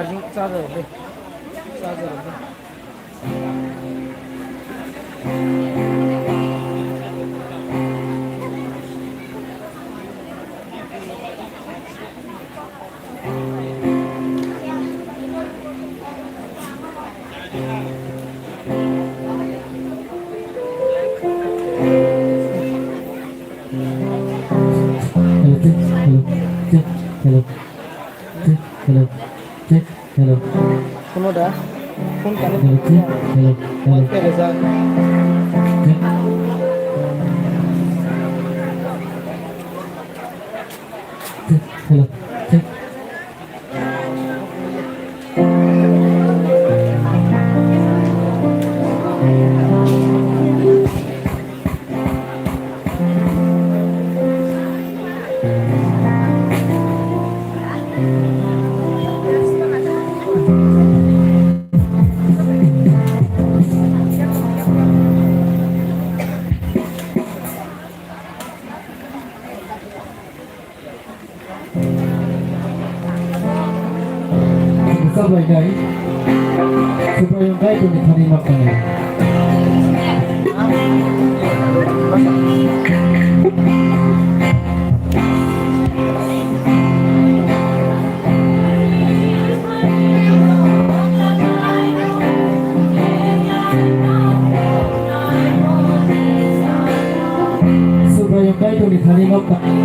Charging charger होते charger होते Hello, check, hello, check, hello, Kuno dah pun kali hello, check, hello, hello, Oke Reza check, check, hello, check. Sabay guys, supaya yung guys kung diterima kami. Supaya yung guys kung diterima kami.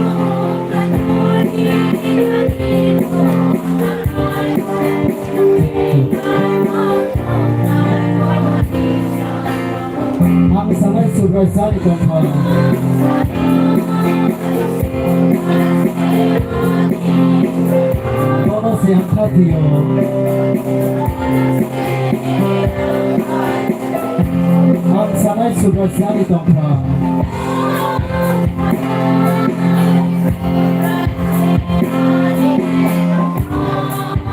Ang sanay superstar itong Tono siyang katiyo Ang sanay superstar itong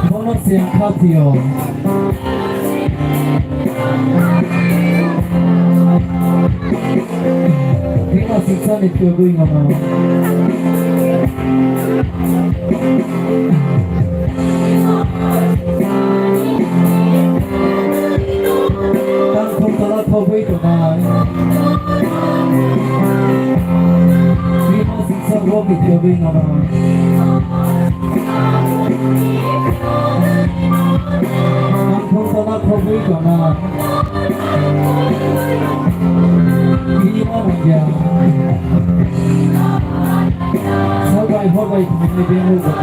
Tono siyang katiyo Kita siksa nagtuloy nga mga Tangkong talat paboy ito na Kita siksa huwag nagtuloy nga mga Tangkong talat paboy ito na Iiwan ang yan Sabay hobay kumibigay ko Sa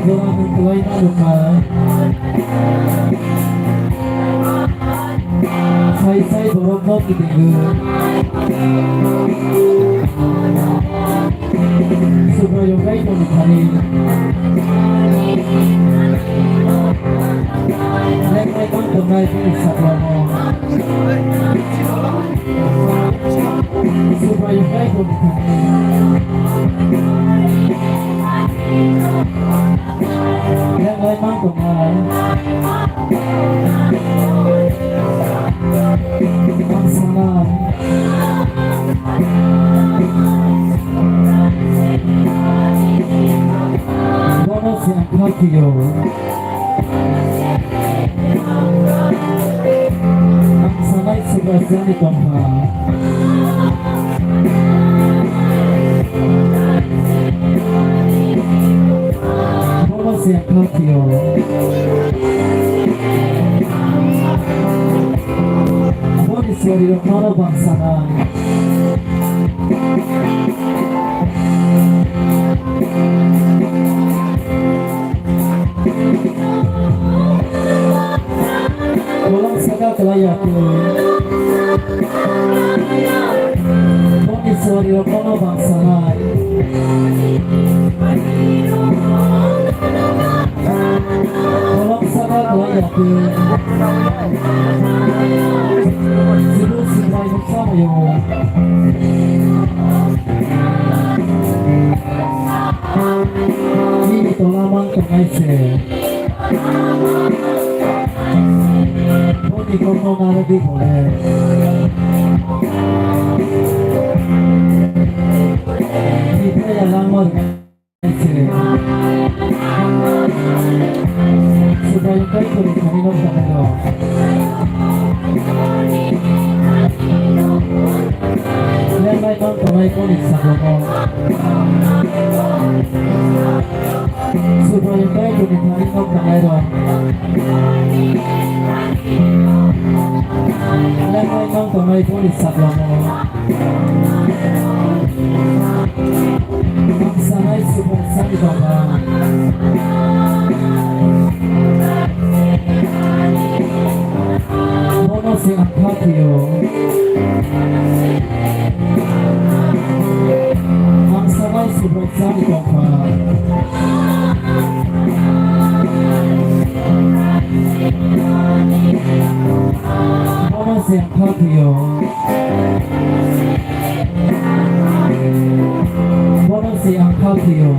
maraming tulay na lupa Say-say dorong mo kitigil Sobrang kayo kung naghanin Lek-lek ang kamay ko sa plano Sobrang kayo kung naghanin Lek-lek ang kamay Ang sanay Bono siyang katiyo Ang sanay superstar itong Bono siyang katiyo Bono siyang mga bang sanay Walang saga kalaya ko Kung isori o kono bang sanay Walang saga kalaya ko Sinusin tayo sa mayo Dito lamang kamaise Hindi ko mo narabi ko Hindi kaya lamang supaya kau boleh kami nonton yang lain nonton lagi kau bisa ngomong supaya kau boleh kami nonton lagi dong yang lain nonton lagi kau bisa ngomong sana supaya sakit dong Mono se ampatio Ang sabay sobrang sani ko pa Mono se ampatio Mono se ampatio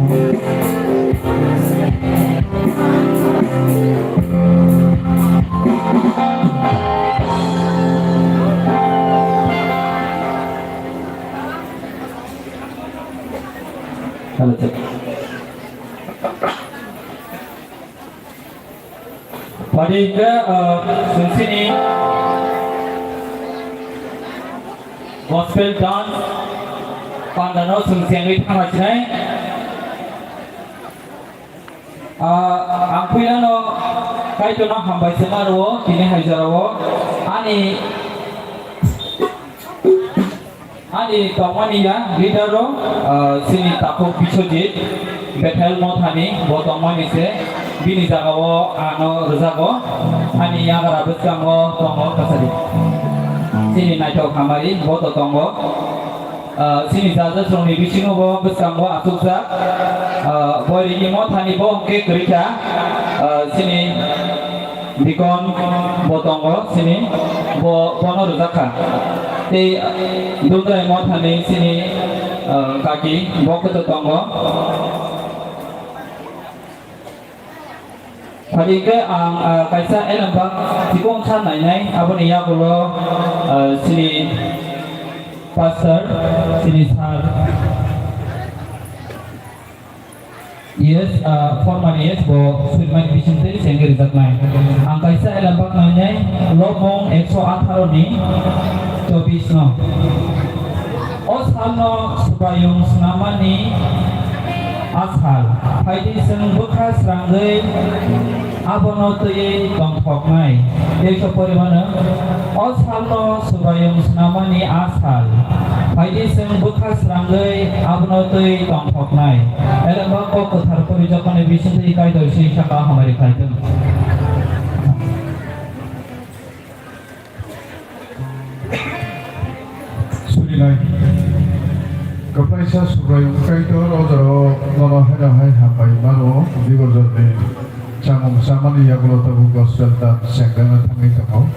Halo cek. Pada ke sini gospel dance pandano sungsiang itu macam ni. Angkuilah no kait tu no hambai semaruo kini hajarawo ani tomani ya leader ro sini tapo pichojit betel mothani bo tomani se bini jagawo ano rojago ani ya garabut kango tongo kasari sini naito kamari bo to tongo sini jaja sroni bisingo bo beskango atuksa bori ni mothani bo ke kerja sini dikon bo tongo sini bo bono rojaka Di dunia mau thani sini kaki bok tu tonggo. Hari ke kaisa elambang tikung chan nai abon iya bolo sini pastor sini sar. Yes, formal yes bo firman bisinte sengger zat nai. Ang kaisa elambang nai lobong 118 ni Tobis no. Osano subayung senamani ashal. Haidi seng bekas ranggai abono tuye tongkok nai. Yaitu perimana. Osano subayung senamani ashal. Haidi seng bekas ranggai abono tuye tongkok nai. Elam bako ketar perijakan ebisin tuye kai dosi syaka hamari kaitem. Kapaisa subayung kaito rodoro nono hera hai hapai maro digorjorne changom samani yagulo tabu gospel dan senggana thangi tango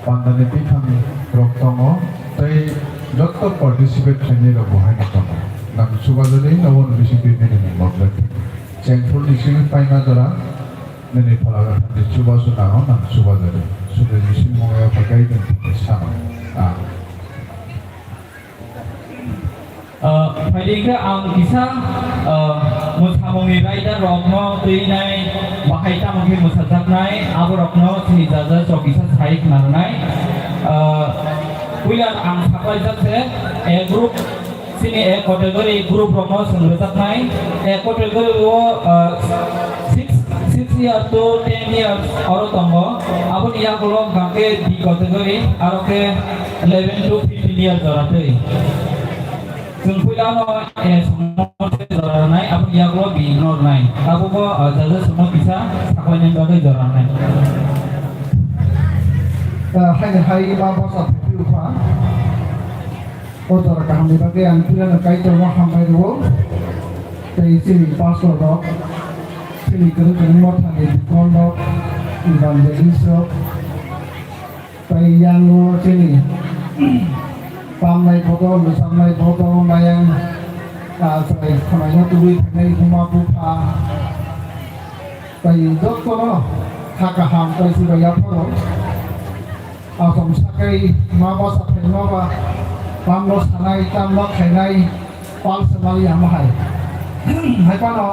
pandane pikang roktongo tei jotto participate thani ro bohai tango nam subajani nawon bisiti neni moglek cengful disini paina dara neni phalaga thani subasu naho nam subajani subaji simoya pakai den sama Pada ke ang kisah musamungi rider rokno tuinai makaita mungkin musajak nai abu rokno sini jaja so kisah saik narnai kuilan ang sakai jakse group sini kategori group rokno senjata nai kategori wo 6 years to 10 years aro tonggo abu iya kolom kake di kategori aro ke 11 to 15 years dorate Sungkuilano semua jalan naik, apa dia gua binor naik. Aku gua jalan semua bisa, aku yang bagai jalan naik. Hai bapak sahabat lupa. Otor kami bagian kita kait rumah hambai dulu. Dari sini pastor dok, sini kerja motor di kondok, evangelis dok. Dari yang luar sini. Pamai foto, misalnya foto mayang, sebagai kamera tulis dari rumah buka, dari dokter, hakaham dari sebagai foto, atau misalnya maba sampai maba, pamlos kanai tambak kanai, pal semali yang mahal, hai pa no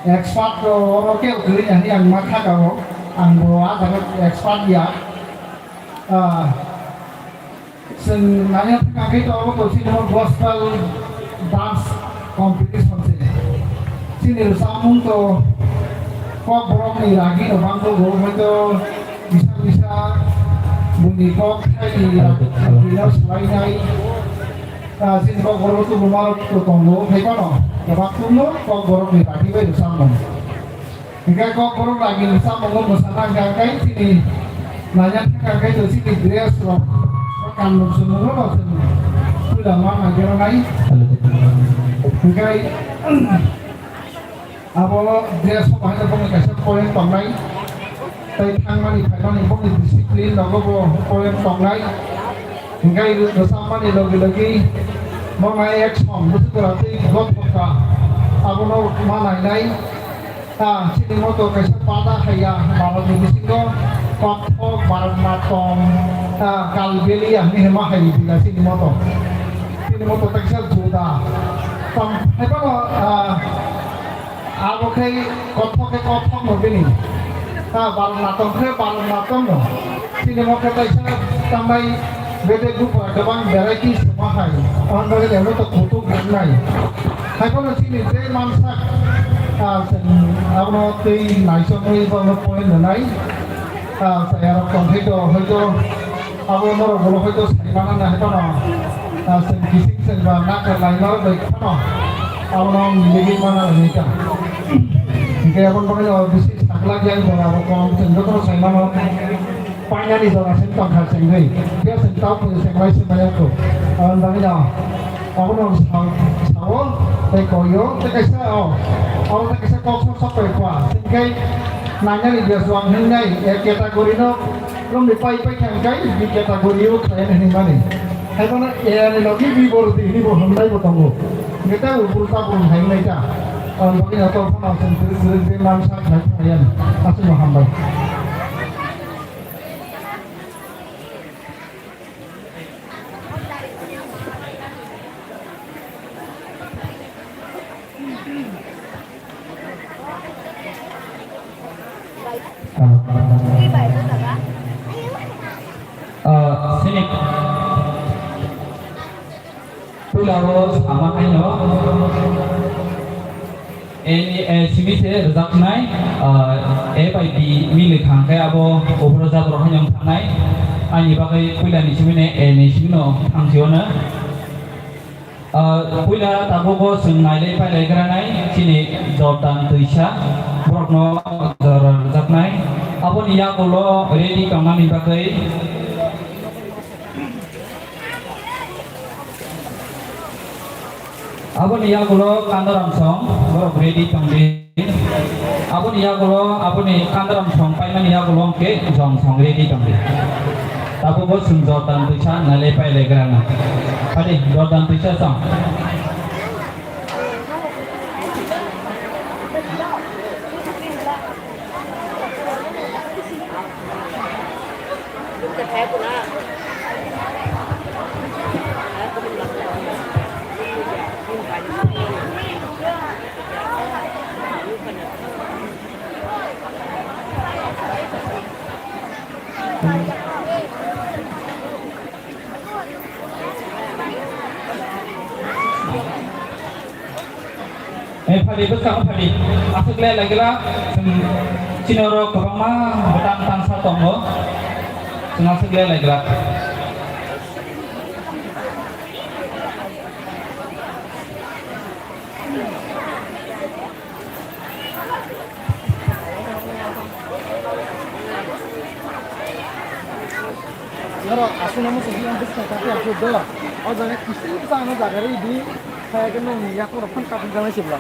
expert ro ke gri ani ang makha ka ho ang bo a da expert ya sen nanya ka ke to sini gospel dance competition sini samung to kok borong ni lagi no bang go itu bisa bunyi kok di selain nai sini kok borong tu rumah tu tunggu hai pa no dapat tunggu kok borong ni lagi baru samung hingga kok borong lagi samung bersama gagai sini nanya gagai tu sini dress lo kan semua lo sudah mana kira nai hingga Apolo dress ko bahasa komunikasi poin tonglai tay thang mani phainon ni discipline logo bo poin tonglai hingga itu bersama ni lagi mengenai ekspor itu berarti got kota apolo mana nai sini moto kaisa pada kaya barat ni singo kotho barat matong kalbelia ni mah hai bila sini moto kaisa juda tong hai pa abo kai kothok no bini balang natong no sini mo kata isa tambay bede group gabang variety semua hai on bagi dia to kutu gunai hai pa sini de mansak abo tei naiso noi ba no point nai saya rakon hoito abo moro bolo hoito saimana na hai pa no sen kising sen ba nak lai no baik pa no abo no lagi mana ni ka Kaya pun pakai bisnis taklah yang bawa kong sendok terus saya mau panjang di zona sentong hal sendiri dia sentau punya sengai sebanyak tu orang pakai aku mau sawo tekoyo tekesa orang tekesa kok sok kuah sehingga nanya di dia suang hengai kategori no belum dipai kai di kategori itu saya nih mana hai pun ya lagi ini bohong lagi potong kita berusaha pun hengai aja orang bagi atau pun sendiri mansa kalian asal Muhammad. Sini pulau sama kayo ini sini saya rezaknai bayi milik hangkai abo obrozat rohan yang tanai ani bagai pulau ni sini no angsiona pulau tabu ko sungai le pai legeranai sini Jordan tuisha borokno rezaknai abo niya kulo ready kamani bagai Abon iya kulo kandaram song, borok ready kangde. Abon iya kulo, abon ni kandaram song, paiman iya kulo ke song ready kangde. Tapu bos Jordan tuisha nale pai legerana. Adi Jordan tuisha song. Padi besar padi, asal le lagi lah, Cinoro kebama betang tangsa tonggo, senasib le lagi lah. Nero aku namu sekian besar tapi aku doa, jangan kisi sana jaga di kayak gini nih, aku rapan kapal jalan sebelah.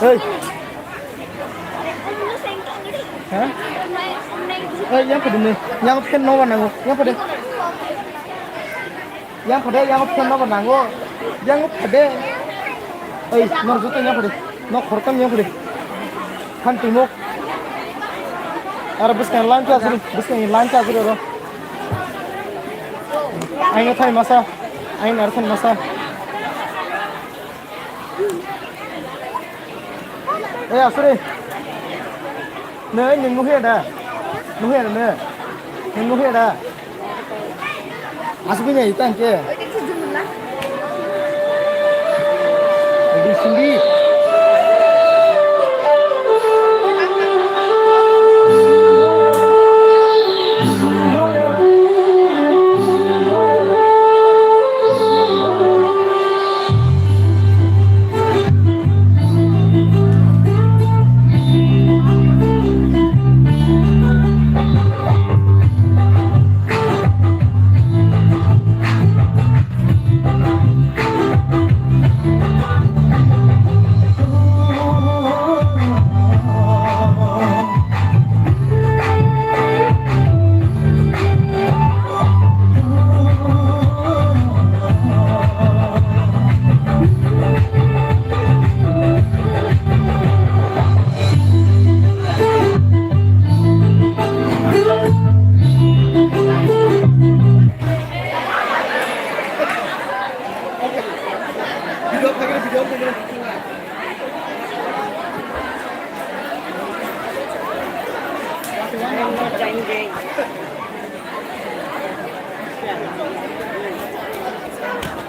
Hei, yang pada nih, yang pen no wanango, yang pada yang pen no wanango, yang pada, norjutnya pada, nok korkan yang pada, kan timuk, arabiskan lancar sih loh. Aing ngetai masa, aing narsan masa. Asuri. Nè nhìn ngô hết à. Ngô hết à nè. Nhìn ngô hết à. Asuri nhảy tăng kia. Đi xuống đi.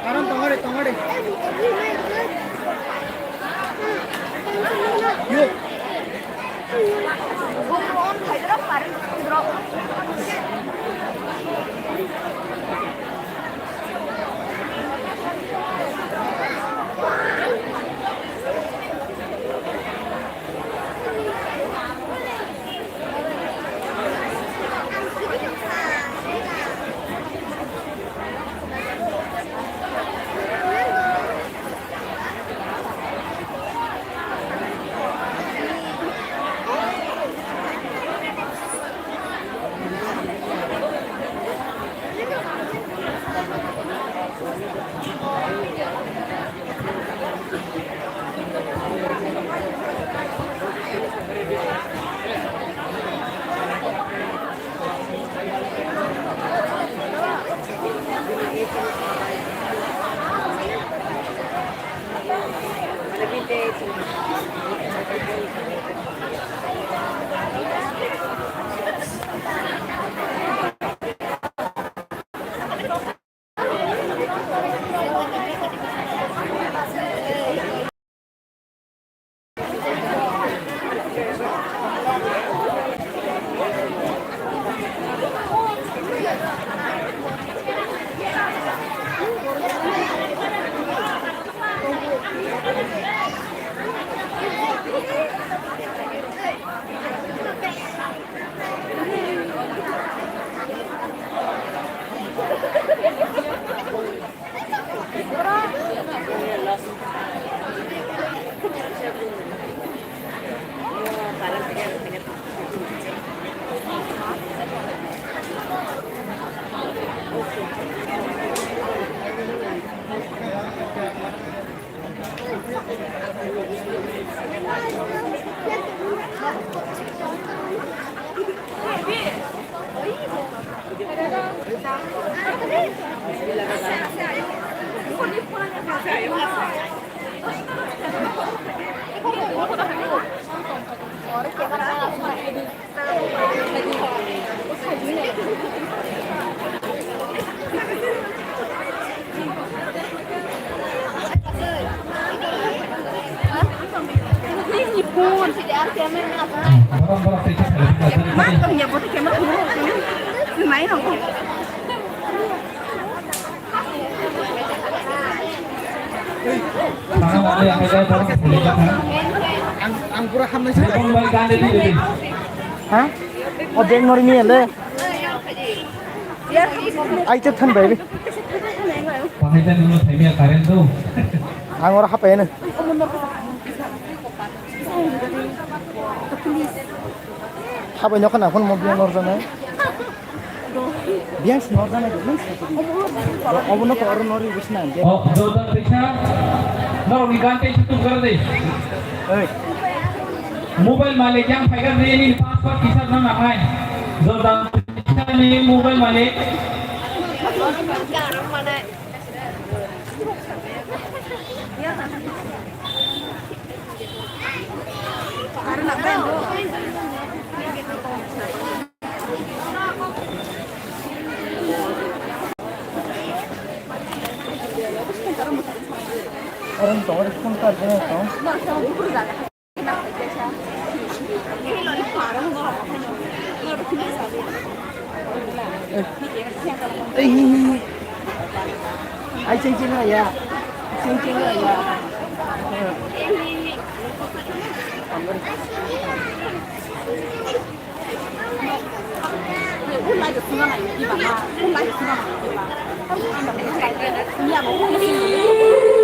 Karam tongade. Yuk. Barang-barang tiket lebih Mak, kalau nyebut kemet dulu, lumayan dong. Tangan ada yang ada barang terlibat kan? Angkura hamna sih. Kembali ke anda di. Hah? Oh deng nori ni le. Ai chat than baby. Pahitan dulu saya karen tuh. Angkura apa ini? Apa yang kan aku mau biang nor sana? Biang nor sana itu. Oh nak orang nori bisna. Oh, जोरदार देखा नौ निकालते शुरू कर दे mobile मालिक yang pegang dia ini password kisah nama apa जोरदार ini mobile मालिक Ya, Karena apa yang orang tua itu kan kerja itu. Nah, saya mau buru dah. Kita kerja. Ini lo parah nggak? Nggak betul saja. Ai cincin lah ya. Cincin lah ya. hôm nay được phương này đi bằng mà hôm nay được phương này đi bằng anh bảo cái này nhà bố không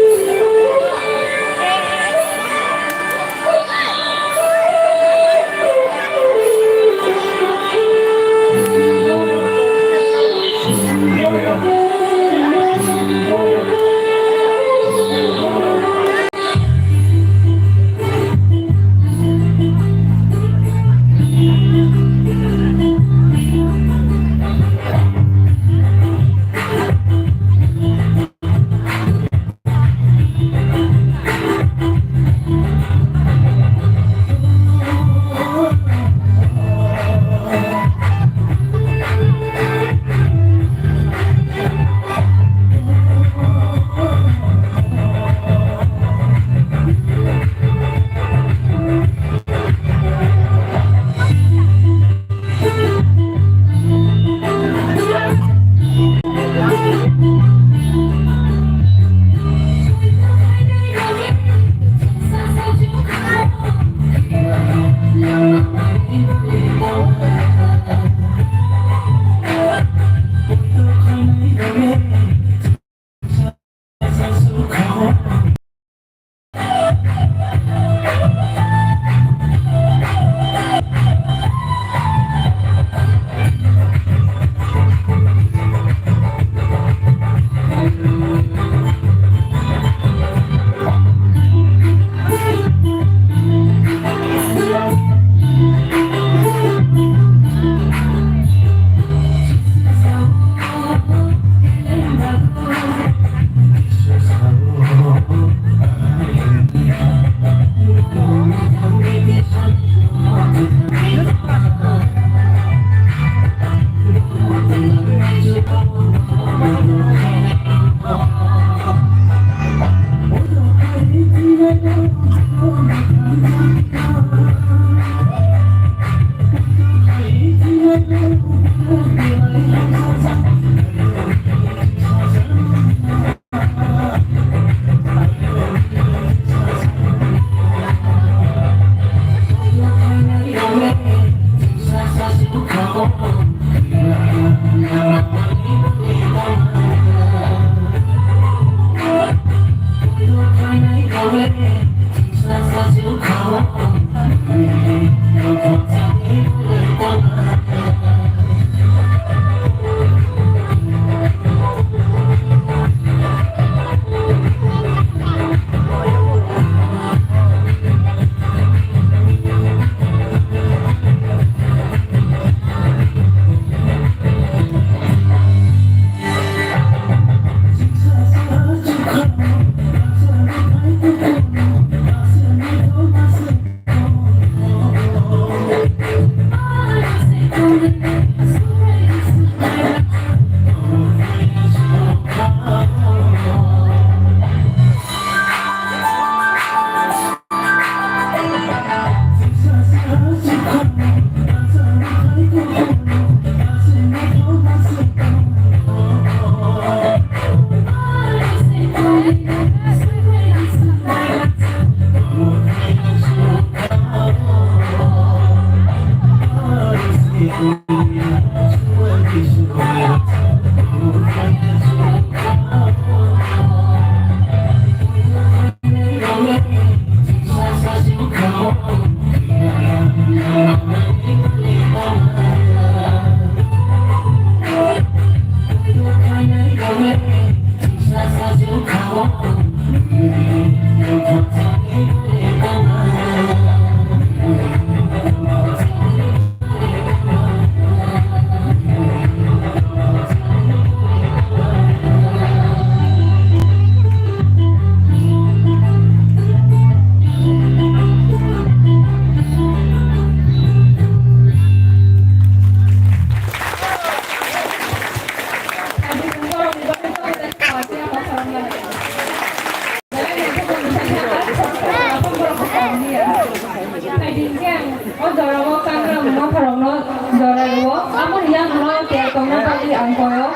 jarago kangra mo pharongno jarago amon yang no te tongna pati angkoyo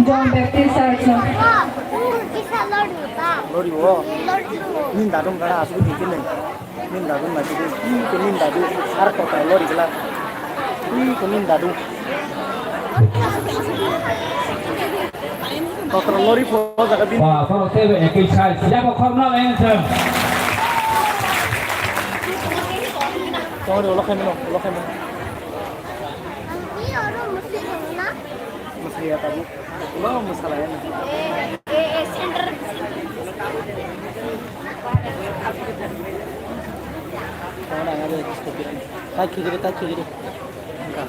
John Baptist Church lori wo nin dadung gara asu dikin nin dadung mati ko nin dadu ar ko lori gala ko nin dadu ko lori po jaga bin Wah, kalau saya ekip saya siapa kornal yang jam? Tawar ulo kemo mesti ya tabu ulo masalah ya Tawar ada tak kiri enggak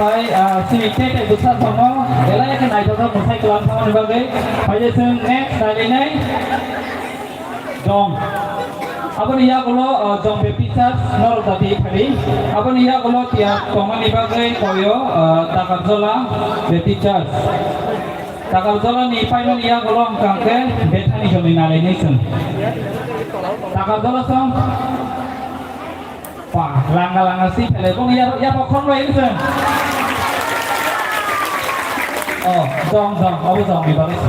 hai sini tete besar sama elai ke naik jauh musai kelam sama ni bagai aja sen next dari ni dong apa ni ya kalau dong bepicat nol tadi hari apa ni ya kalau tiap tongan ni bagai koyo takar zola bepicat takar zola ni final ya kalau angkat ke betani jomli nalai ni sen takar zola song wah langga sih telepon ya pokok lo ini sen oh dong apa dong di balik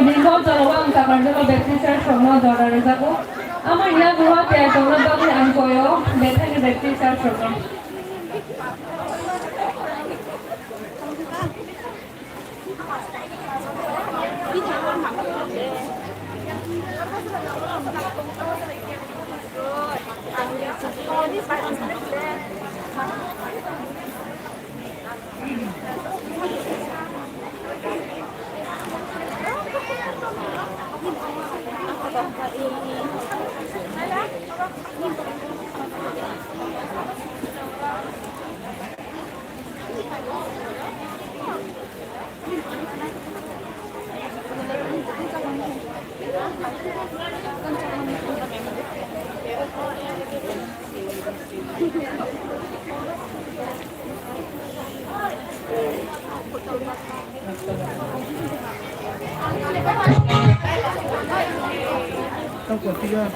Ningko jalawang takarjalo baptisar shongno jora rezago. Amar ya gua tiar tongna babi angkoyo bethani baptisar shongno. Trong cuốn kia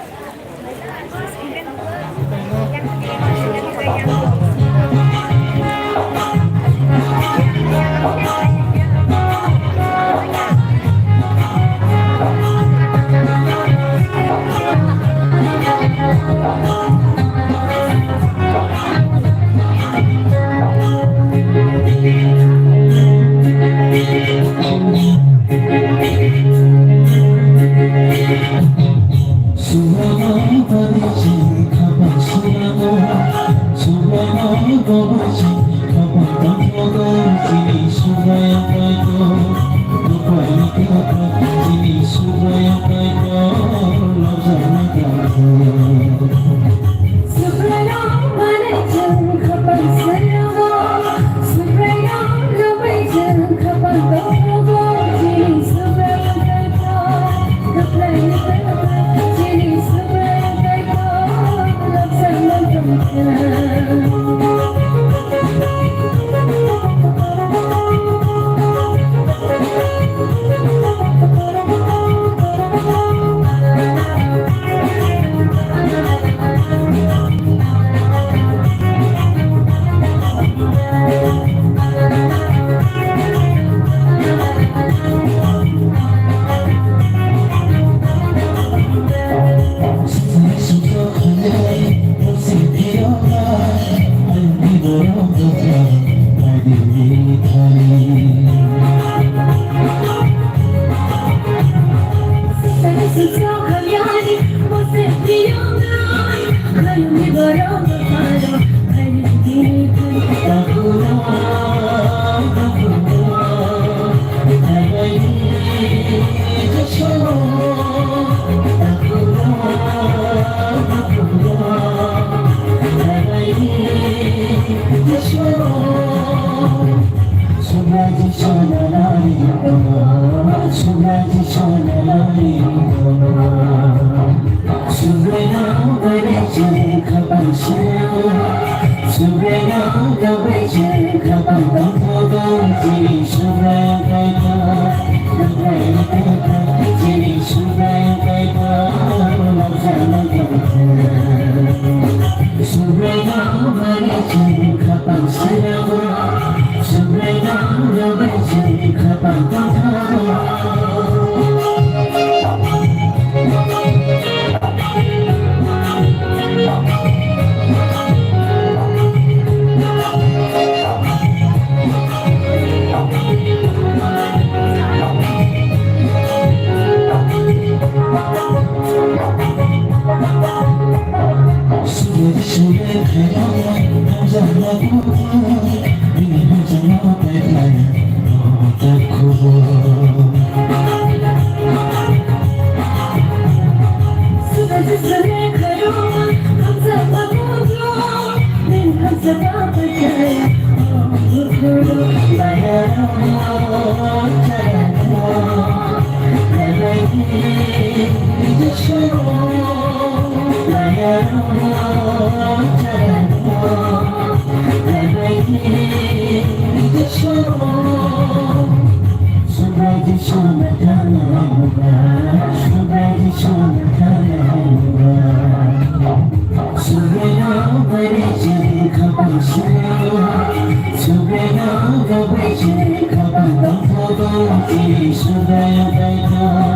Sudah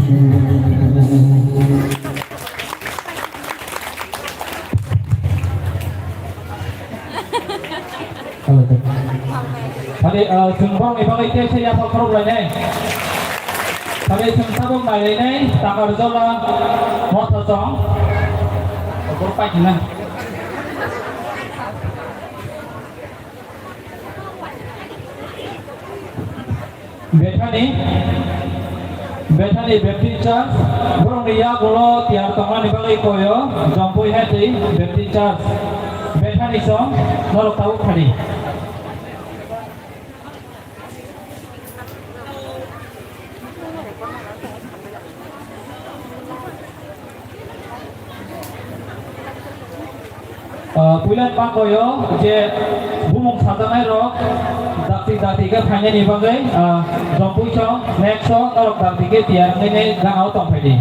Tadi jembong ibang itu saya fokus lagi. Tadi jembong lagi nih, takar jola motor song, ukur pagi nih. Betani bepti charge, burung dia gulo tiar teman ibang koyo, jampui hati bepti charge. Betani song, nolok tahu kali. Bulan pangkoyo je bumung satanai rok dati ke hanya ni bagai jompu cho next so kalau dati ke tiar ini gangau tong pedi.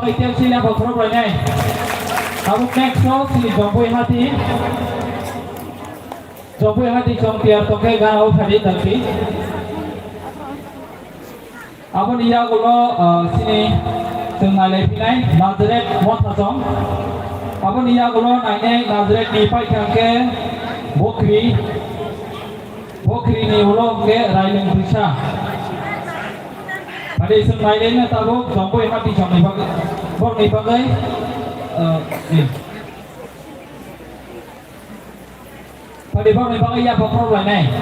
item sila botol berani. Abuk next so sini jomboy hati jom tiar toke gana tadi tadi. Abon iya gulo sini tengah lepinai Nazaret Mothajong. Abon iya gulo naine Nazaret di pai kangke Bokri ni ulo ke Raileng Prisha. Pada isu lainnya tahu jomboy hati jom ni bagai bor ni bagai ni. Pada bor ni bagai ya bor lainnya.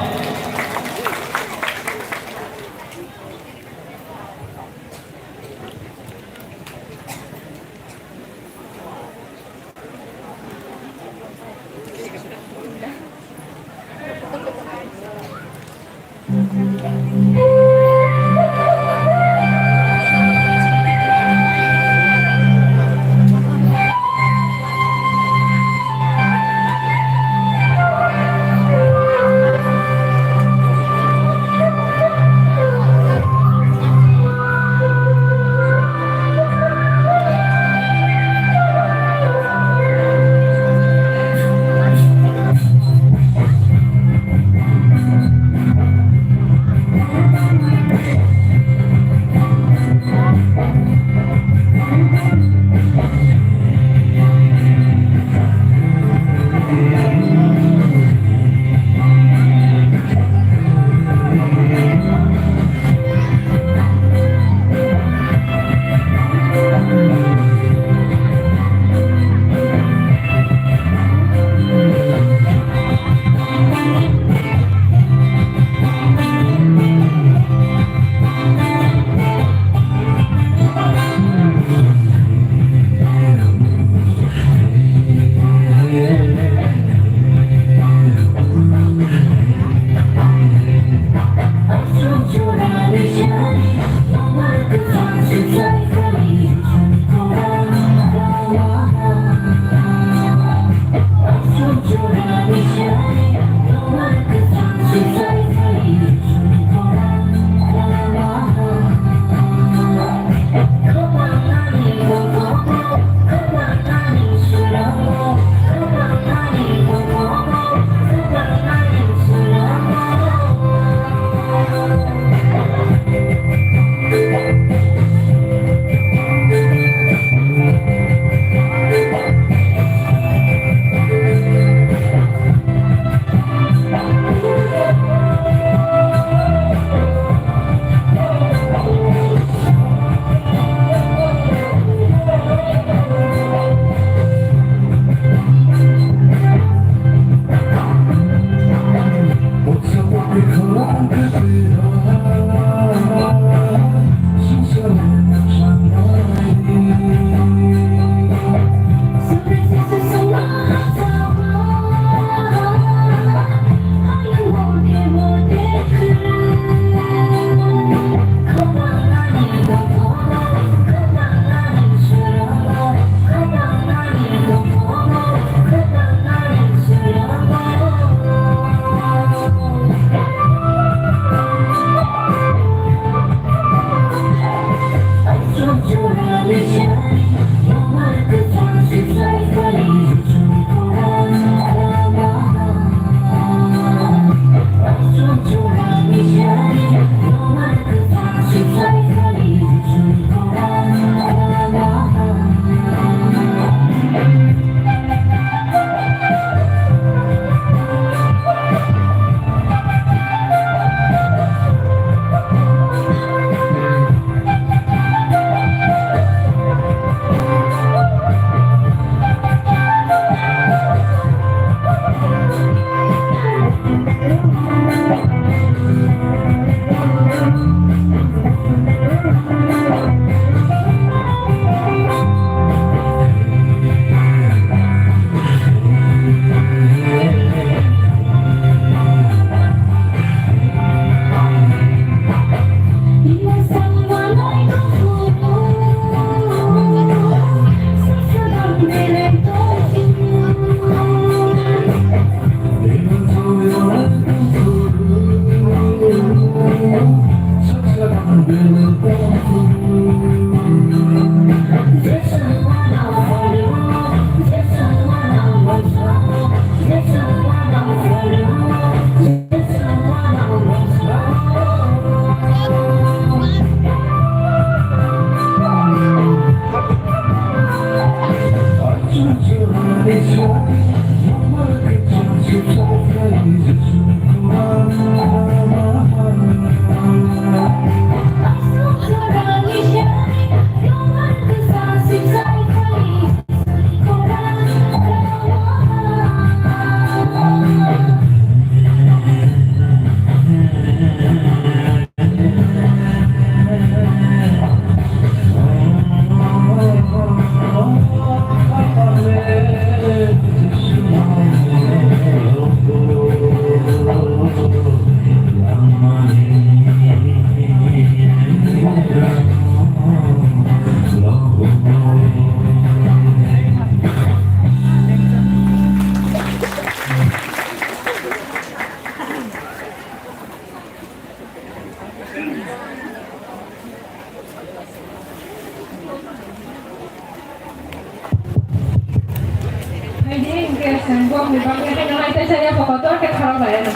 আছেন গম বিভাগে নাইতে চাই ভকতৰ কে খারাপ হয় না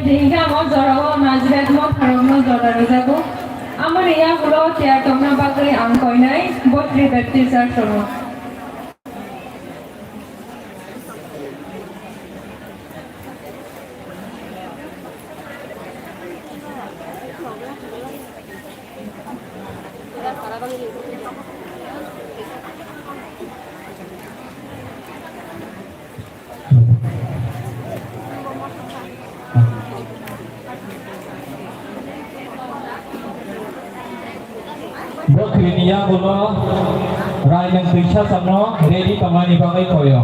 দিনটা আমার জড়াবো নাজরেত মত হারম জড়ারে যাব আমার ইয়া গুলো চেয়ার তোমরা বাগরি আম কই নাই বত্রি ব্যক্তি স্যার শোনো Bokrinia kuno rai nang bisa samno ready tamani bagai koyo.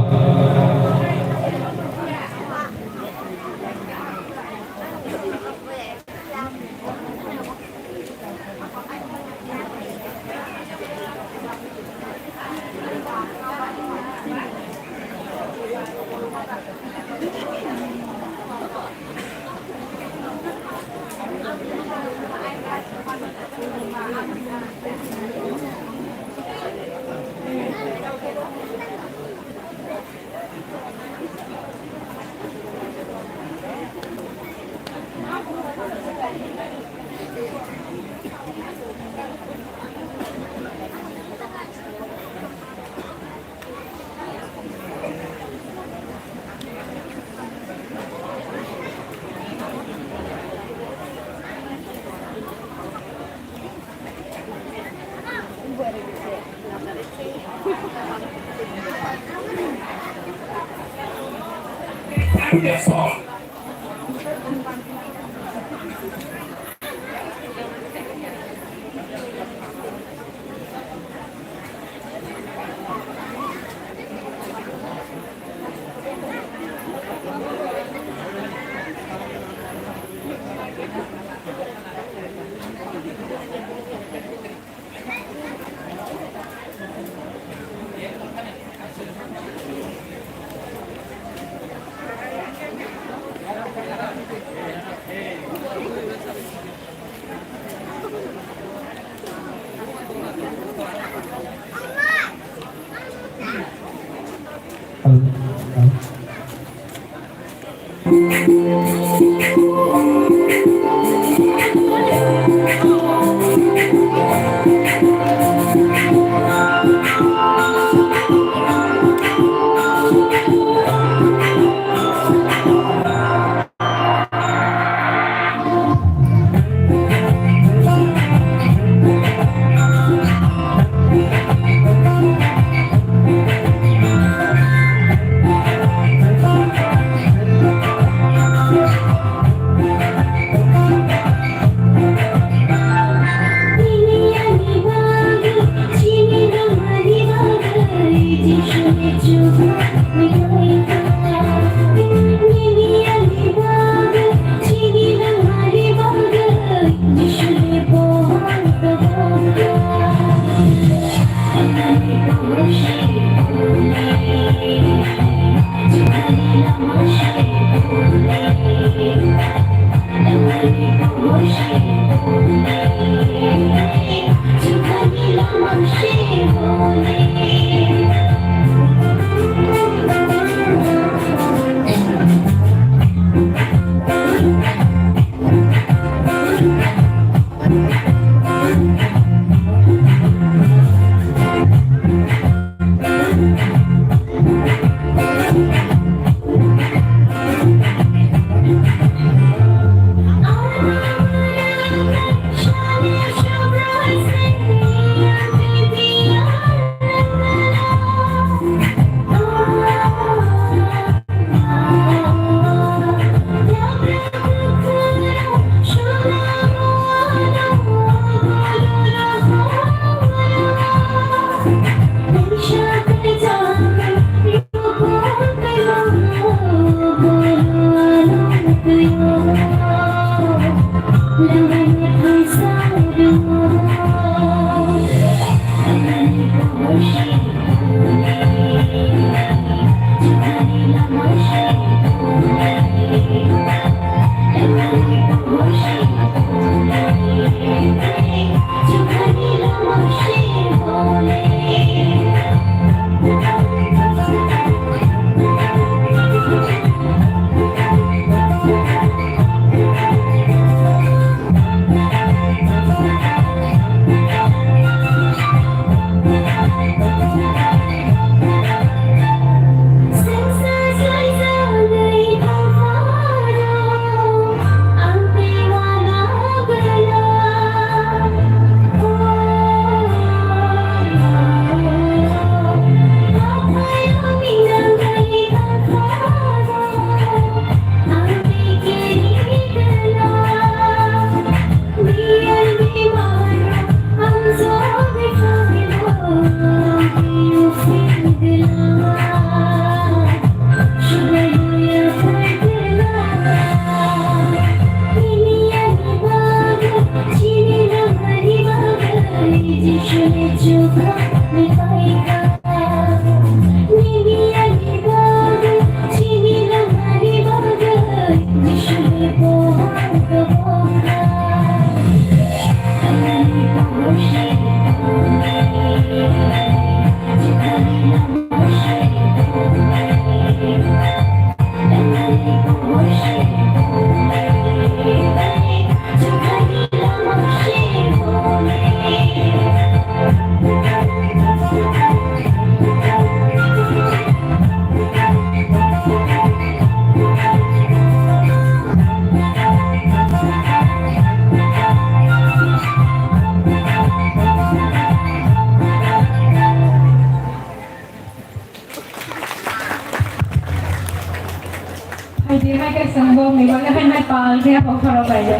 Jadi mereka sembuh, misalnya kan mereka dia kalau baca.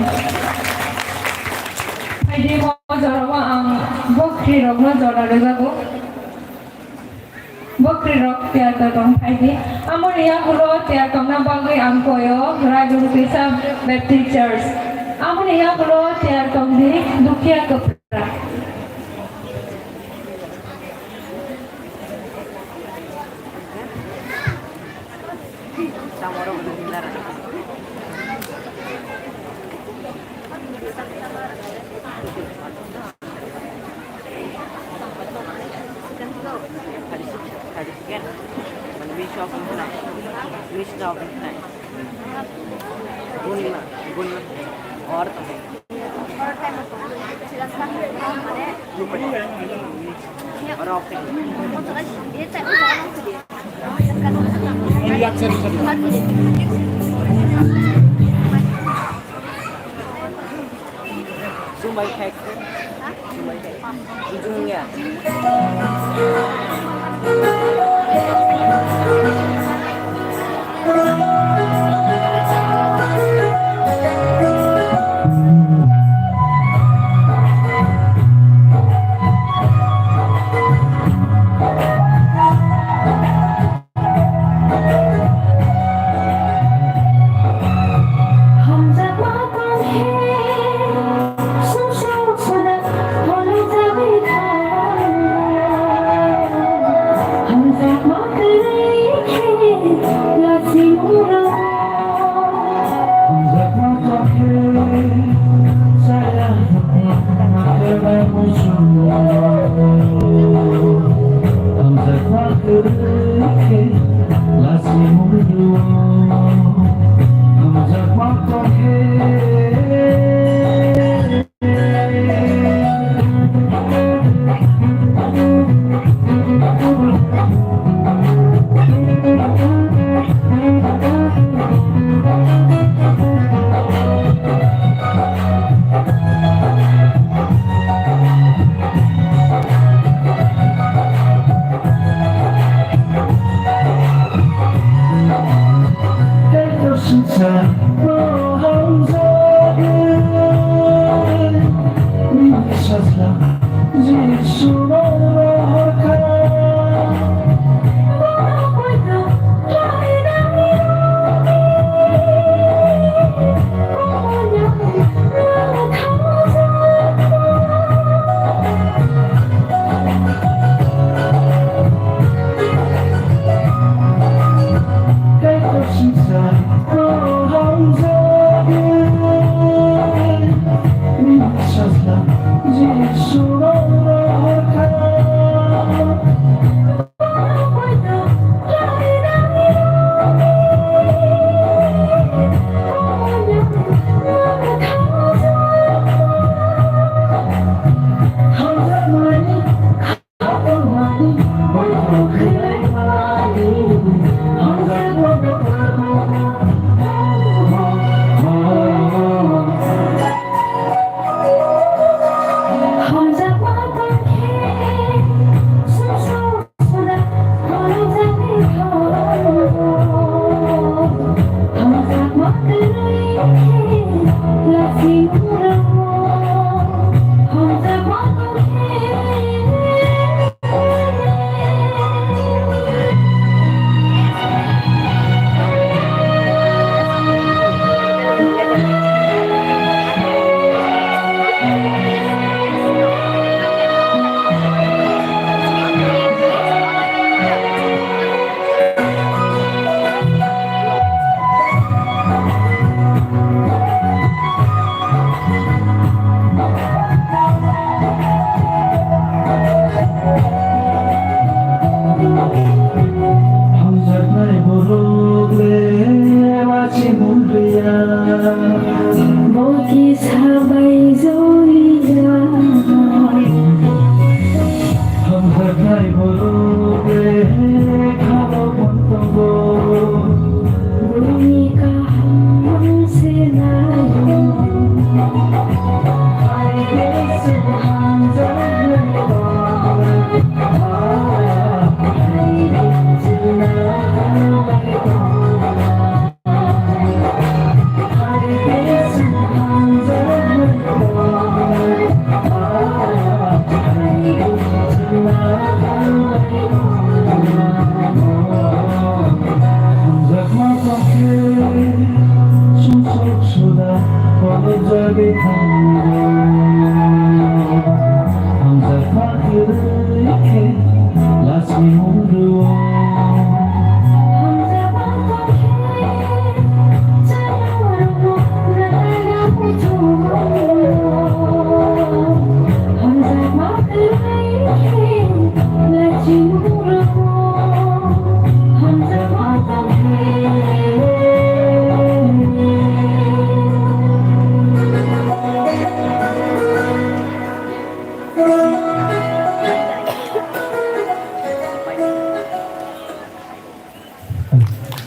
Jadi mau jawab ang bukti rokna jawab jago. Bukti rok tiar tertong. Jadi, amor ya gulo tiar tertong bagai ang koyo Rajul Pisa Baptist Church. Amor ya gulo tiar tertong di Dukia Kepra. और time silakan mana lupa और option ये time Sumbai kayak Sumbai kayak ujungnya Just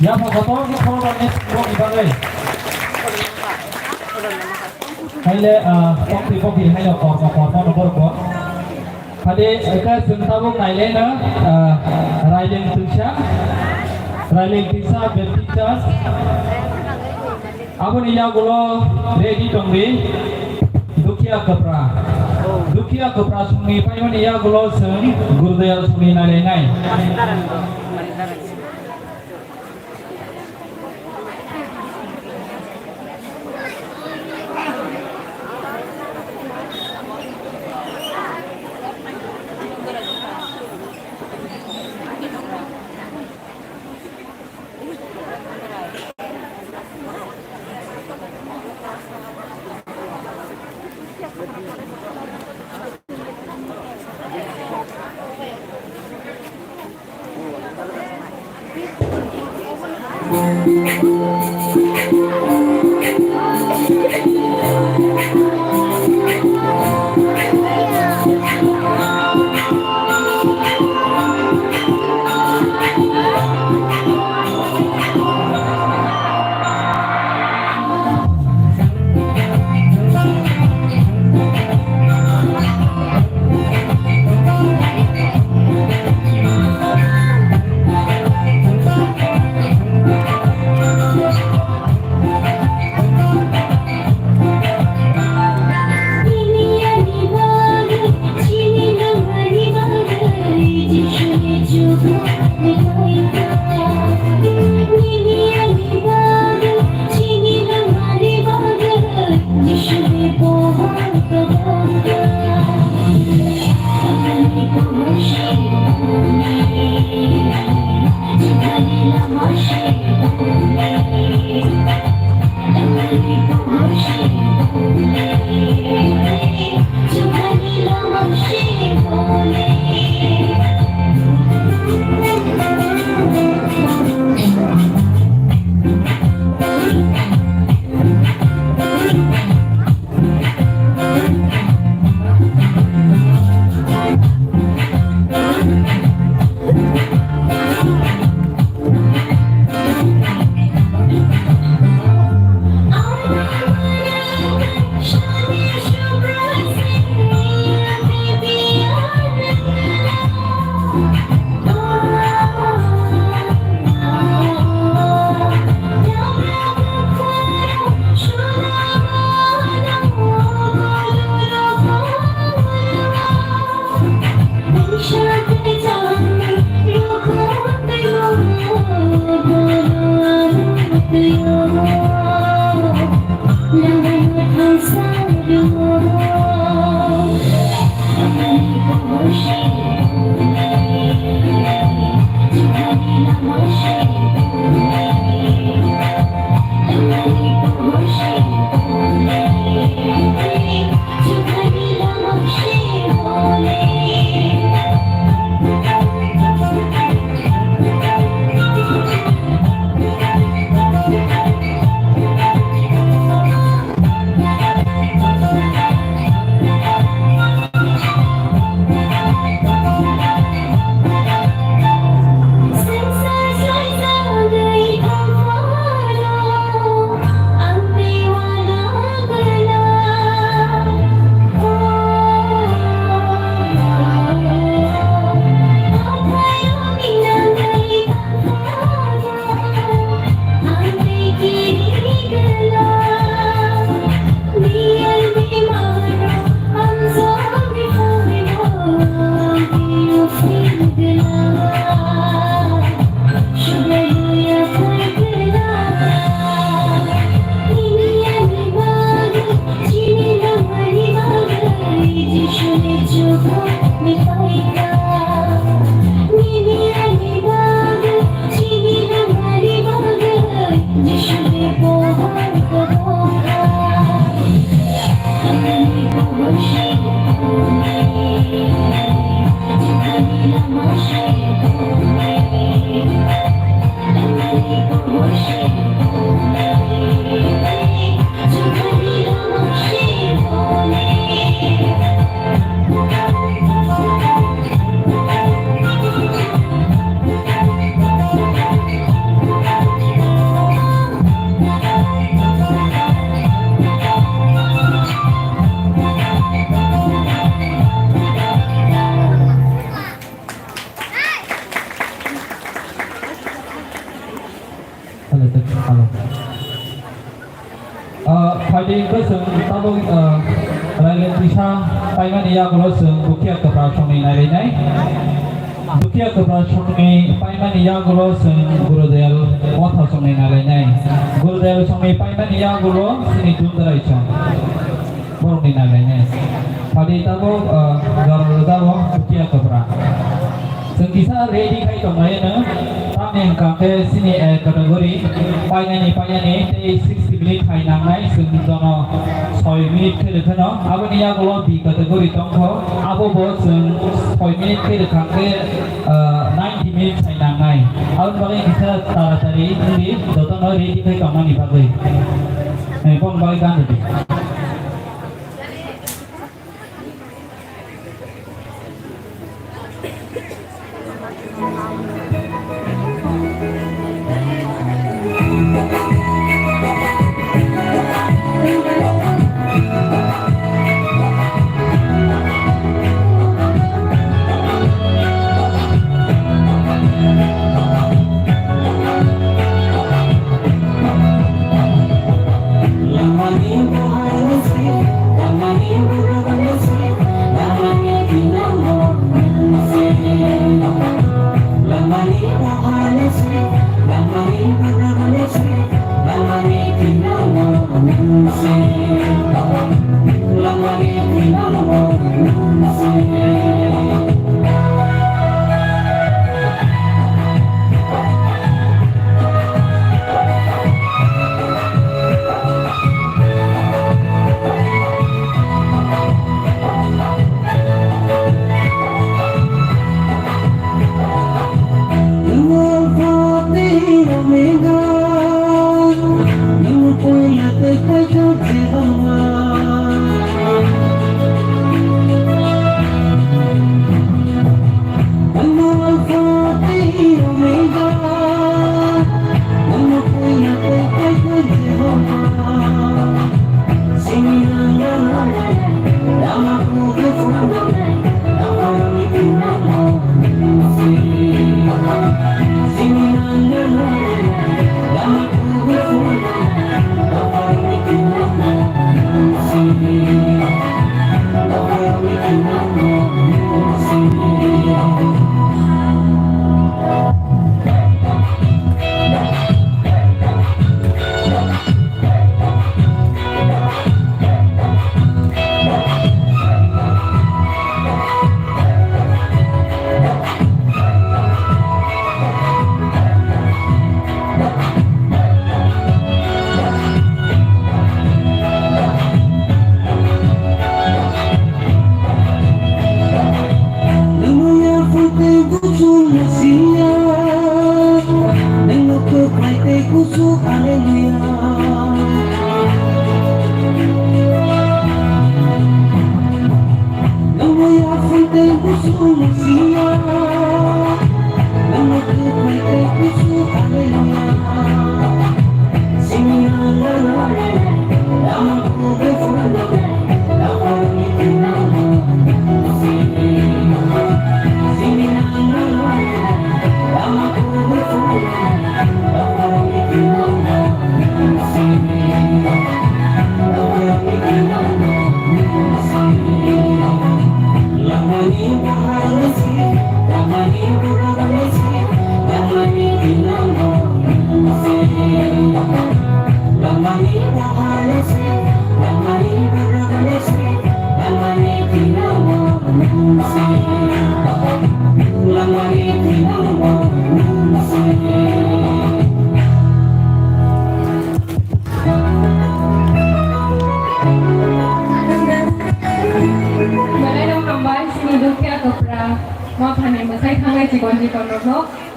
Ya pokoknya ini kalau banyak buat ibadah. Hai le kopi hai lo kor nomor ko. Hade eka sentabuk naile na Raileng Tisa Baptistas. Abu ni ya gulo ready tongbi. Dukia Kapra sungi payon ya gulo seng Gurudaya sungi naile nai. बोसों ताबो रायलाय फैसा पाइमानि यागुलो जों दुखिया कब्रा समनि नायलायनाय दुखिया कब्रा समनि पाइमानि यागुलो जों गुरुदयाल मथा समनि नायलायनाय गुरुदयाल समनि पाइमानि यागुलो जोंनि दुंदराय सम बर'नि नायलायनाय फादि ताबो गारजाबो दुखिया कब्रा जों किसा रेडी खाय दंनायनो तामनि काके सिनि कैटेगरी पाइनानि 60 मिनिट खायनांनाय जों जन 6 मिनिट खेलखनो आबनि यागुलो बि कैटेगरी दंखो आबोबो जों 6 मिनिट खेलखांके 90 मिनिट खायनांनाय आबनि बागै किसा तारातारि जोंनि दतनो रेडी खाय दंनानि बागै कोन बागै गानदि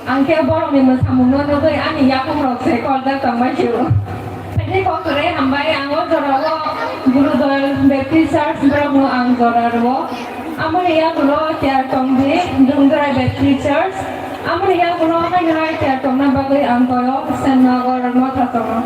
Angke borong ni mensamun nono tu ani ya kumrok se kolda tamai ciu. Jadi kau kere hambai anggo joralo guru dol Baptist Church bermu ang joralo. Amor ya guru tiar tongdi dungdrai Baptist Church. Amor ya guru kan ngai tiar tongna bagai angkoyo senagor mo thatono.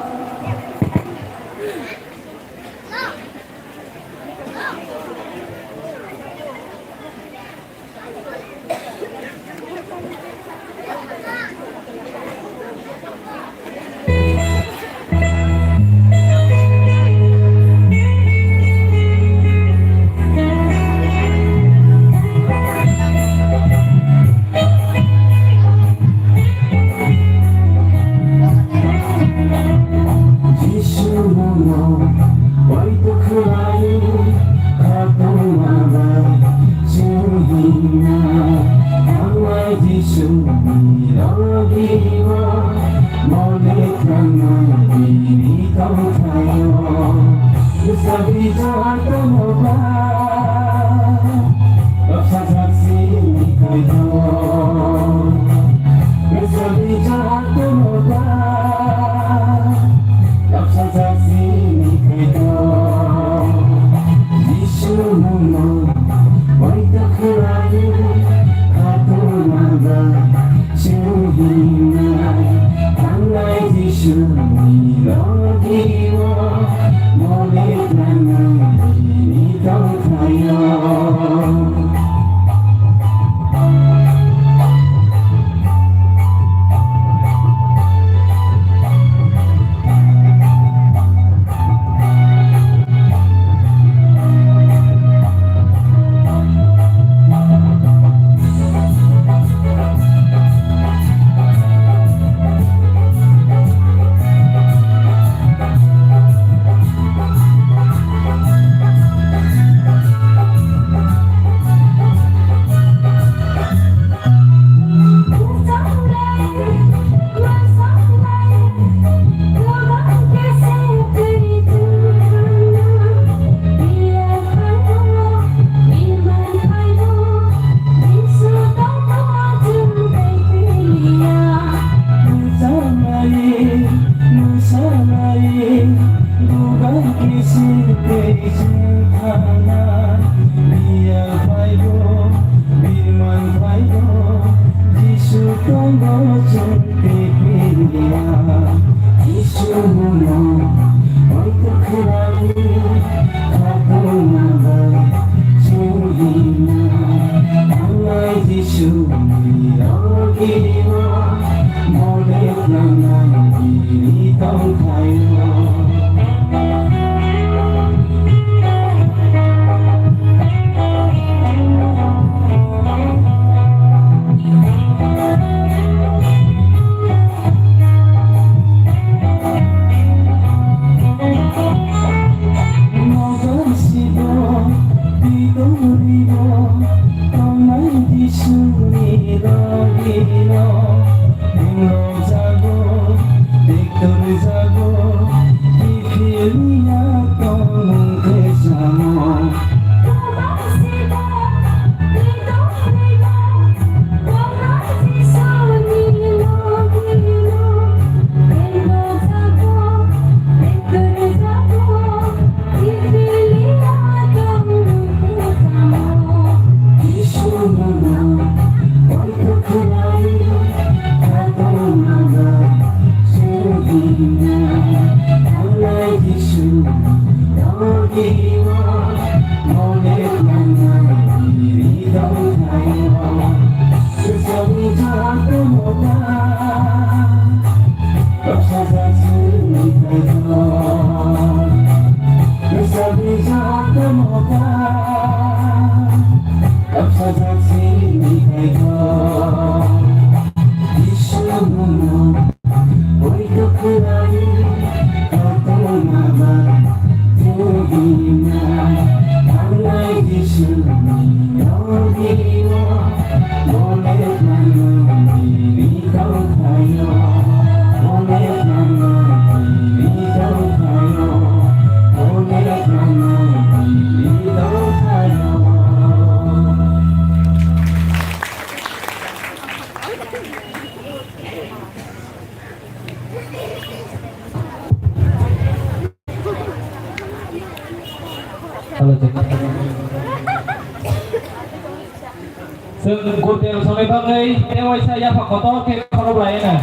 ซึ่งกูเตียวสมัยบางเลยเตียวไว้ใช้ยาผักกอดที่เขาเราไหลน่ะ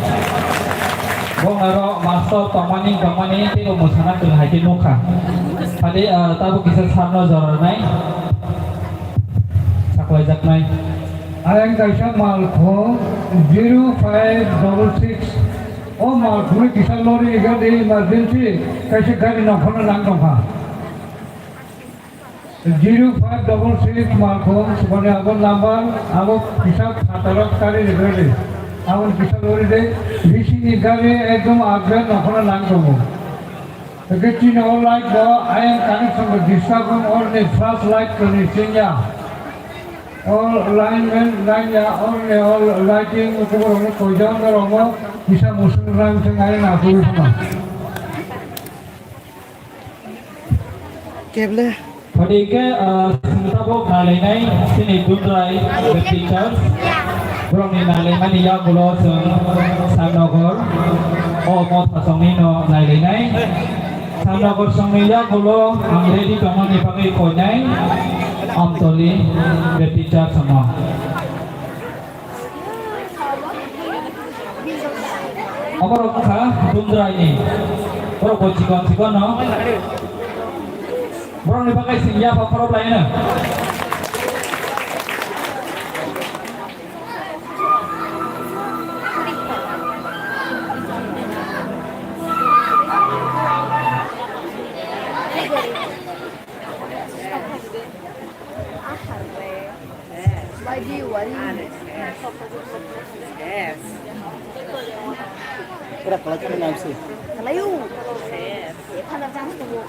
วงเรามาสอบต่อมานี้ที่เราหมดชนะคือหายใจนุกค่ะพอดีตาบุกิจสันเราจอดไหมสักไว้จักไหม Ayang kaisa malko 0566 o malko ni kisah lori ikan di emergency kaisa gari nakona lang dongha 0566 malko sebenarnya abon number abon kisah katarak kari negeri abon kisah lori de bisi gari ekdom agren nakona lang dongho Kecil all light bawa ayang kami sama disabung all ni flash light kini sinya all linemen lainnya all lighting untuk orang kojang orang bisa musuh orang sengaja nak semua. Kebel. Padi ke tabok nalai sini Dundrai Baptist Church. Belum ni nalai mani ya gulo Samnogor. Oh mau pasang ni no nalai. Samnogor sangni ya gulo amre di kamar ni pakai konai. Amtoli Baptist Church sama. Apa rokah Dundrai ni? Rokok cikon no. Borong dipakai singgah apa korup lainnya? Kira kalau kita nasi. Kalayu. Panas jangan tunggu.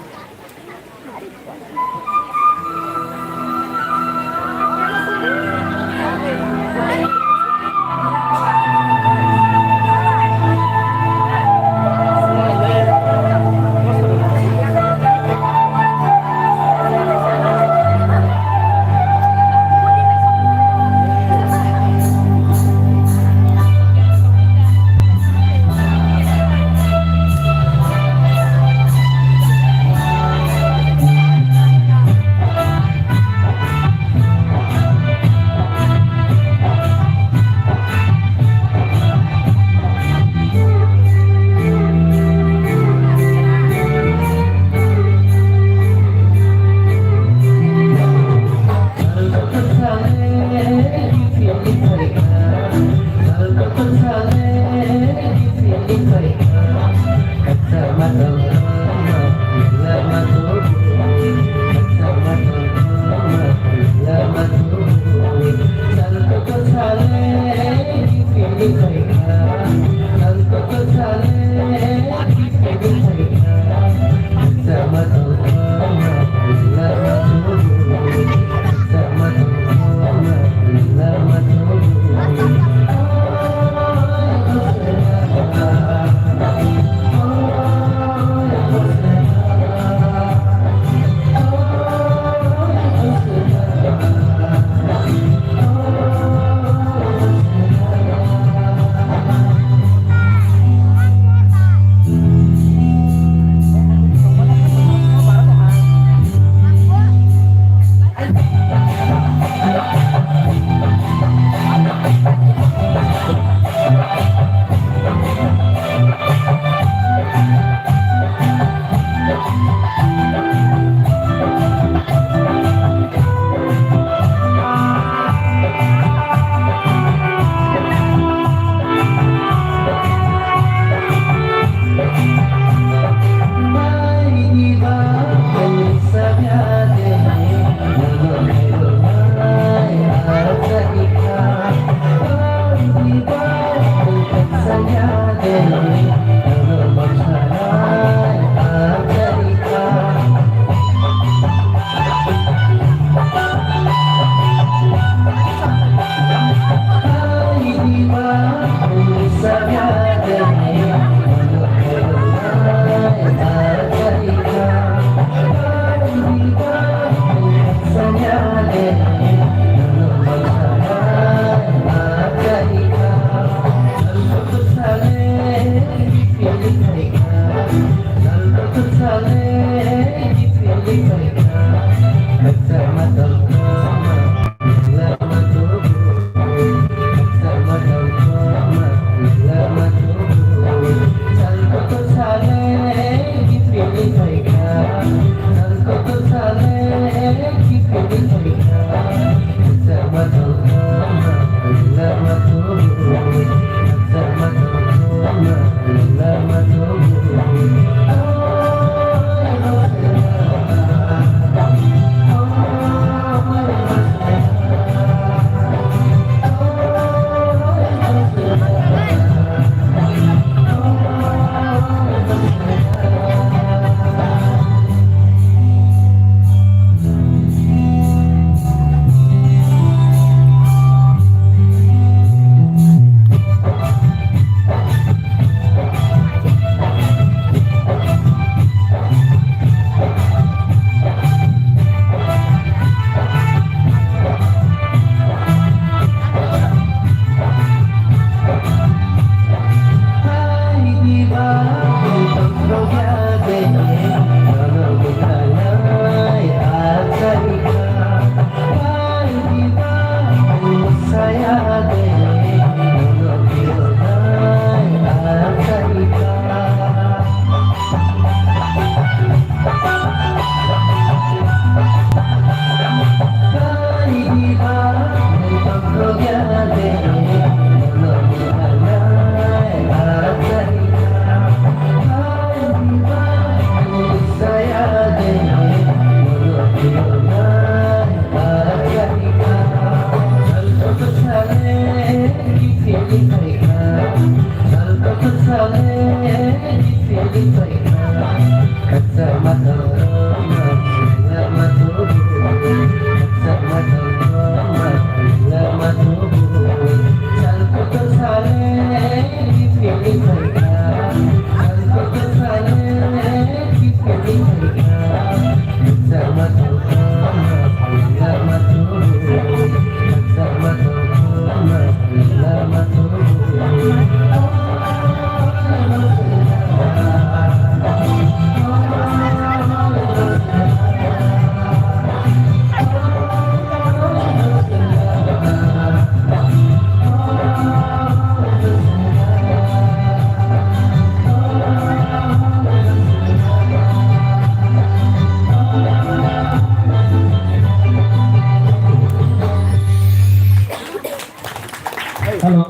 Halo.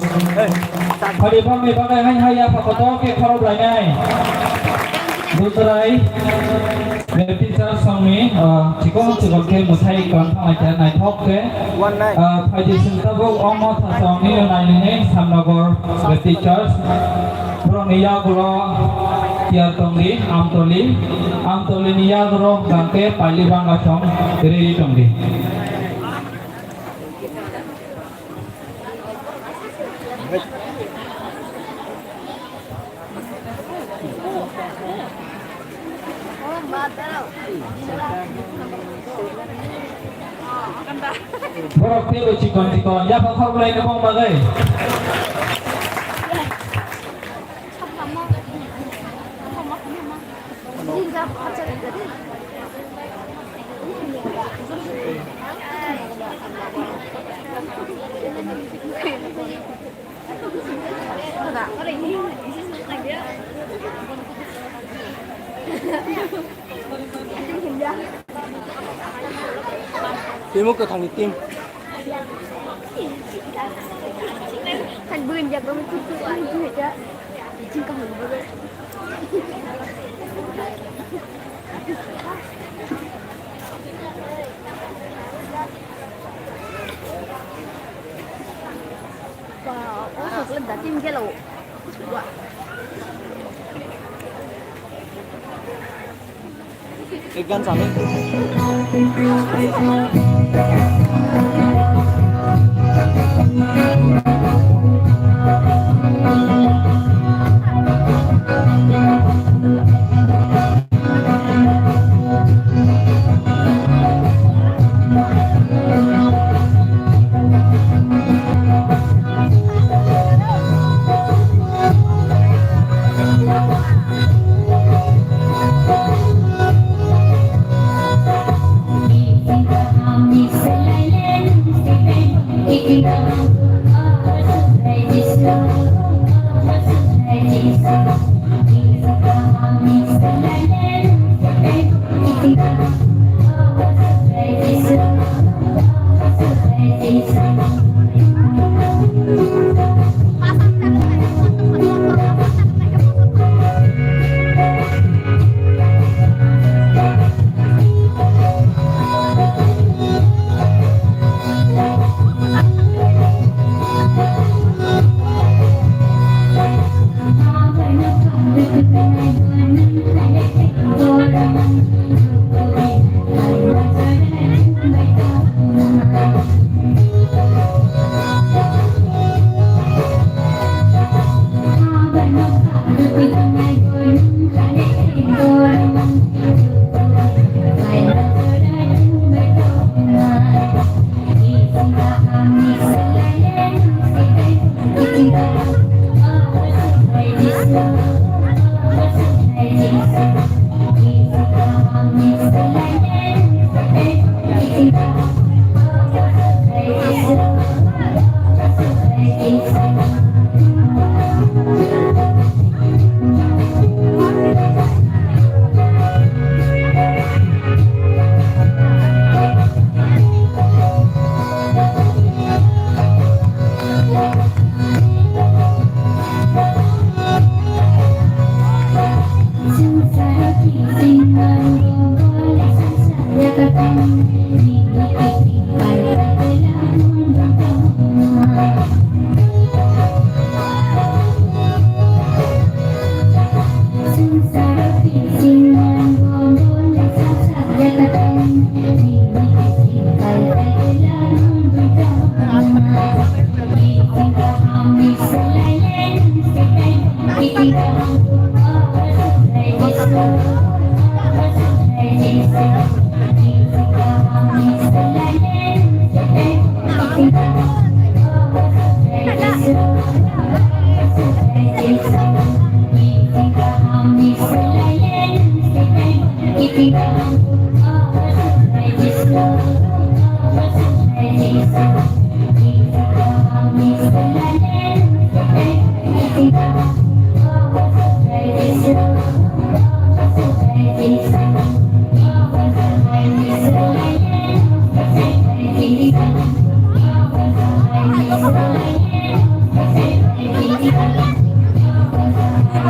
Hari pagi pakai hai apa foto ke kalau belai. Buturai. Berarti cara sami cikon ke musai kan aja naik hok ke. Pagi sentabu omo tasami naik ini samnagor berarti church. Broniya gulo tiar tongdi amtoli niya gulo gangke pali bangga song diri tongdi. Borok tilu cikon ya pakar mulai nebong bagai. Tim ke thằng tim. Thành bươn giờ có một chút ăn chưa chứ. Chỉ có một bữa. Wow, thật lên đã tim cái lỗ. Wow. Ikan sami. Oh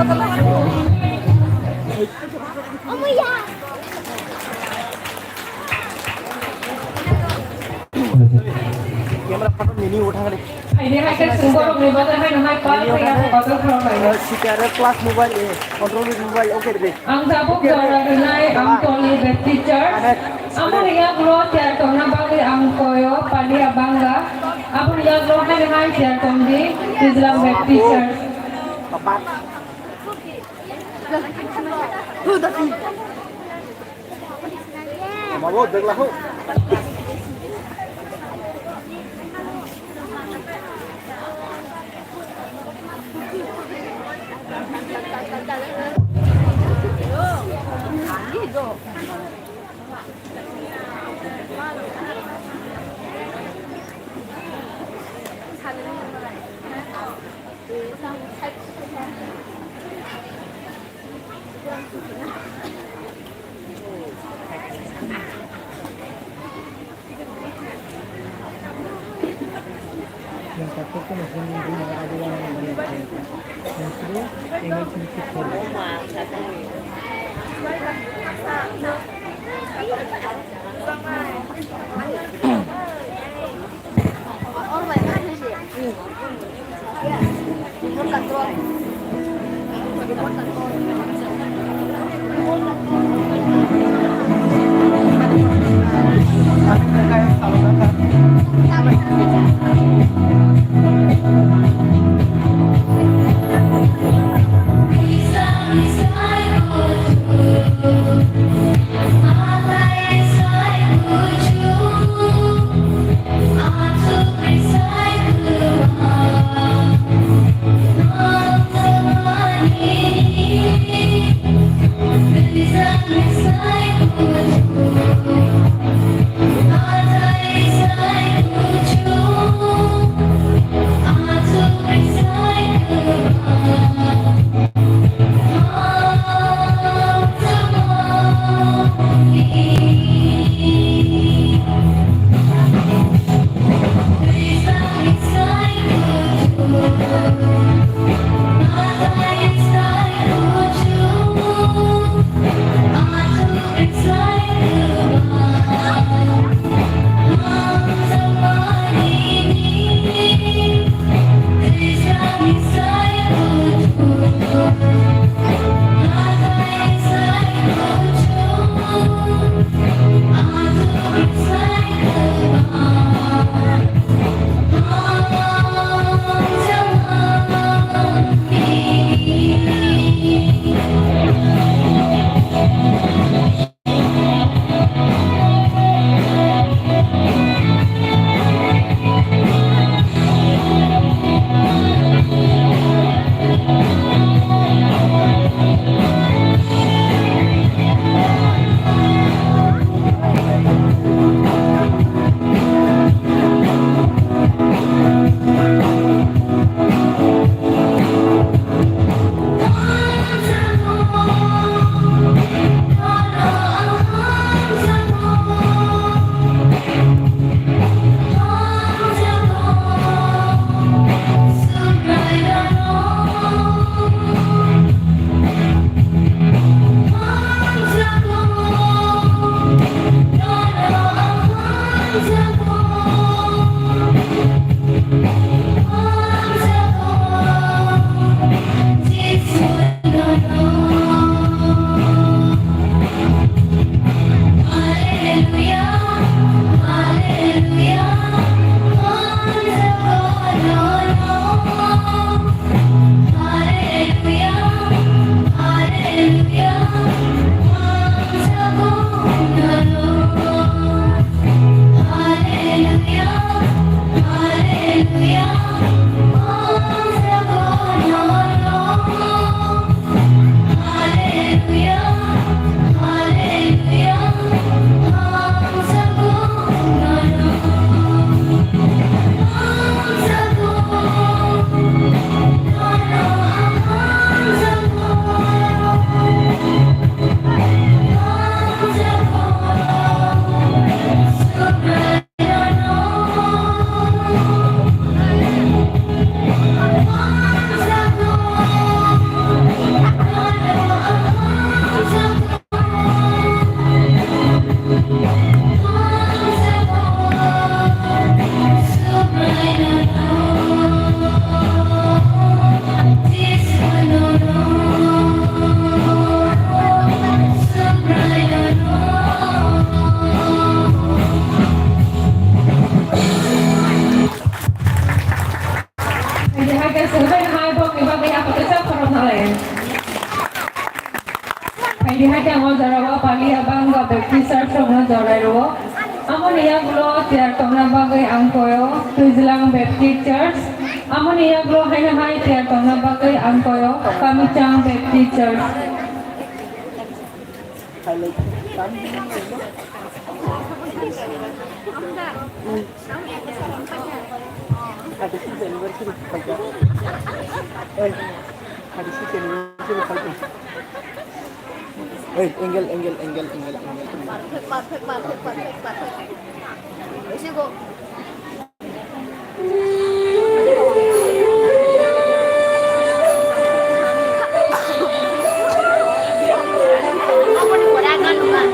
my god. Camera photo mini उठा कर Ini hacker sungguh orang hebat, tapi nama kau yang kotor kalau CPR class mobile control mobile okay दे ang sabuk jara dunai ang toli teacher amon ya glo tiar tona bagi ang koyo pali abangga apun ya glo hai tiar tomdi Islam teacher पापा mau deg lah yang satu itu mesin ini ada yang kedua tinggal sedikit saja. Oh my god, this is. Yeah. Remote control. Remote Control. Jadi harga sebenarnya hai bom ni bagi apa tu saya korang lain. Jadi harga mau jarawa pagi abang gak berkisar semua jarawa. Amun iya gulo tiar tomna bagai angkoyo Tuizlang Baptist Church. Amun iya gulo hai tiar tomna bagai angkoyo Kamichang Baptist Church. Angle. Sigo. Ako ni wala ka naman.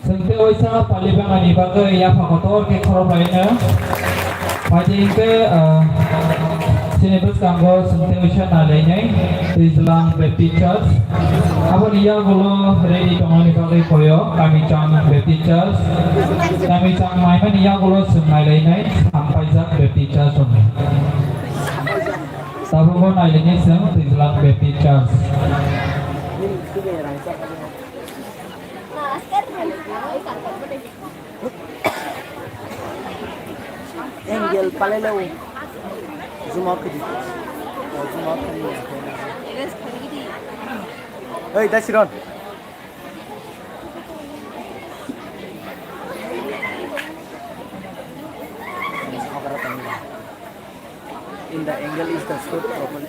Sengke oisa palibang ani bagai ya fakotor ke korom lainnya. Pajing ke sinebus kanggo sengke oisa nalainya Islam Baptist Church. Apa dia gulo ready tongoni bagai koyo kami cang Baptist Church. Kami cang maiman dia gulo sungai lainnya sampai zat Baptist Church sungai. Sabungo nalainya seng Islam Baptist Church. Angel palelaw. Zoom out kedi. Zoom out kedi. Hey, that's it on. In the angle is the foot properly.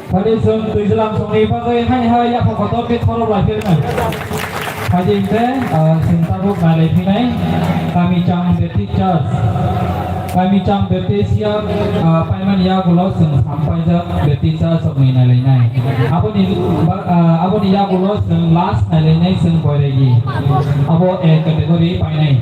Tadi tuh dalam soni pakai hanya ya pokoknya kita kalau belajar kan. Haji itu cinta buk nalai pinai kami cang teacher kami cang siap payman ya gulau sampai je teacher sebelum nalai nai. Apa ni ya gulau last nalai nai sen boy lagi. Apa kategori painai.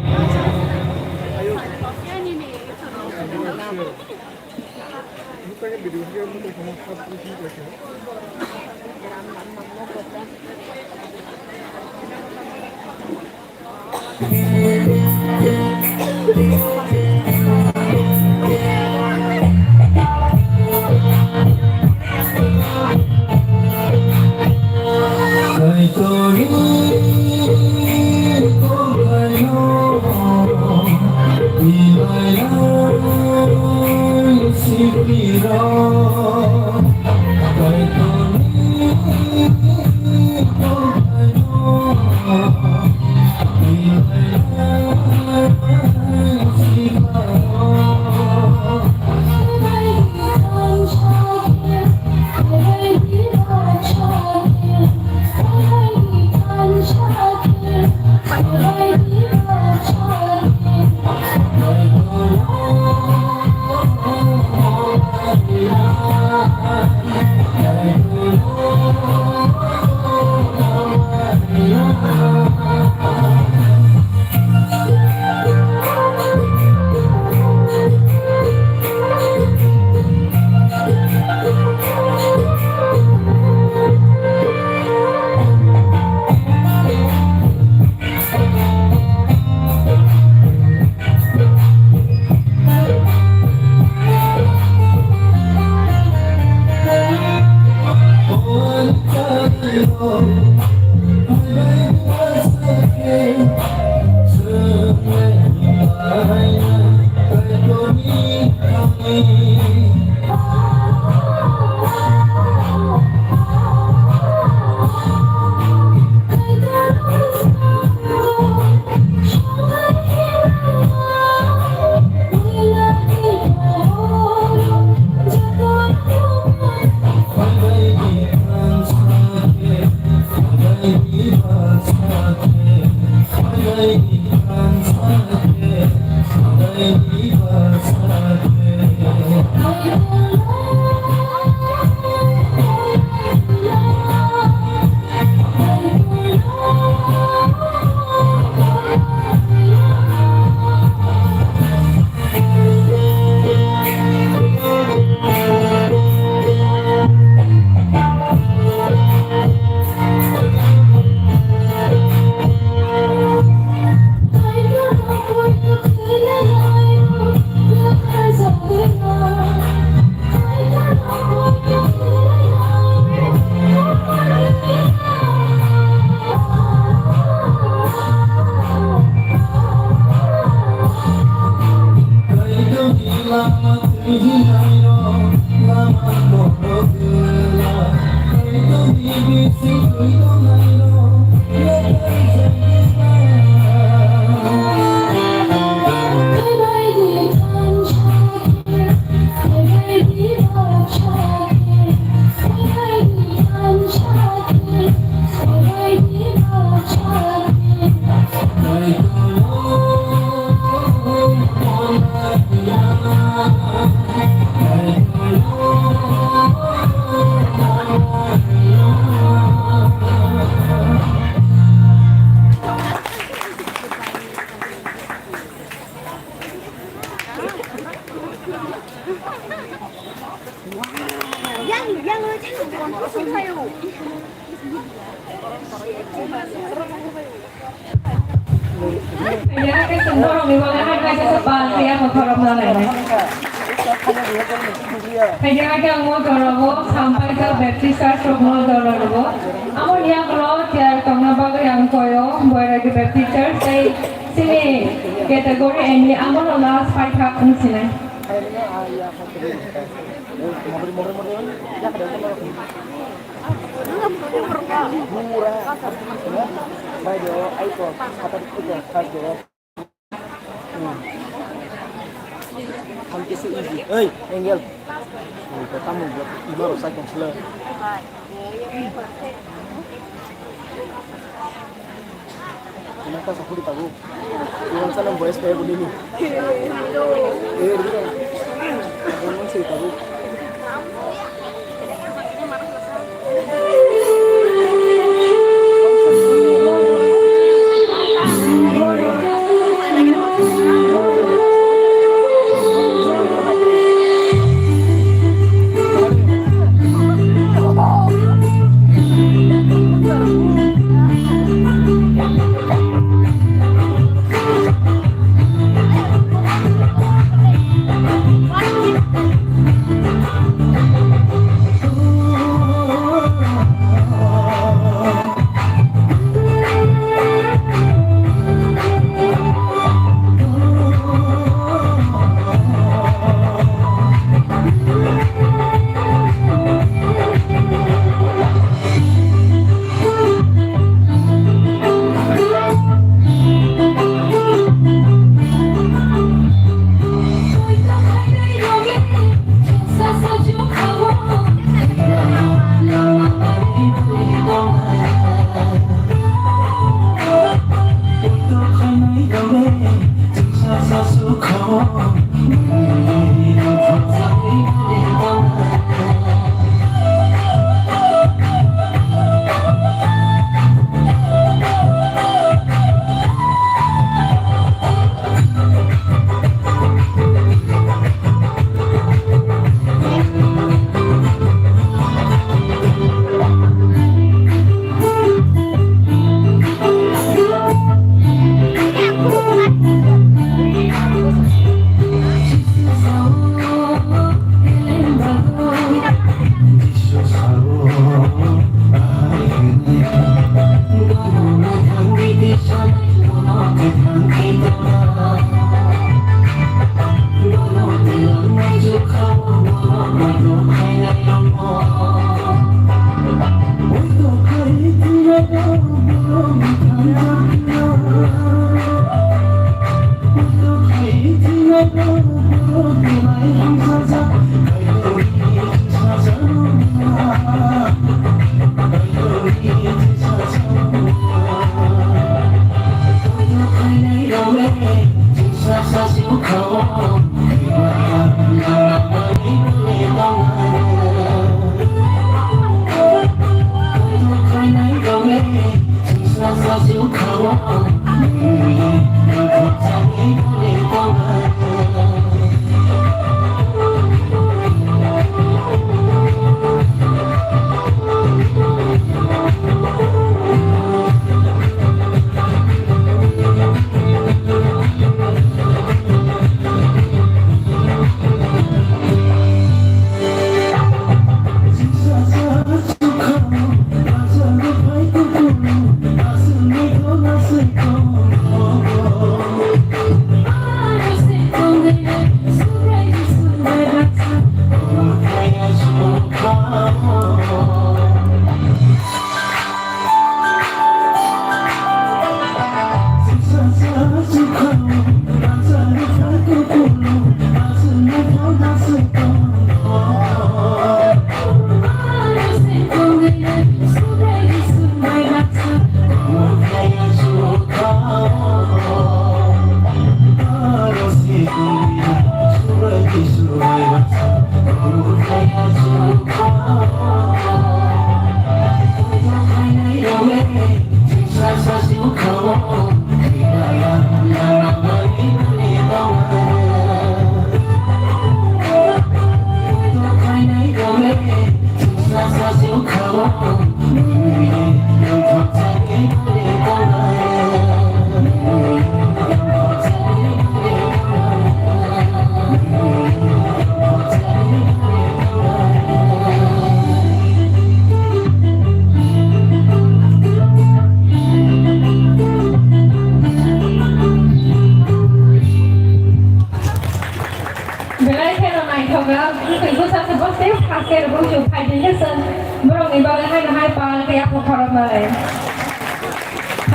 yang 무슨 사요? Kaya cái tình huống này gọi là hai cái spa thì em một phần làm này. Kaya cái ngô dorong sampai ke baptisa semua dorong. Amun yang kalau tiada tengah bagi yang koyo boleh lagi baptisa saya sini kategori ini amun last five tahun sini. Kan kisi easy. Oi, Engel. Kita tamu buat ibu rosak konselor. Kenapa sakit tahu? Iwan sana voice kayak begini. Gitu. Ngomong sih tahu.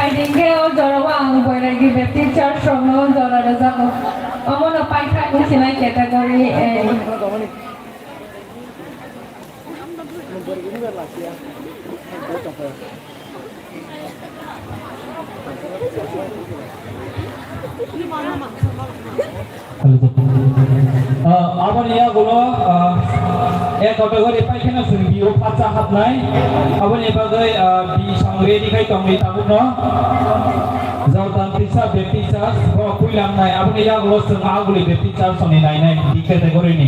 Hiding ke o jora wa ang boy lagi beti char from no jora raja ko Omono paika kusinai category A. Abang ya gulo kategori paikana sungbi o paca hatnai abang ya bagai bi sangre di kai tong ni tabuk no jautan tisa bepisa ko kuilam nai abang ya gulo sung aguli bepisa soni nai nai di kategori ni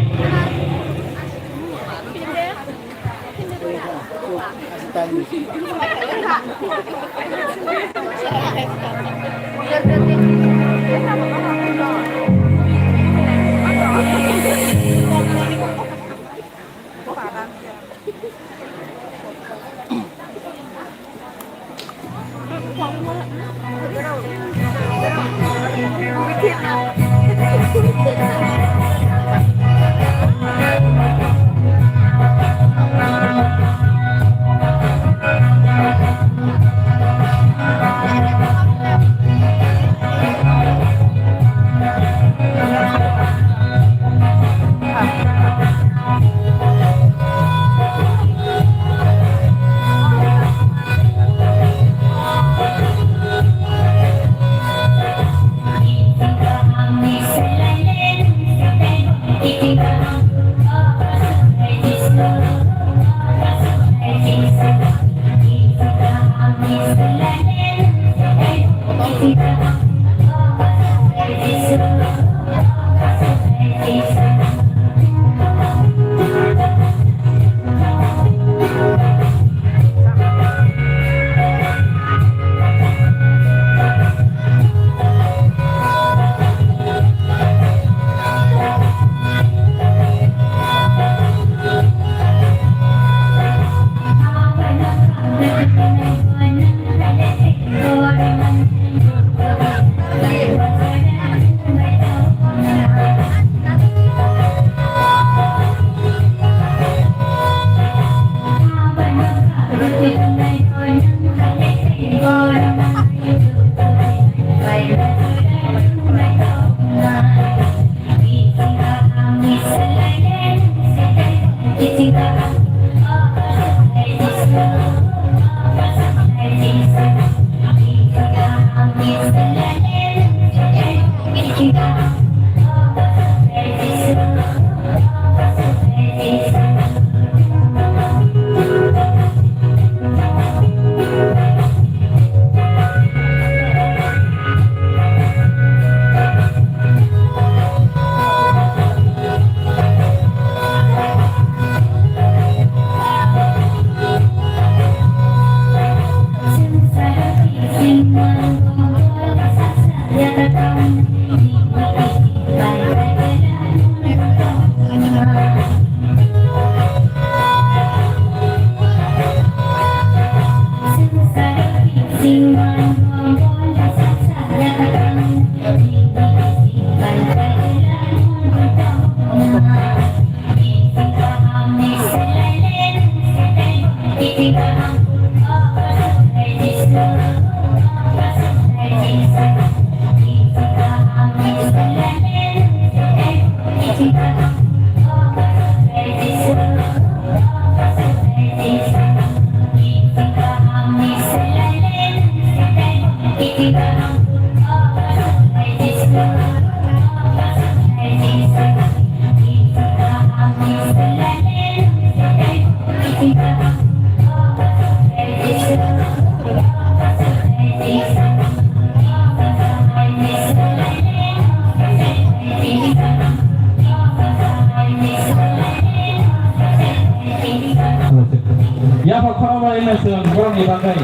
Ya Pak Khabar ini sedang dipakai.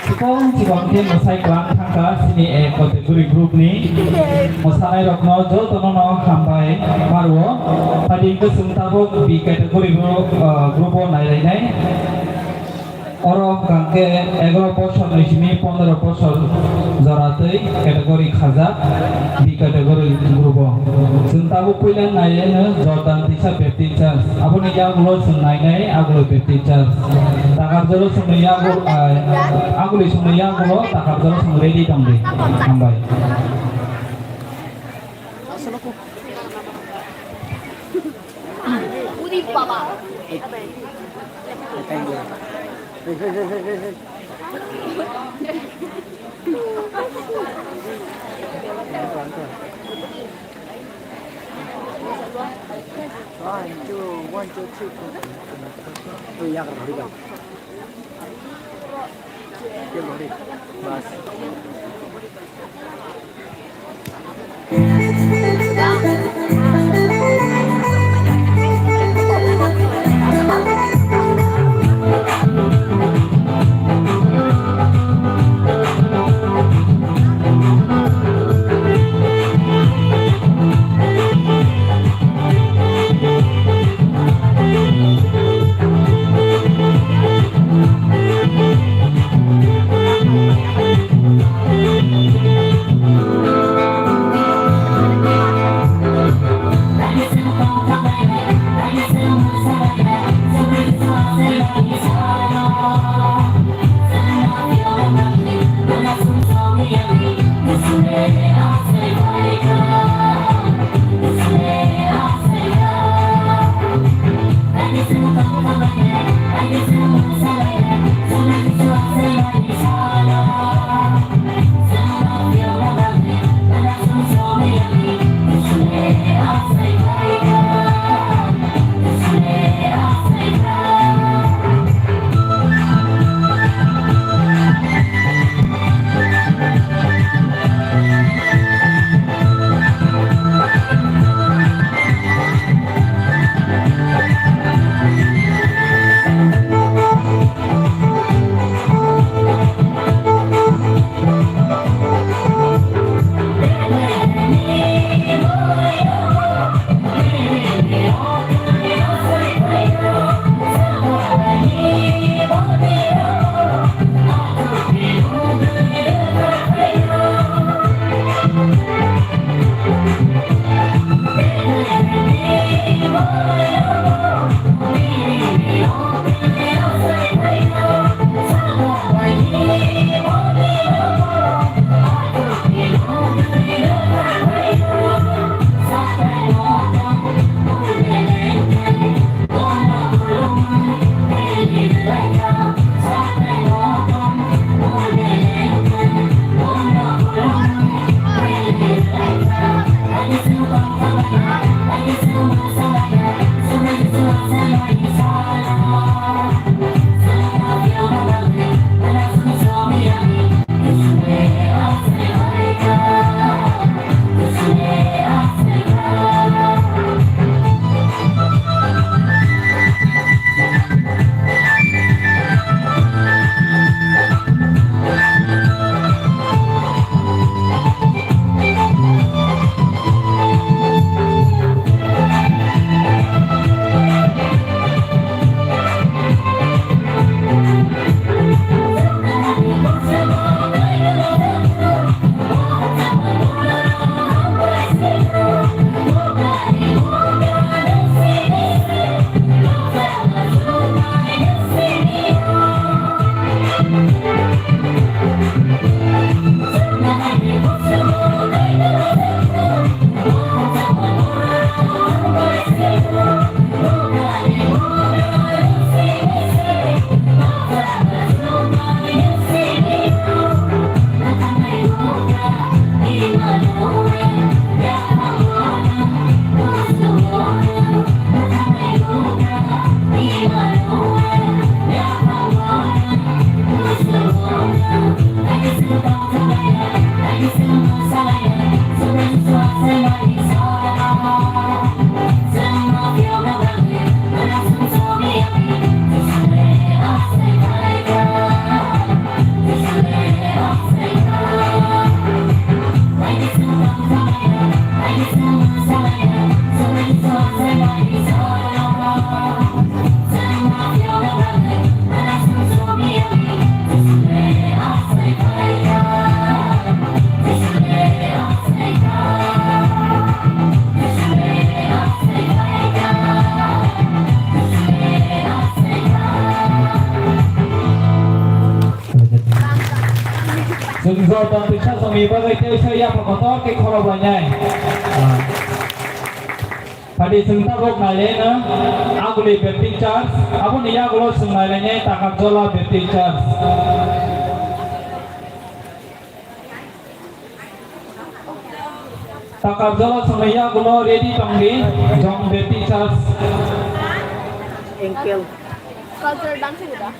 Sekarang jika kita masai kelang tangga sini kategori grup ni, masai rokno jauh tono hambai maruo. Tadi itu sentabo di kategori grup nai nai. Orang kangke 11 বছর nisimi 15 বছর জরাতে kategori khazak di kategori grup. Sentabo puilan nai Jordan tisa baptizan. Abu ni yang ulo sunai nai agu baptizan. Takar jolo sunai agu li sunai ulo takar jolo sunai ready tamde hambai. Udi baba. Thank you. Hey. One, two, three, four. Tôi yag rồi đi. Tiếp rồi đi. Bas. Dừng rồi toàn tình sát dòng mì và gây tiêu chơi yap và có tốt cái kho đầu nhảy Adi sengtabok nalena aguli Baptist Church abon iya gulo sengalanya Takabjola Baptist Church. Takabjola semaya gulo ready tonggi Jong Baptist Church. Cultural dancing udah.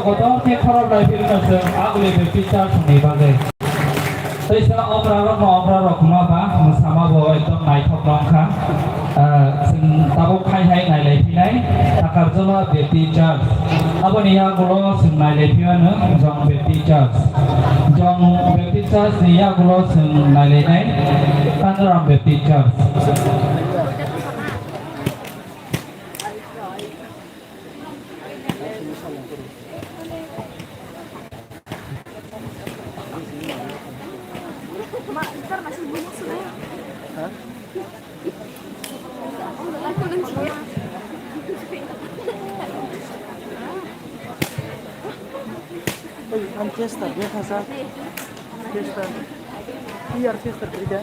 kotor ke khorab lai fil kasem agli bepti char suni bagai Taisa opera rok ma ba sama bo ekdom naithok nongkha sing tabo khai hai nai lai phinai takar joma bepti char aboni ya gulo sing nai lai phiano jong bepti char jong bepti char ya gulo sing nai lai nai panram bepti char Ntar masih bunyi sebenarnya. Hah? Aku lucu ya. Manchester dia khasa. Manchester. Iya, Manchester kerja.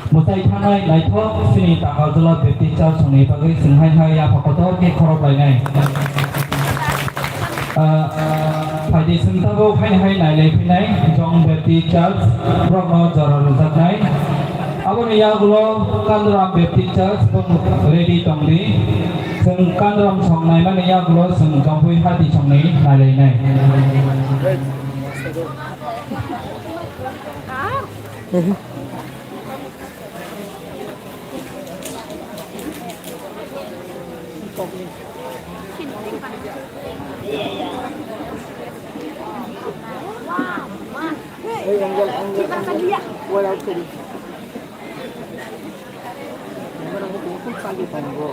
Musai thangai naithok sini takajala beti chal songni bagui singhai hai ya phakotor ke khorok lainai Phaidi singtago phaini hai nailai phinai jong beti chal rokno jara rujaknai Aboni yagulo kandram beti chal ready tongdi sing kandram songnai mane yagulo sing kampui hati songnai nailai nai Walau tadi. Orang itu pun kali tanggo.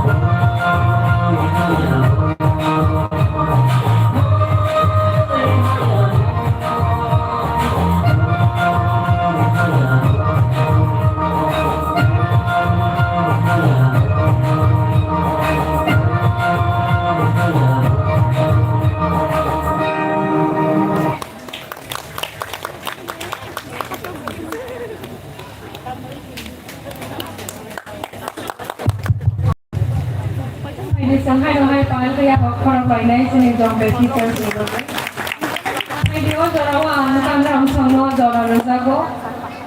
Oh ini sangat ramai panel yang orang lain sini jom berpikir dulu. Video jarawa anak ram sama jara rezago.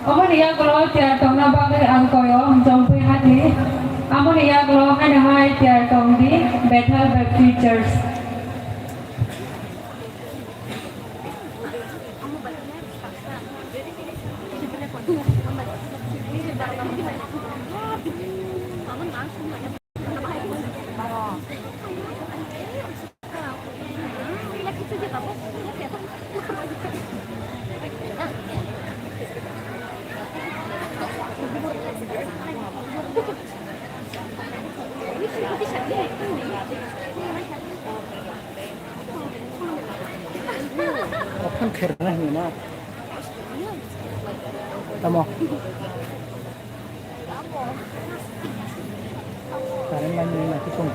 Amun ia kalau tiar tong na bagai angkoyo jom pui hati. Amun ia kalau hai tiar tong di Bethel Baptist Church. Kan keren nih mah. Tamo. Karen lagi nih nanti pun.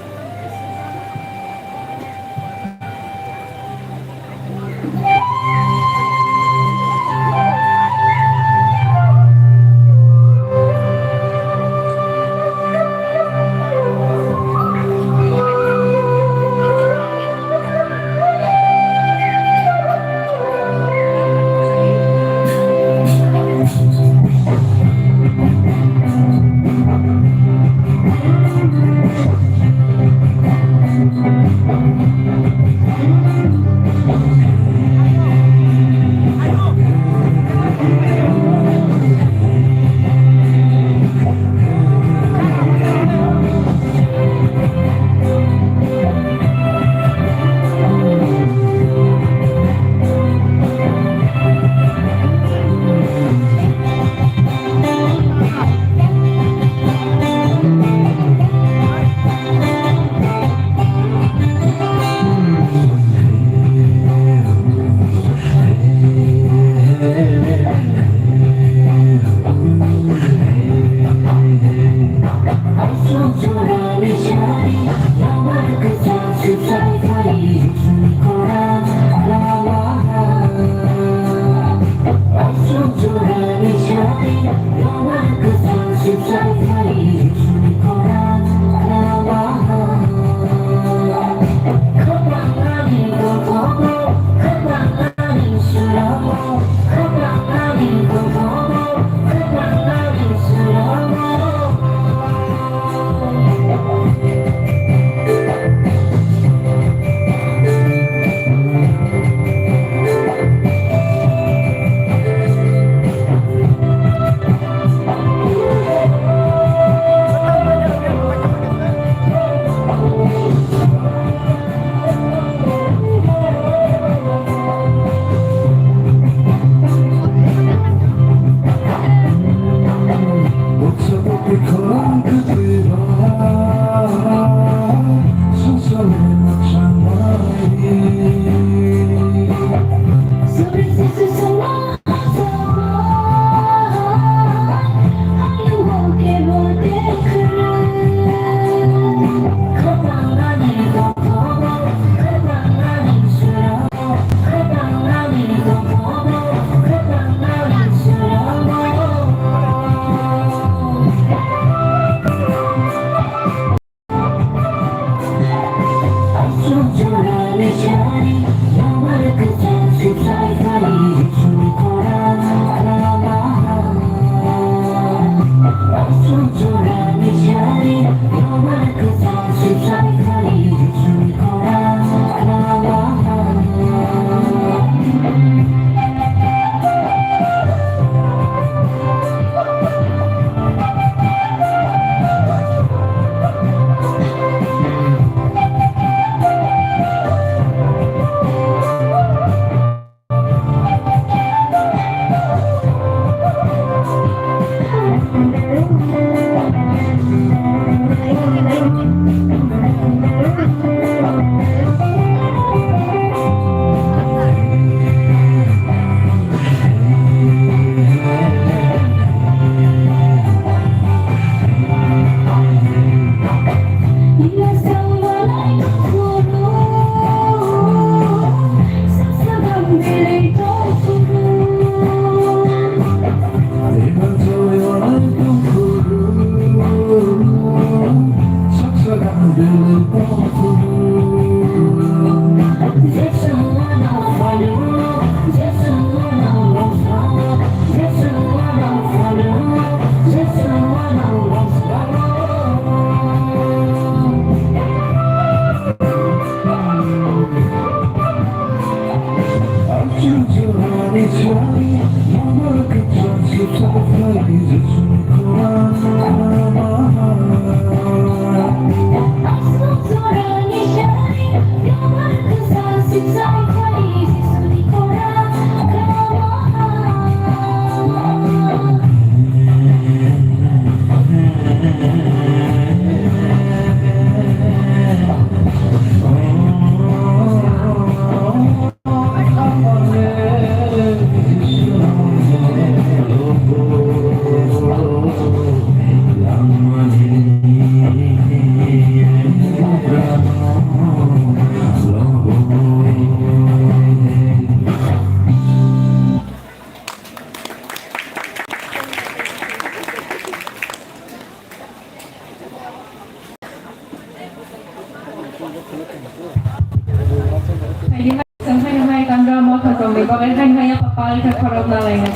Hai kandra mo thong mi bagai hai papal ka kharap na lai na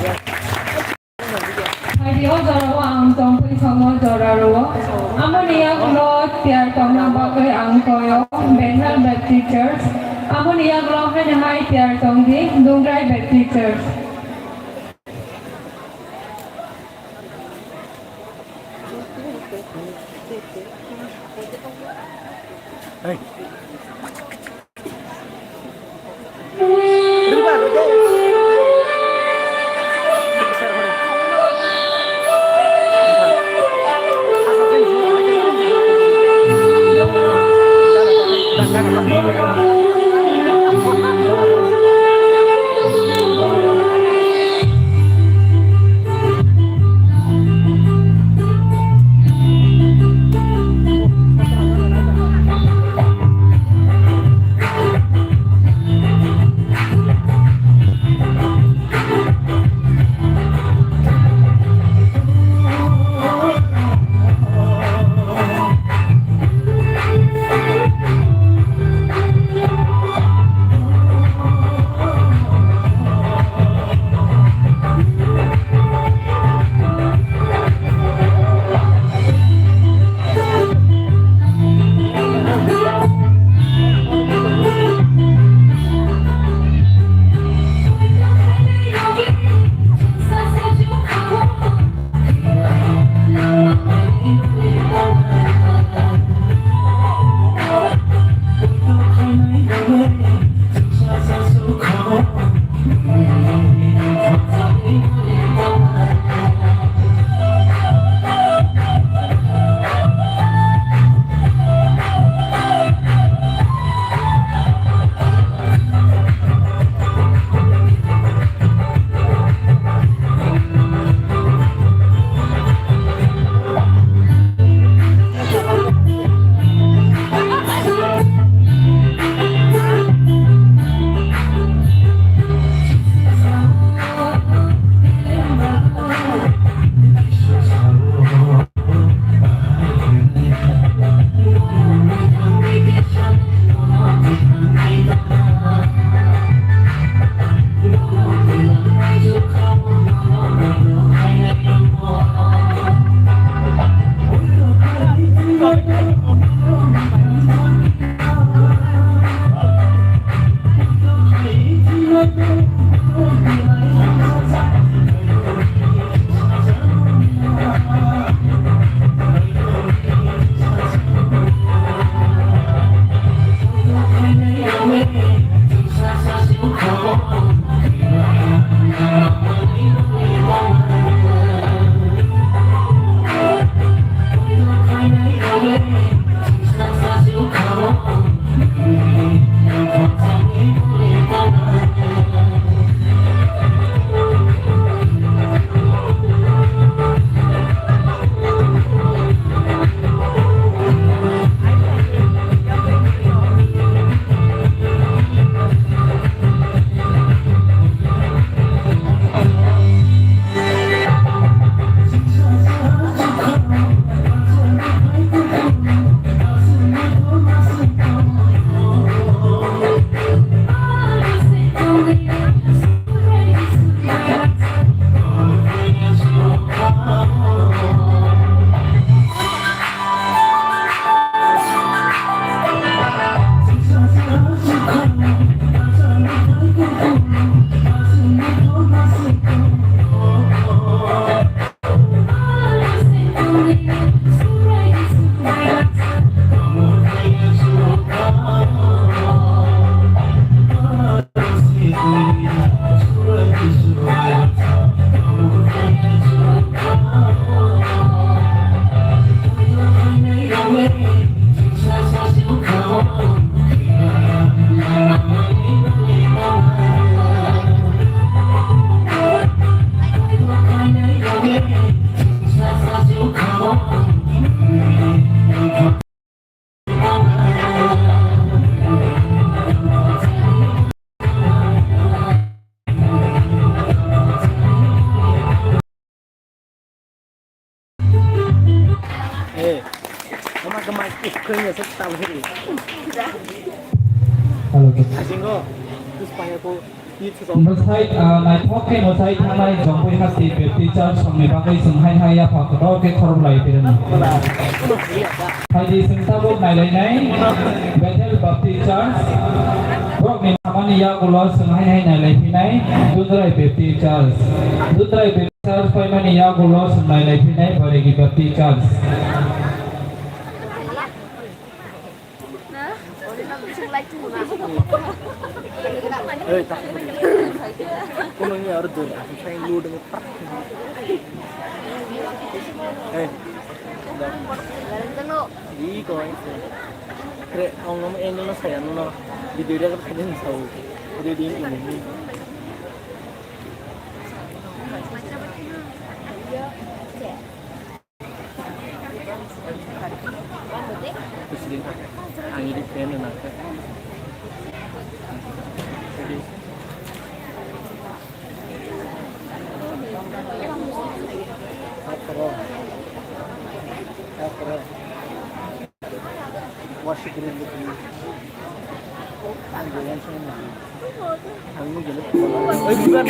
hai dio jarawa ang tong pui songo jararo amania glo tiar tong na bagai ang koyo Benhal Baptist Church amania glo hai tiar tong di Dungrai Baptist Church. Hey. Kayaknya setahun ini. Kalau gitu. Sehingga terus supaya aku itu Mesai naikok ke mesai tanai jompai hati beti jar sampai bagai senghai hai apa kedua ke korum lai piran. malah lihat ya. Hai di sentabut nailai nai Bethel Baptist Church. Bro ni nama ni ya kulo senghai hai nailai pinai Dutrai Baptist Church. Dutrai Baptist Church pai mani ya kulo senghai nailai pinai Baregi Baptist Church. Nah, udah bisa like tuh. Tak. Kunungnya harus dulu. Aku sayang lu dengan tak. Di kau itu. Kira orang nama ini nasi saya nuna di daerah kerja ni tahu. Di ini. Terus dia angin di pen nak. Washi green lagi. Anggulan sana. Anggu jelas. Bukan.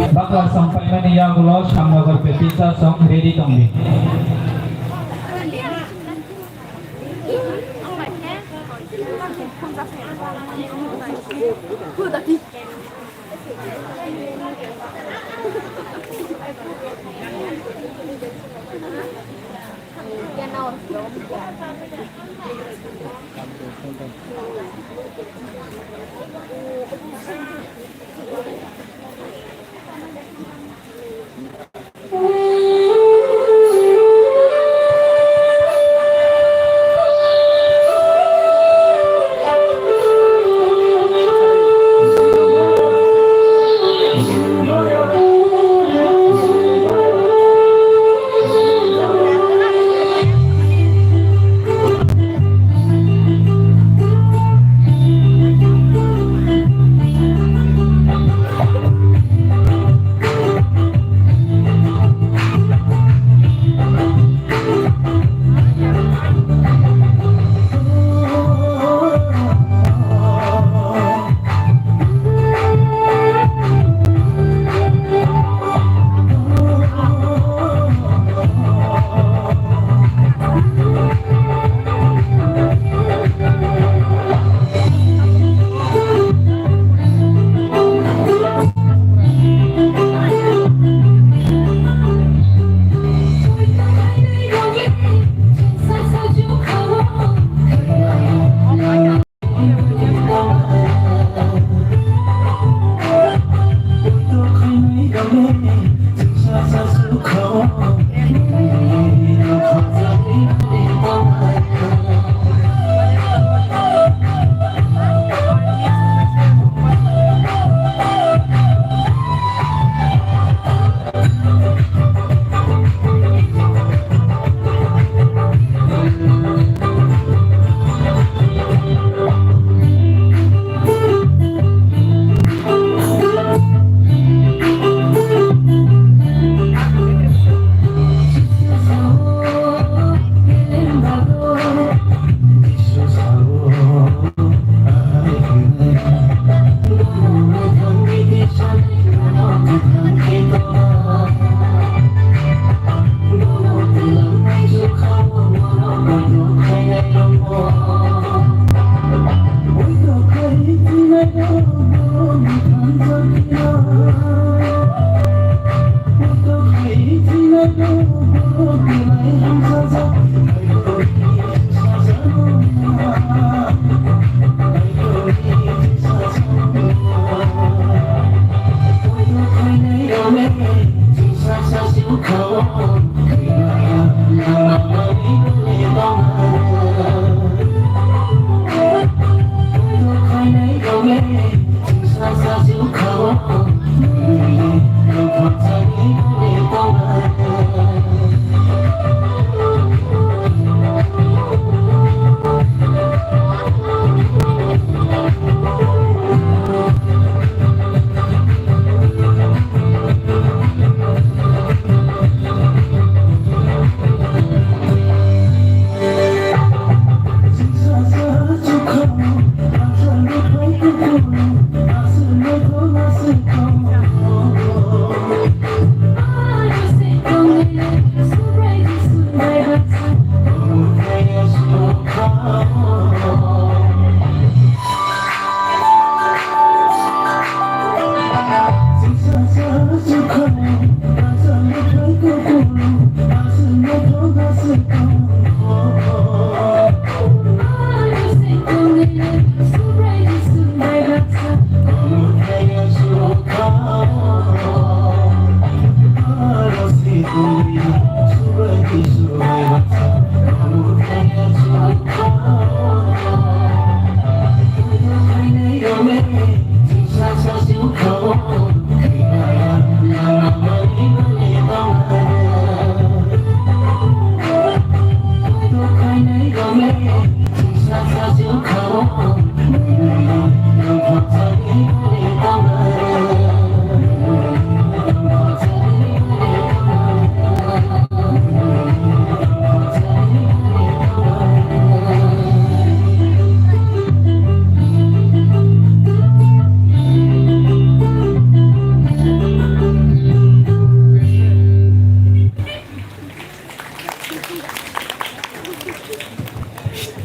Bakal sampai mana ya gulo sambil berpisah song ready tongbi.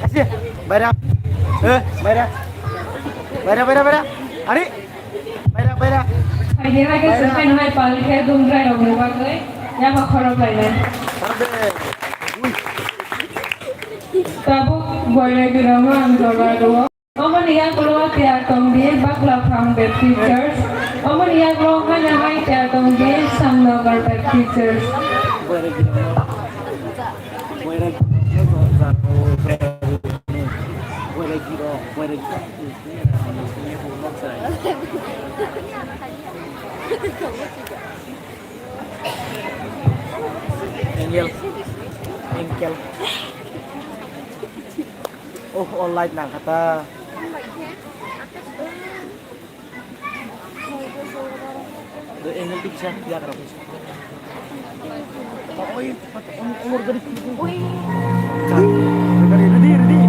Asyik, bayar. Bayar. Bayar. Ari, bayar. Hari ini lagi sampai nahai paling kayak dungrai orang rumah gue, ya mak korok lagi. Tabu gue lagi ramah angkara dua. Oman iya keluar tiar tonggi bakla from bed teachers. Oman iya keluar kan nahai tiar tonggi samnogar bed teachers. Engkel. Oh, online na kata. The engel bisa dia kerapis. Oh, umur gadis. Wih. Ready.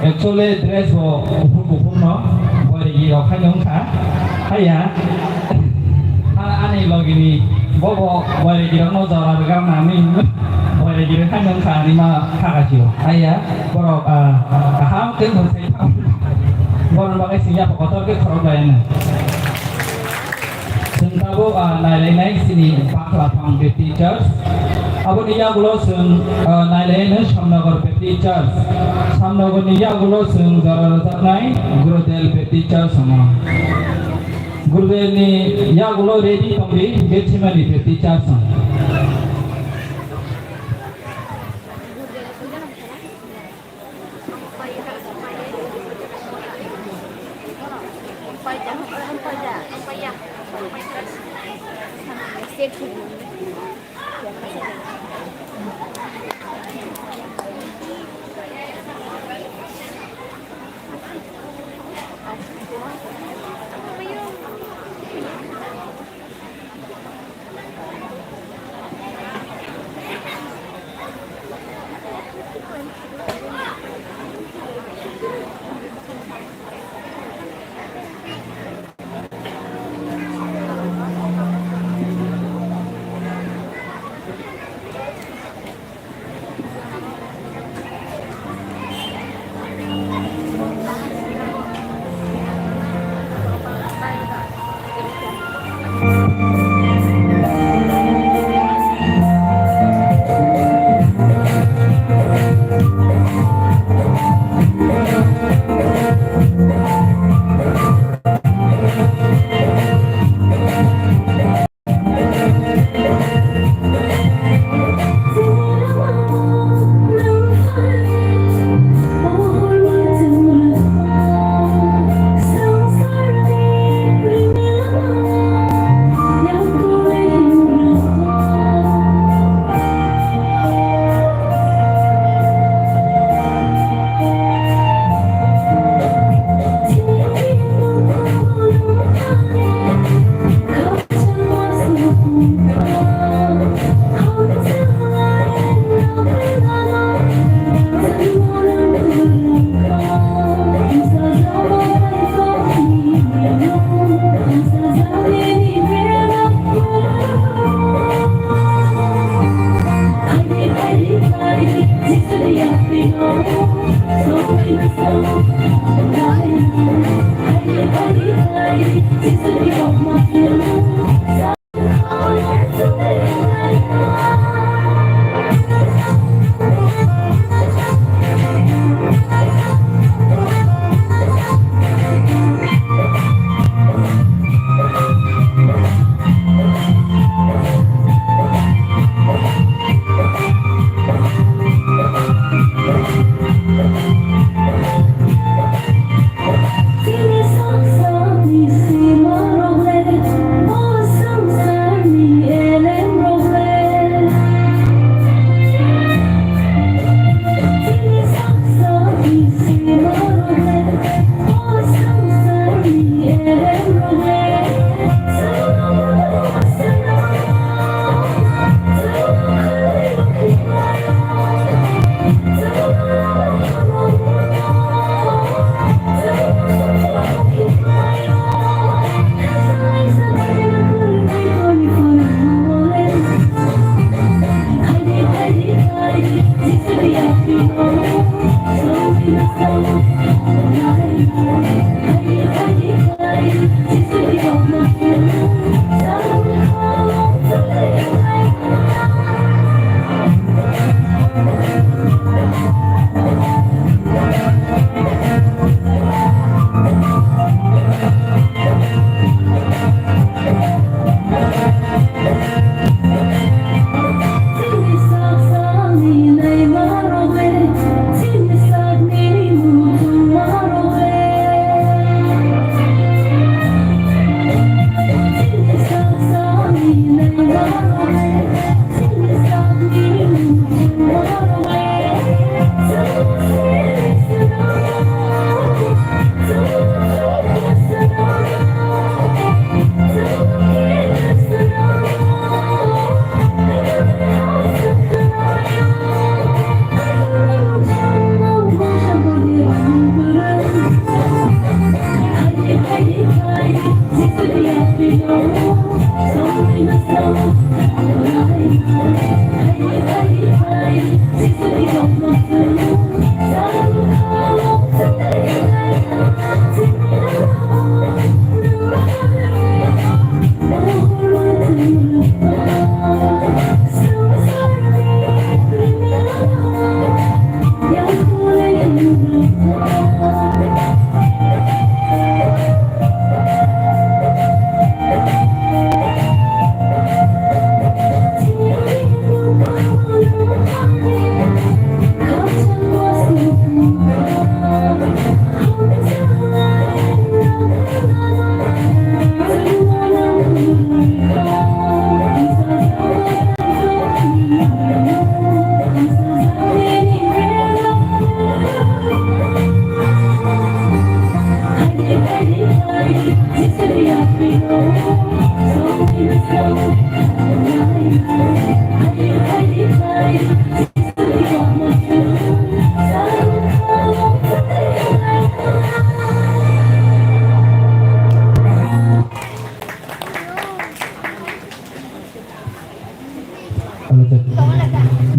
Actually dress wo gufur no bori gi rok khanyong kha haya ani logini bobo bori gi no jara ga nami bori gi khanyong kha ni ma kha ga chiu haya borok ha ke mo sai pa boron bagai siya pakotor ke khorok lain sentabo nai sini bakla pang teachers Abo niya gulo sung nailene Shamnagar Teachers. Shamnagar niya gulo sung Zararatak nai Gurudel Teachers sama. Gurudel ni ya gulo ready kambri Getchimani Teachers sama.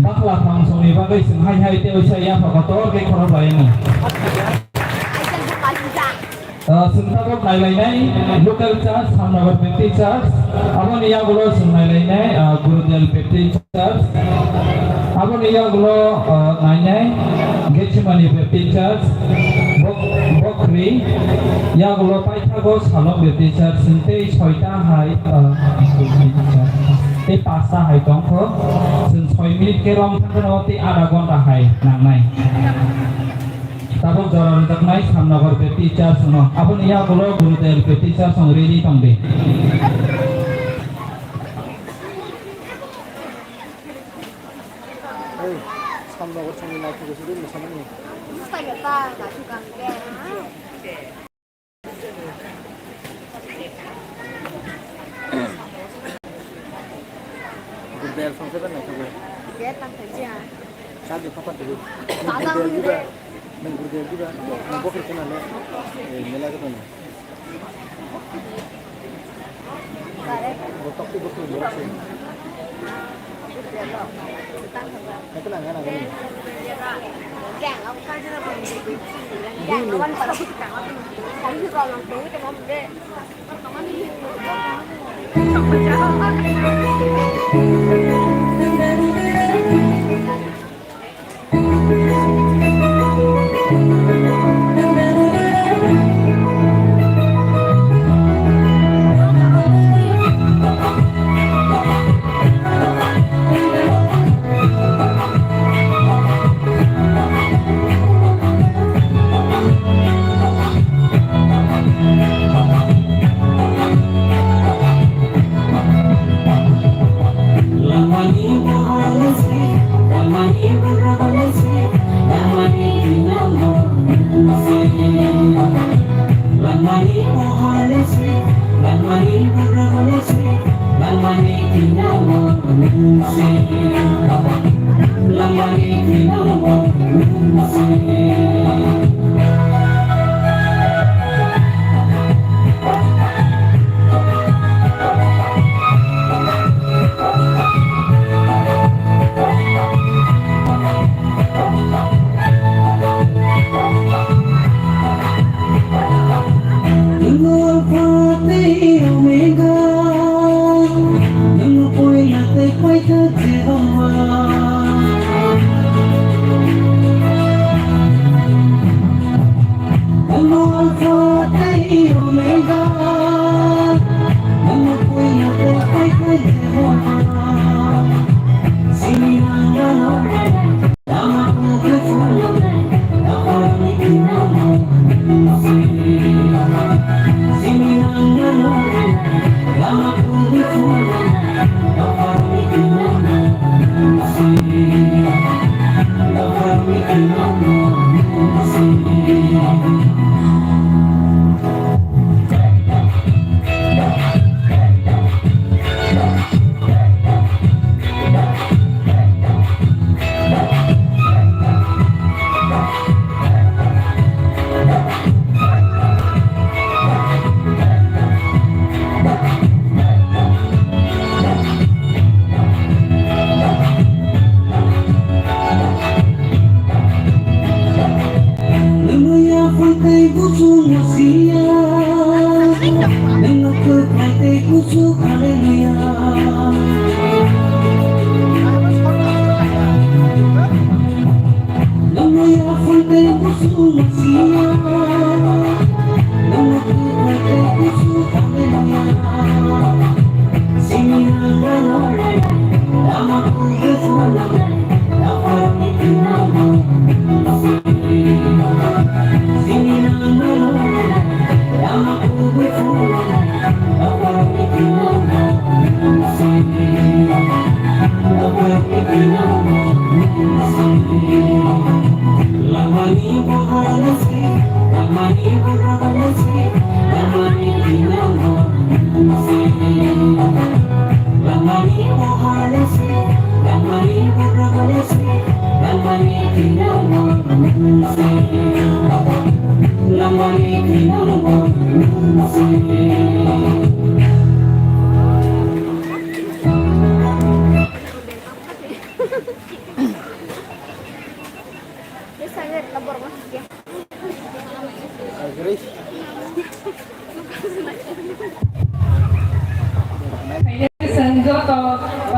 Bakla fangsongni bagui hai teu saya pakator ke khorab lainnya. Sentara nailai local church, Samnagar Baptist Church, abon iya gulo nailai Gurudel Baptist Church, abon iya gulo nailai Getchemani Baptist Church, Bokri, iya gulo Paithago Salom Baptist Church, sente soita hai te pasta hai tongko, sen 6 minit ke rom thakano te ada gonta hai nangnai. Tabung jalan terkait Samnagar Baptist Church no. Abon iya gulo Gurudel Baptist Church song ready tongbe. Samnagar song naik ke sini misalnya nih. Saya tak suka kan. Gurdel song seven naik ke. Dia tak kerja. Sabi kapan dulu? Padang Gurdel juga. deh. Gurdel juga. Mau ke sana nih. Mela ke sana. Correct. Botok tu betul betul. Itu lah kan ini. Gang ông khai cho nó bằng gì? Gang nó quanh phải cả không chứ còn làm túi cho nó deh.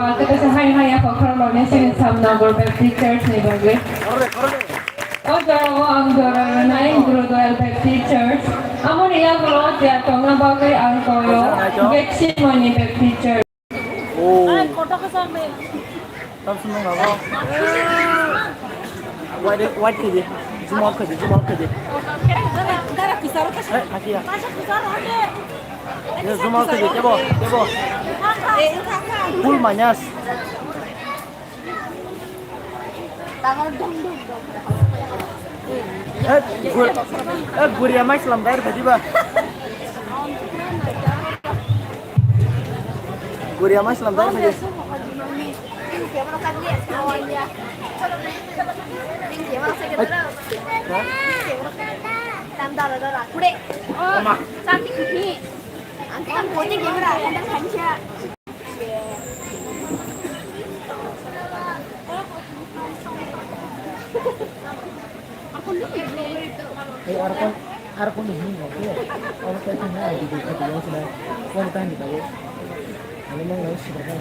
Alte kasi hai ako karolnya sini Samnagor Baptist Church ni bagay. Oh, jaro ang jaro na yung Gurudual Baptist Church. Amo niya gulo siya tong na bagay ang koyo. Getsimani Baptist Church. Oh. Tao suno ngabo. White kedi. Zoom out kedi. Hakia. Ya zoom out kedi. Debo. Full manyas. Guria mais lambair badiba. Guria mais lambair badiba. Arpon ini oke. Kalau kayak gini aja di yang sudah wanita yang ditahu. Memang harus seperti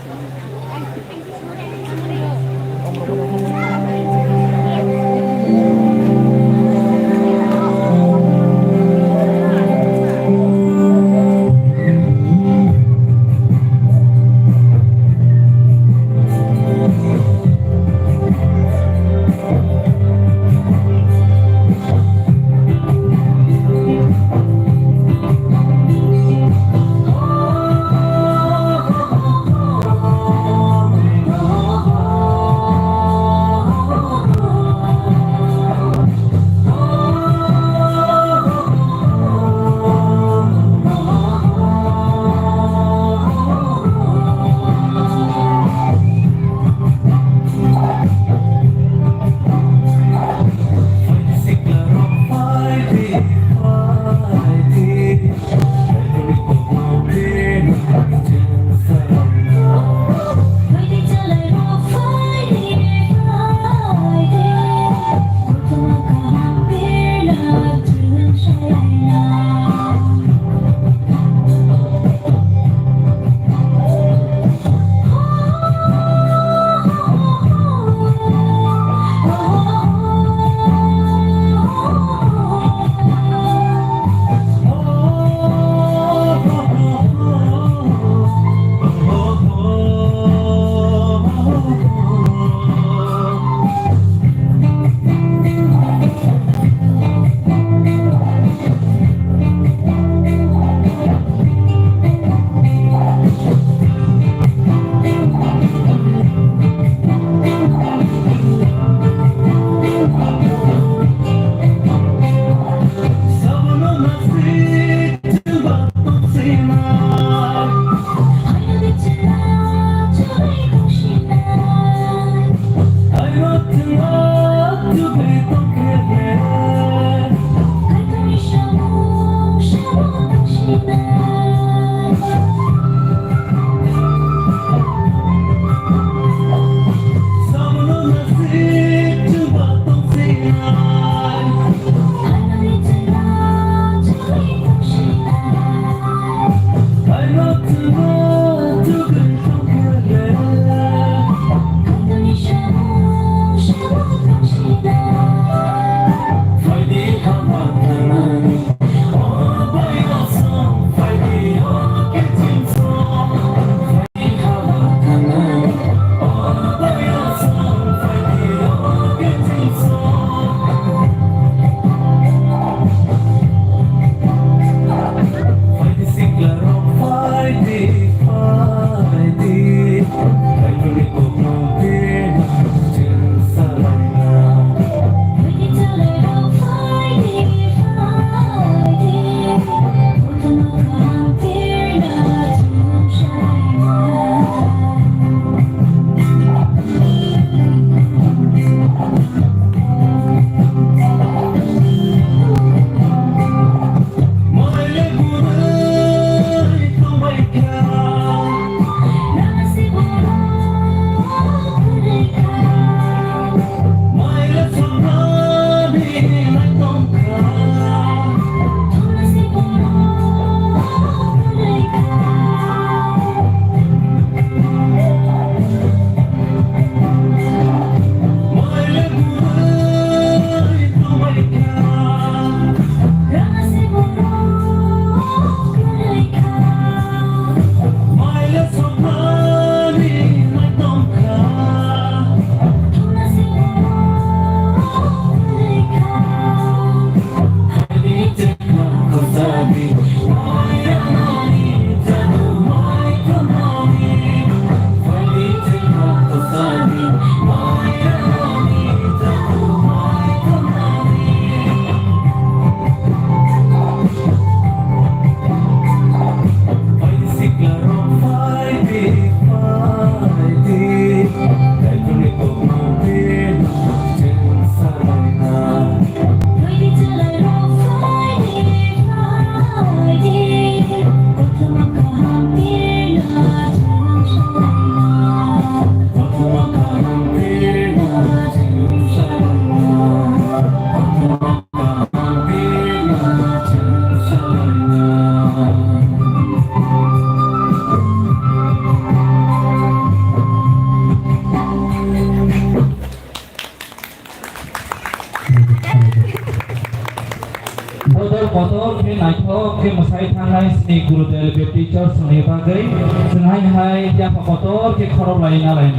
ke naithok ke mosai thangnai sini Gurudel Baptist Church ni bagai senghai dia kotor ke khorop lain lain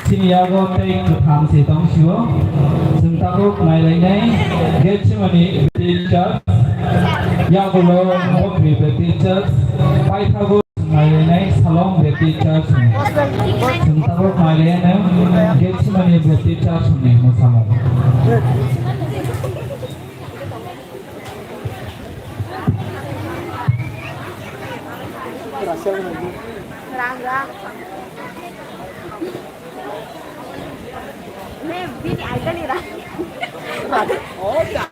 sini yago tei kutham se tong siwo sentako nailai get simani Baptist Church yago lo mokri Baptist Church pai thago nailai salong Baptist Church sentako nailai get simani Baptist Church ni mosamo Rang. Nih, bini aja nih Rang. Oh, ada.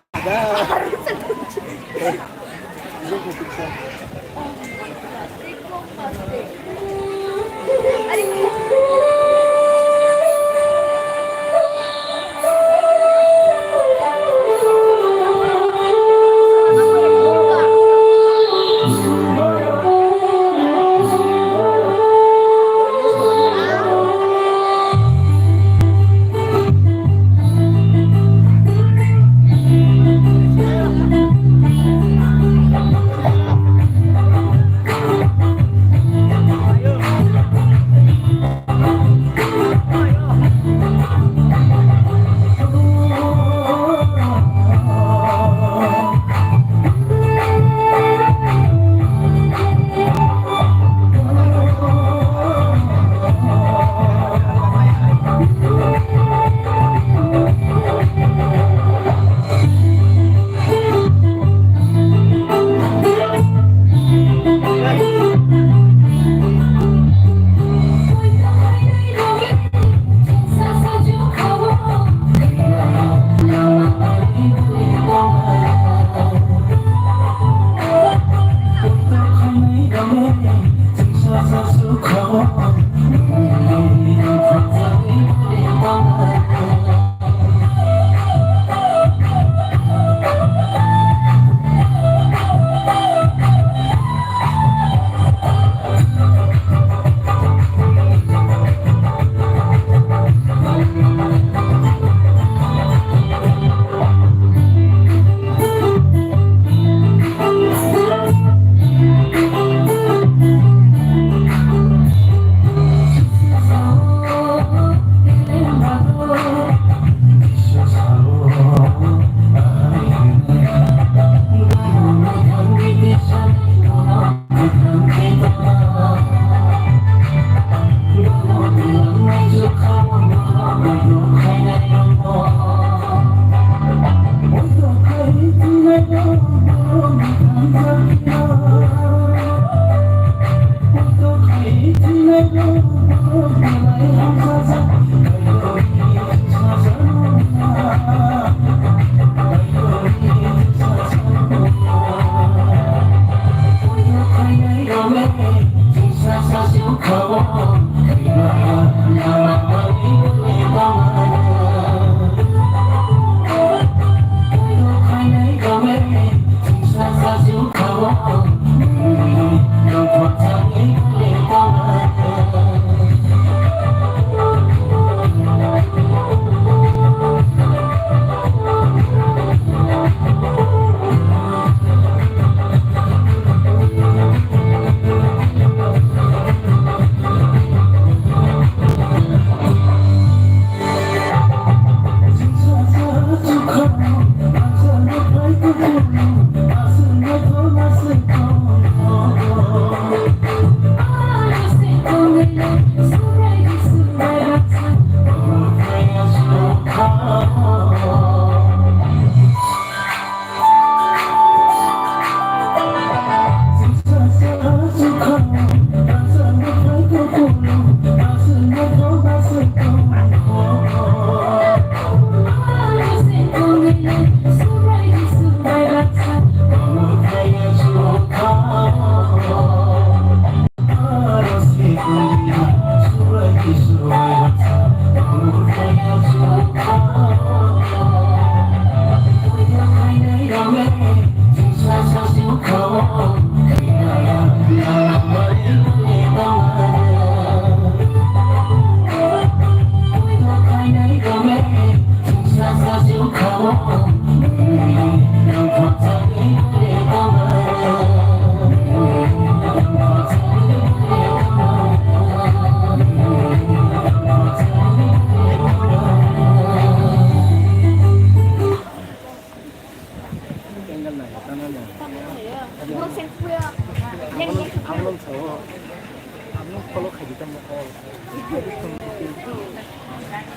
kalau kayak gitu mau call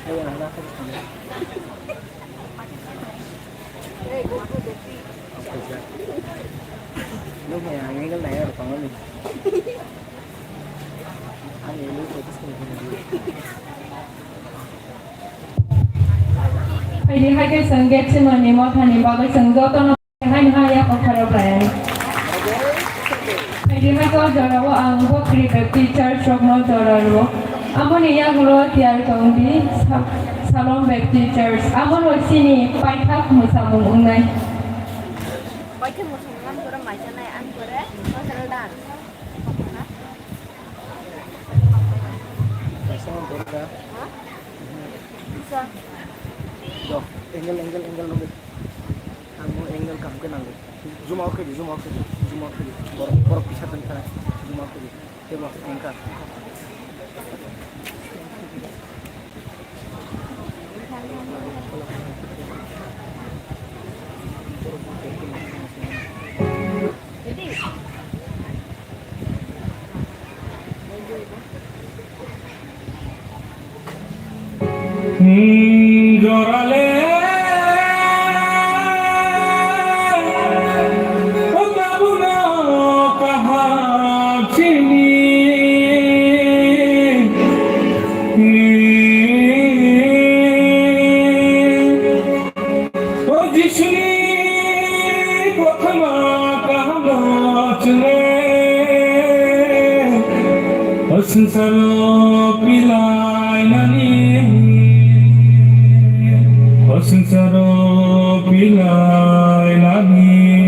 ayo nana kan lúc này ngay cái này là còn nó mình anh ấy lúc rồi cái Pwede kayo sanggit si Manimo Tani bagay sanggoto na hanya ko karabayan. Pwede kayo jarawa ang bukri teacher shop no jararo. Amo niya gulo tiar kongdi salon teachers. Amo no sini paithak mo sa mong unay. Paithak mo sa mong kurang macam na an kore masal dan. Bisa berapa? Bisa. Yo, angle lebih. Kamu angle kamu kenal deh. Zoom out ke, Borok bisa tentang zoom out ke. Coba angkat. Jorale kabuna kaha chini o jishni kothama kahama chne asnsaro pilai nani Sensaro pilai lagi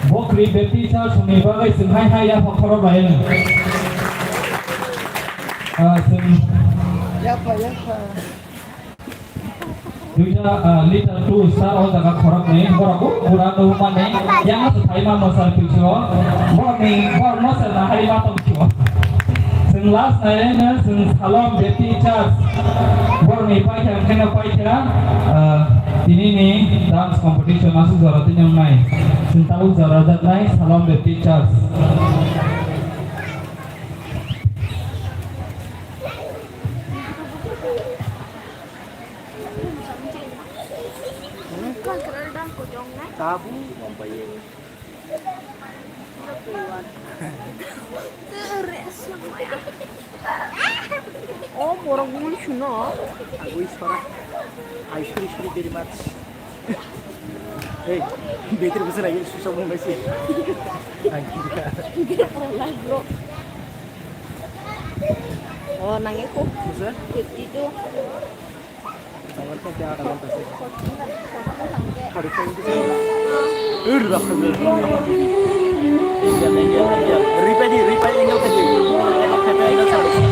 Bokri beti sa suni bagai sing hai ya phokoro bayan. Sing duita liter tu star o jaga khorok ni boraku pura tu mane yang tu thai ma mosal picho bor ni bor mosal na hari ma tom picho. Sing last na sing salom beti chas bor ni pai kena kena pai kena ini nih dance competition masuk zaratin yang naik. Sing tahu zarat naik salom beti chas. Con kena dan kujong na. Tabu sampai Oh, borong bulu shuna. aku isfara. I should very much. Hey, betul besar lagi susah banget sih. Bro. Oh, nangis ko. Besar? 52. Tangan kau tiada tangan pasti. Hari ini udah dapet. Engel. Repeat engel tadi. Engel sampai.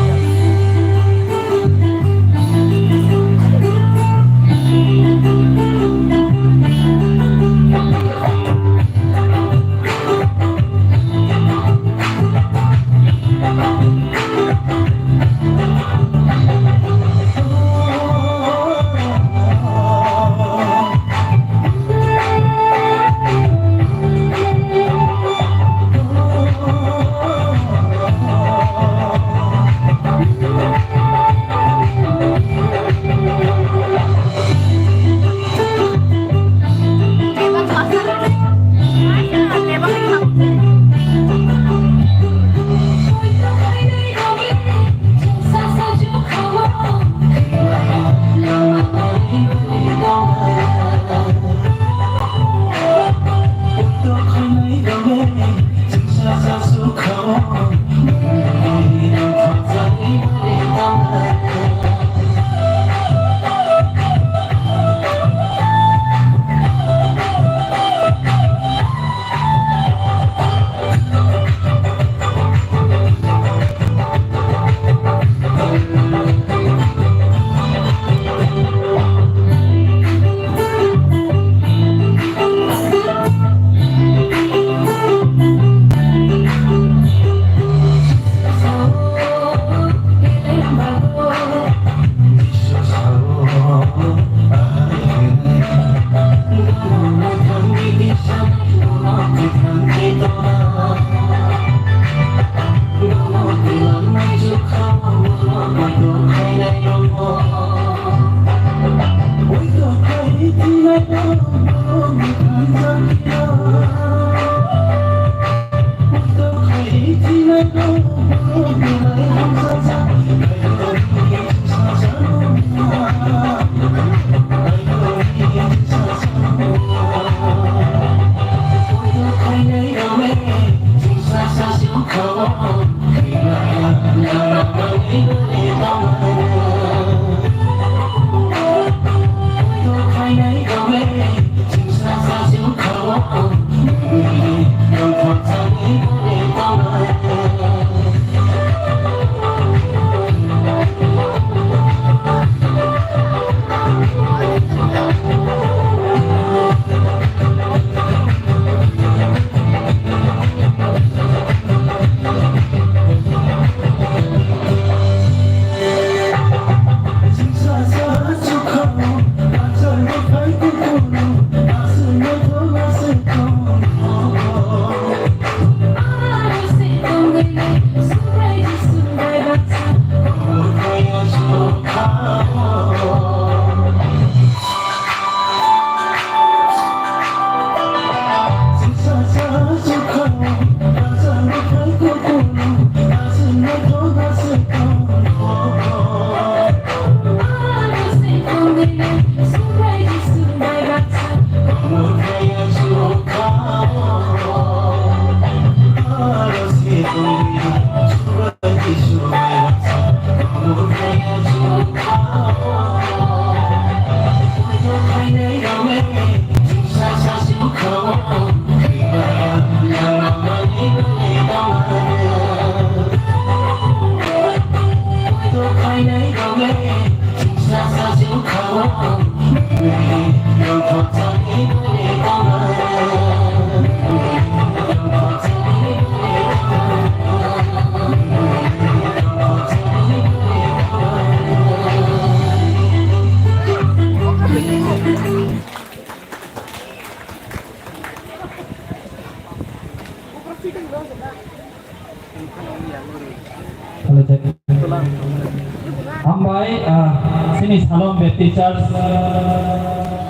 Salom Baptist Church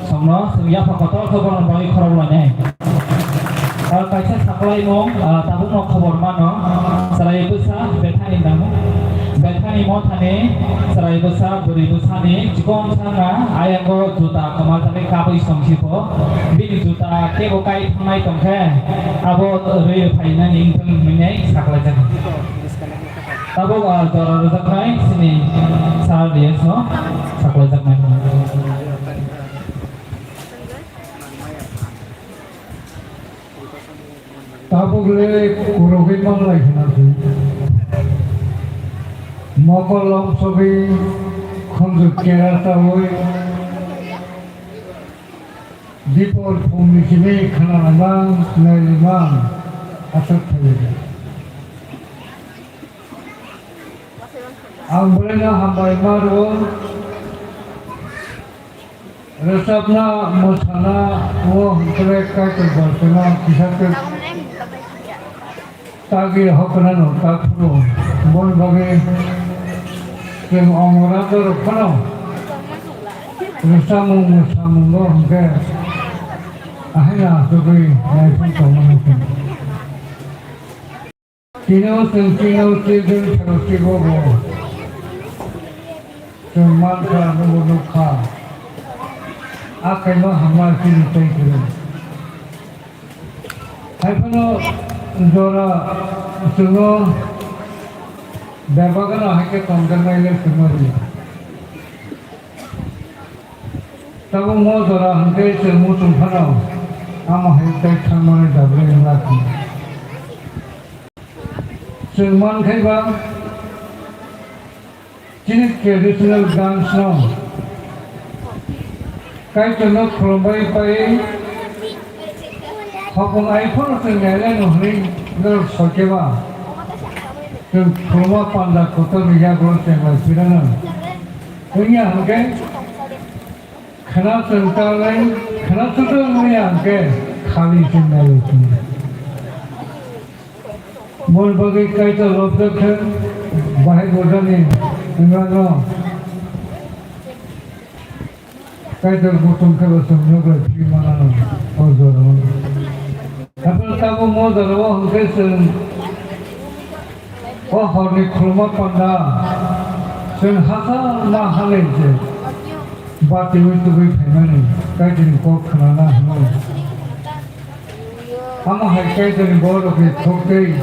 Songno Sengya Pakoto Khobar Bagi Khorobulanya Kaisa Saklai Mong Tabuk Mong Khobar Mano Sarai Busa Bethani Namu Bethani Mothani Sarai Busa Buri Busani Jikon Sanga Ayanggo Juta Kamal Tani Kabu Songsipo Bini Juta Kebo Kai Thamai Tongke Abo Rei Phaina Ningthung Menyai Saklai Jang Tabuk Dora Ruzaknai Sini Sar Dias No Saklai Jang Tabule kurohin manglai hinatu. Mokolom sobi khonju kerata hoi. Dipol phumi kimi khana nang nailimang asat thayega. Ang boleh hambai maru resapna mosana wo mereka terbatasnya kisah Tagi hokanan takro bon bagi kem omurator kono rusamung lo hangke ahina tubi naipun tomanukin kino tidun terusi bobo seman ka nubunukha akai ma hamar kini tengkiri Haipano Zora Sungo Dabagana Hake Tonganai Sumari Tabu Mo Zora Hante Mutum Hano Ama Hate Tamani Dabri Laki Sulman Khaiba Chini traditional dance now Kai Chano Krombai Pai Hapung iPhone sen ngelen uhri nol sokeba. Sen kroma panda kota biya gol sengal pirana. Punya hangke khana sentalai khana tutu punya hangke khali sengal itu. Mol bagi kaita lobdak है bahai bodani ingano. Kaita butung kalo semjoga primana ozoro. Tapi tahu mau darah hangke sen, hari kelima panda, sen hasa na halence, bati itu berfirman, kajian kok kerana hano, ama hai kajian baru berthokei,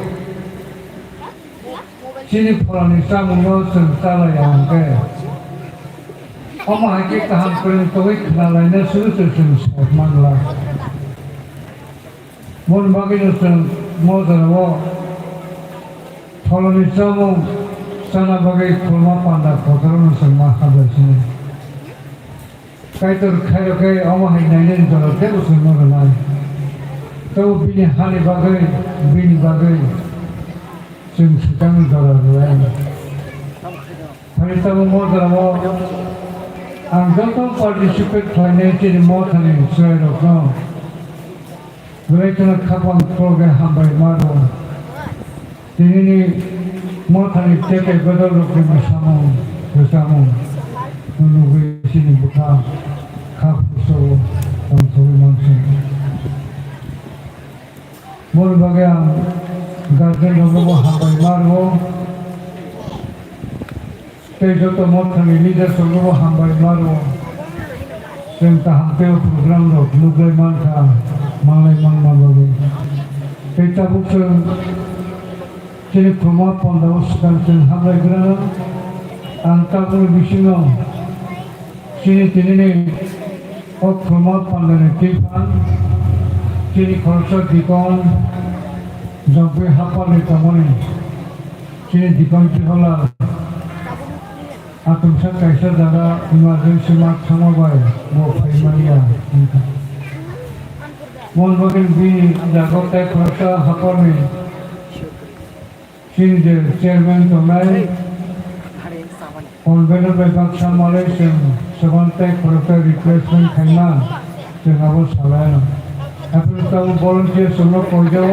sini pulani samungo sen salah yang hangke, ama hai kahan pulani toik kerana susu sen mangla. Mon bagi nusan modal wo, kalau nisamu sana bagi kulma panda kotor nusan mahal sini. Kaitor khayo kai awah inainin jalo terus menolak. Tahu bini hari bagi sen sedang jalo lain. Hari tahu modal wo, angkatan participate financial modal ini saya rokno. Mereka kapan program hambai maru, ini mothani teke bedol rukun bersama, menunggu sini buka kapuso untuk langsung. Mul bagian garden nunggu hambai maru, tejoto mothani leader nunggu hambai maru, senta hampir program rok nunggu mangka. Malai bagi. Kita bukan jadi rumah pondok sekarang hamil kerana angka pun bisino. Sini rumah pondok tipan, sini khorsa dikon, sampai hafal di taman. Sini dikon cihola. Atum saya kaisa dara emergency mark sama baik, mau primania. Mon bagian bini jagotai kereta hakoni, sini chairman tomai, konvener berbangsa Malaysia, sebantai kereta replacement kaiman, jengabu salah. Tapi tahu volunteer semua kerja,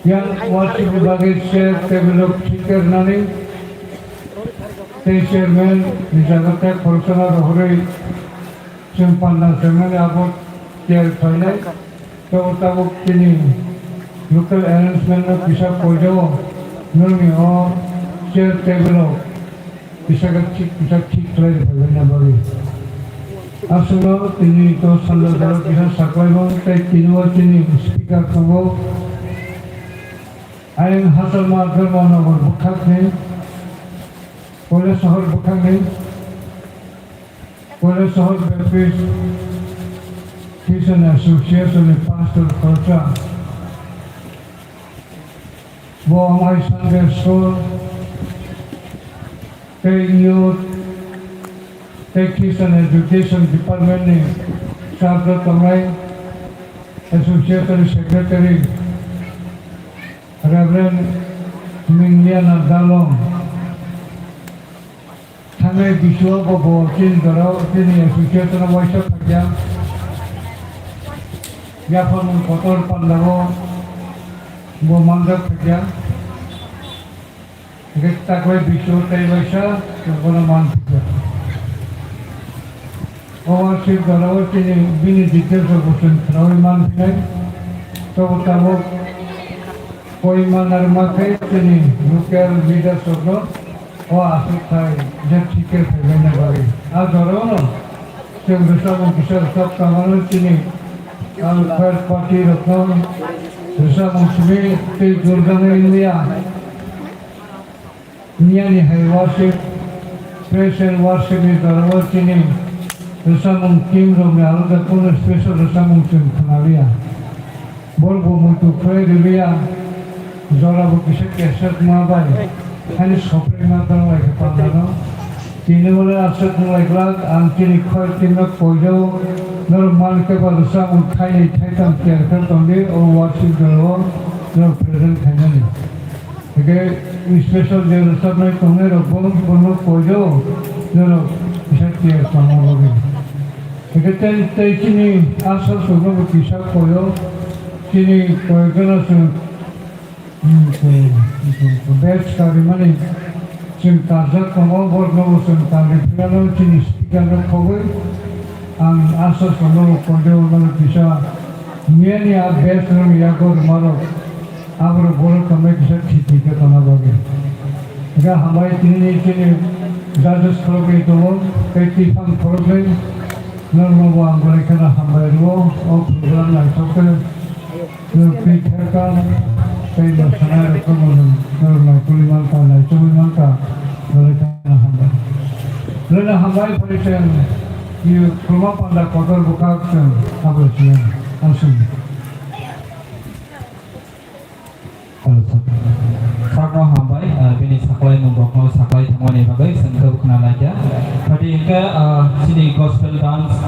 yang wajib bagi share develop fikir nani, tei chairman dijaga korosana rohori simpanda chairman abot chair thaile to tabuk tini local arrangement no kisa kojo nurmi o chair table kisa ঠিক thaile bhagana bagi aslo tini to sandar kisa saklaibon tei tinwa tini speaker kongo aing hasal ma germano bukhakne Kole Sohor Bukhangni, Kole Sohor Baptist Christian Association Pastor Culture, Wo Amai Sunday School, Take Youth, Take Christian Education Department ni Sabda Tamai, Association Secretary, Reverend Mingliana Dalong, Kami biswa bobo chin dorau chin association waisa kerja, ya pun kotor pandawo, bo mandat kerja, kita kau biswa tei waisa kena mantik. Awal sih dorau chin bini detail sebutan terlalu mantik, tahu tahu koi manar makai chin local leader sodo. Wah, asal jadi cikir bagaimana bagi. Ajaran, yang besar mungkin sab kawan sini, kalau third party rakam, besar mungkin di Jordan India, ni hai worship, praise and worship di dalam sini, besar mungkin rumah Allah pun special besar mungkin kenalia. Boleh mungkin pray dia, jala mungkin keset mabai. Ini sopir macam lagi pandang, ini boleh aset mulai kelas, angkini kau timnak kojo, normal ke barusan utai tam kiakan tadi, worship dulu, present kaya ni. Jadi special dia resep naik tunggu, robong bono kojo, bisa kiakan sama lagi. Jadi sini asal sudah bisa kojo, sini kojo kan batch kari mani sim tarzak kamu borno sim kari piano jenis piano kowe ang asas kamu kode orang bisa ni batch ram yago maro abro bolo kami bisa citi ke tanah bagi. Jika hambai ini judges club itu keti fang program normal wang mereka hambai ruo program lain soke pikirkan Saya bersama dengan orang kuliman kana, kuliman kana, mereka hambai. Lalu hambai percaya ini rumah pada kotor buka kan, apa sih? Langsung. Sakwa hambai, bini saklai membokno saklai thamani bagai sengkau kenal aja. Tadi ke sini gospel dance.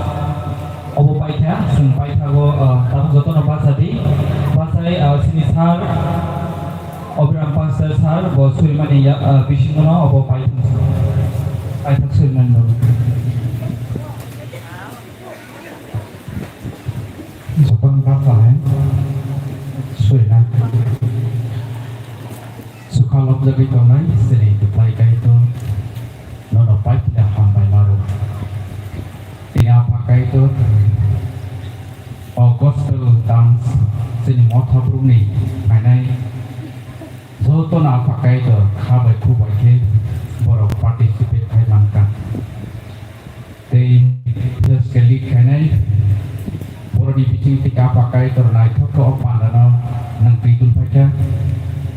Obo paitha, sing paitha go tahu joto nampak tadi. Pasai sini sar, obram pasai sar, bo Sulaiman ya bisingno obo paitha, paitha Sulaiman dulu. Jepang apa Sulaiman. Sukalop lagi tonai, sini diplai itu, nono paitha hambai maru. Ini apakah itu? Gospel dance sini motor bruni, ini joto na apakah itu kabai kubai ke borok participate kai mangka. Tei sekali kene borok di pitching tika apakah itu naik ke opan dan nang pitun baca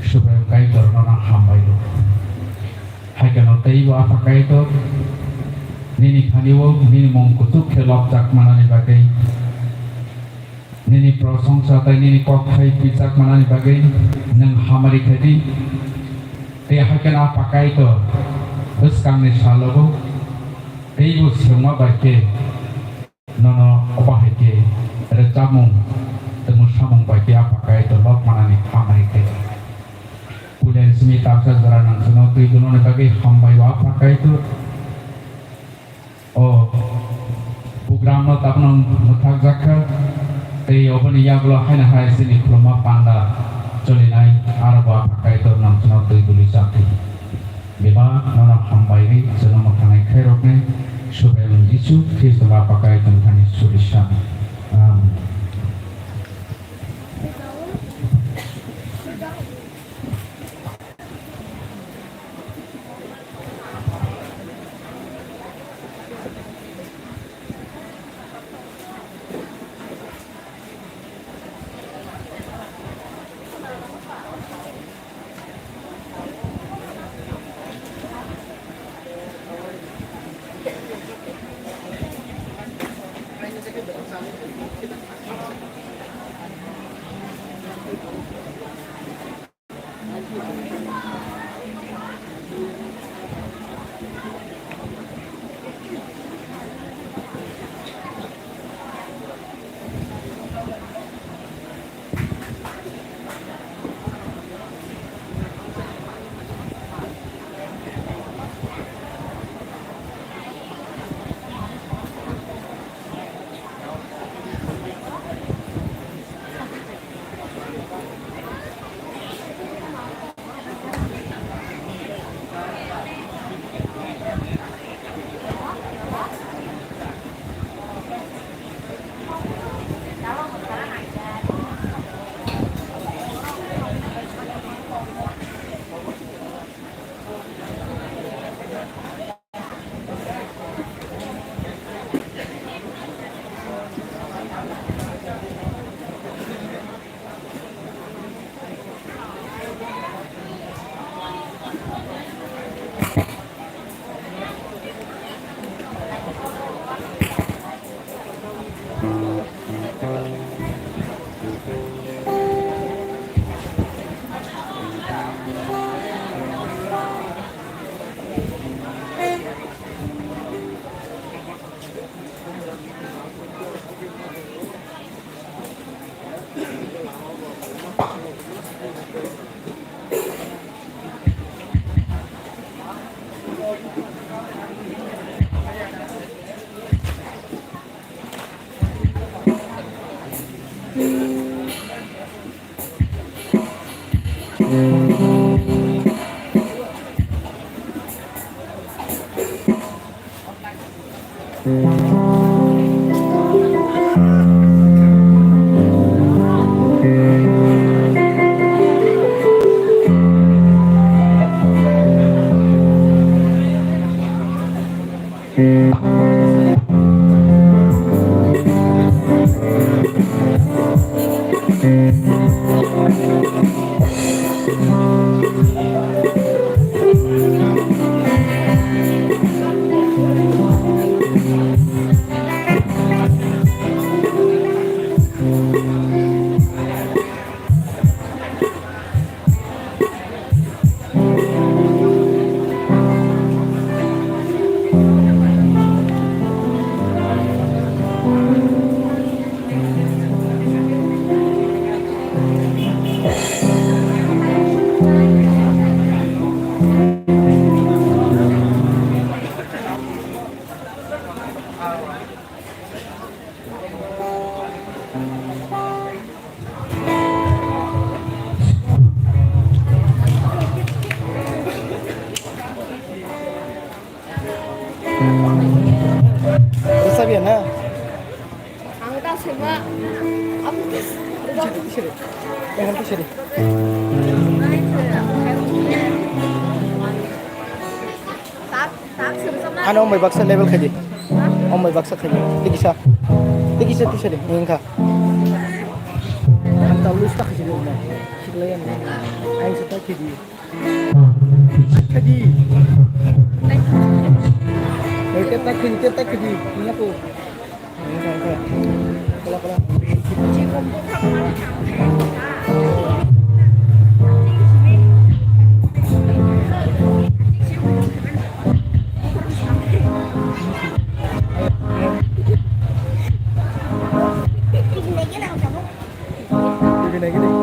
supaya kai dorong nang hambai lo. Hai kalau tei apakah itu nini kaniwo nini mongkutuk kelok jak mana ni bagai nini prosongsa tai nini kok khai picak mana ni bagai nang hamari khati te hakan apakah itu bus kang ni salogo tei bu semua bagai nono opah ke recamung temu samung bagai apakah itu lok mana ni hamari khati kulen semi taksa zaranang suno tu itu nono bagai hambai apakah itu oh program no tapno muthak zakha tei obani yaglo haina hai sini kroma panda cholinai arba pakai to nam suno tu duli sakti Eba nono hambai jono makanai khairokne Subel Jisu Kristo pakai tentang surisha. Sabihan na. Ang taas ba? Ang taas. Sini. Yang nanti sini. Ano may baksa level ka di? Oh may baksa ka di. Tigisa. Tigisa di. Ngayon ka. Ang tawlus ta kasi na. Sila yan. Ay sa ta kidi. Kidi. Kita kidi. Ini aku. Ngayon ka. Kala. Lagi deh.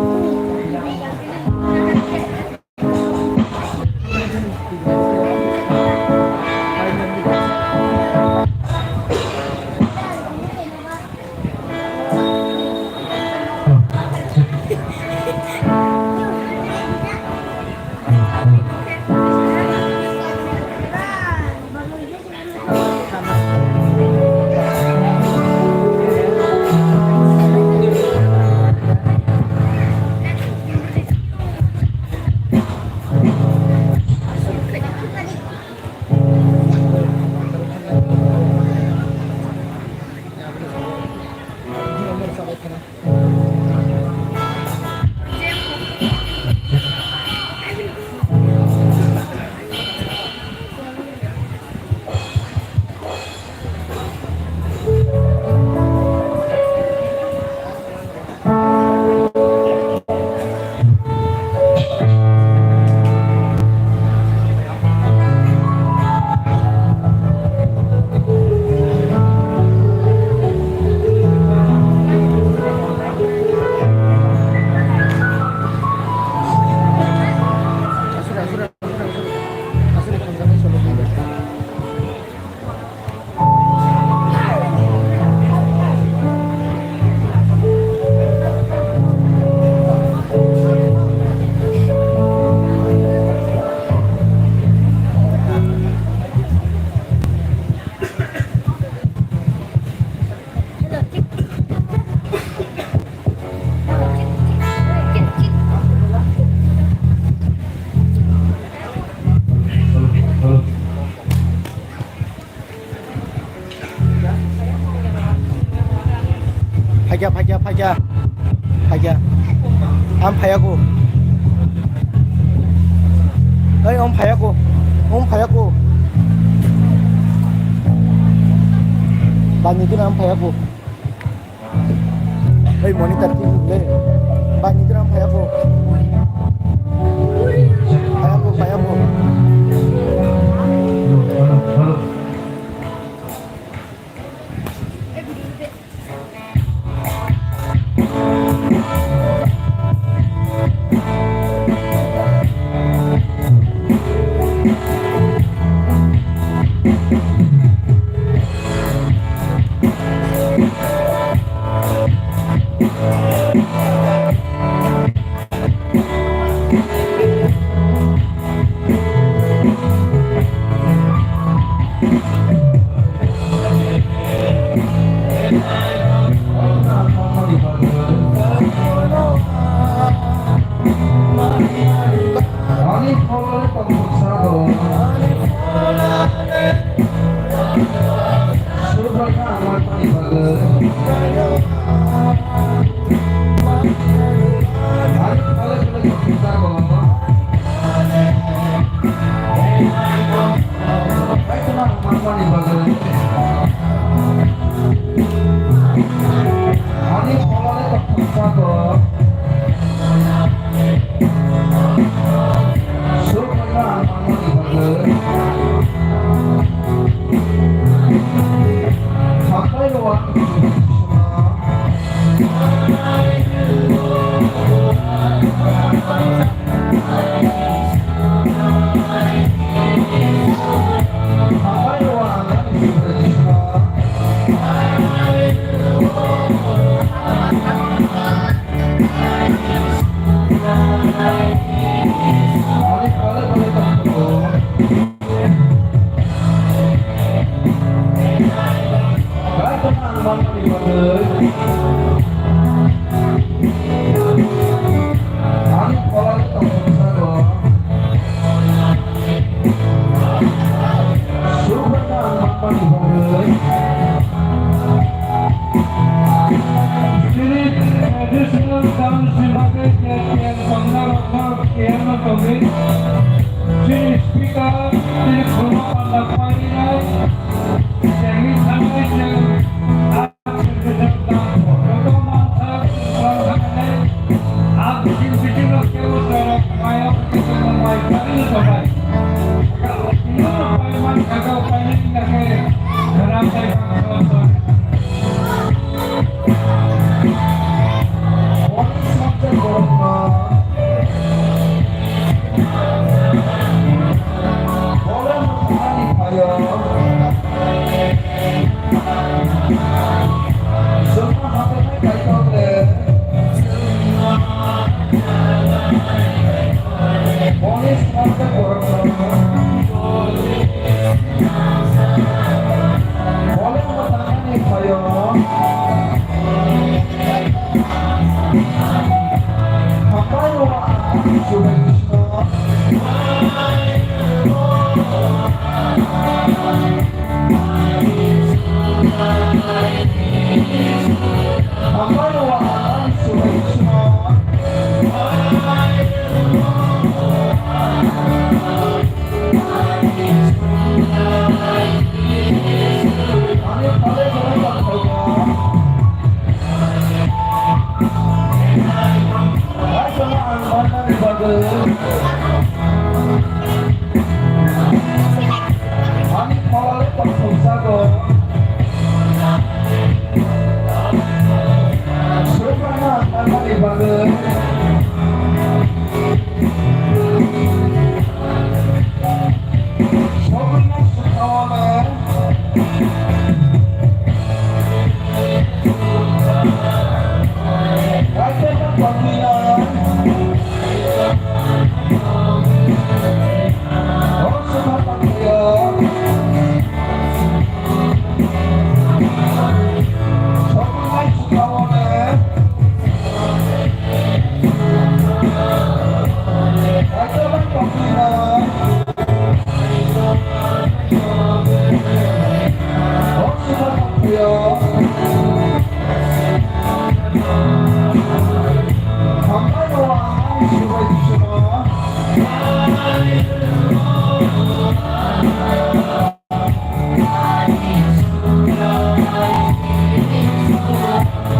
Pagya. Am phayaku. Hey, om phayaku. Bani itu am phayaku. Hey, monitor le. Bani itu am phayaku. Phayaku. Halo.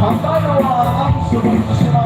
Hambayawa Subhashina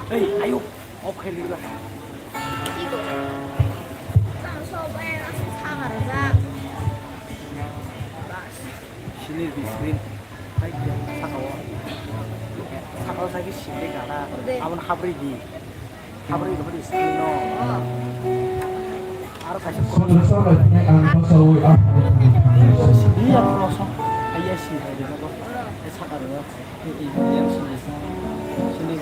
Hei, ayo. Oke, lihat. 이거 땅서에 사가르자 Sini di screen. Hai, sakawa. Sakawa saya sini karena amun habri itu di screen no. Harus kasih Saudara ini angka sawi sini yang kosong. Ayah sih, ada apa? Sakawa. Ini yang sini. Sini.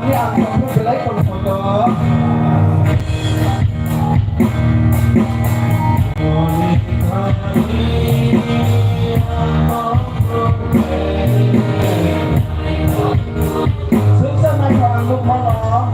Yeah. aku belai kalau foto. Susah naik orang lu malam.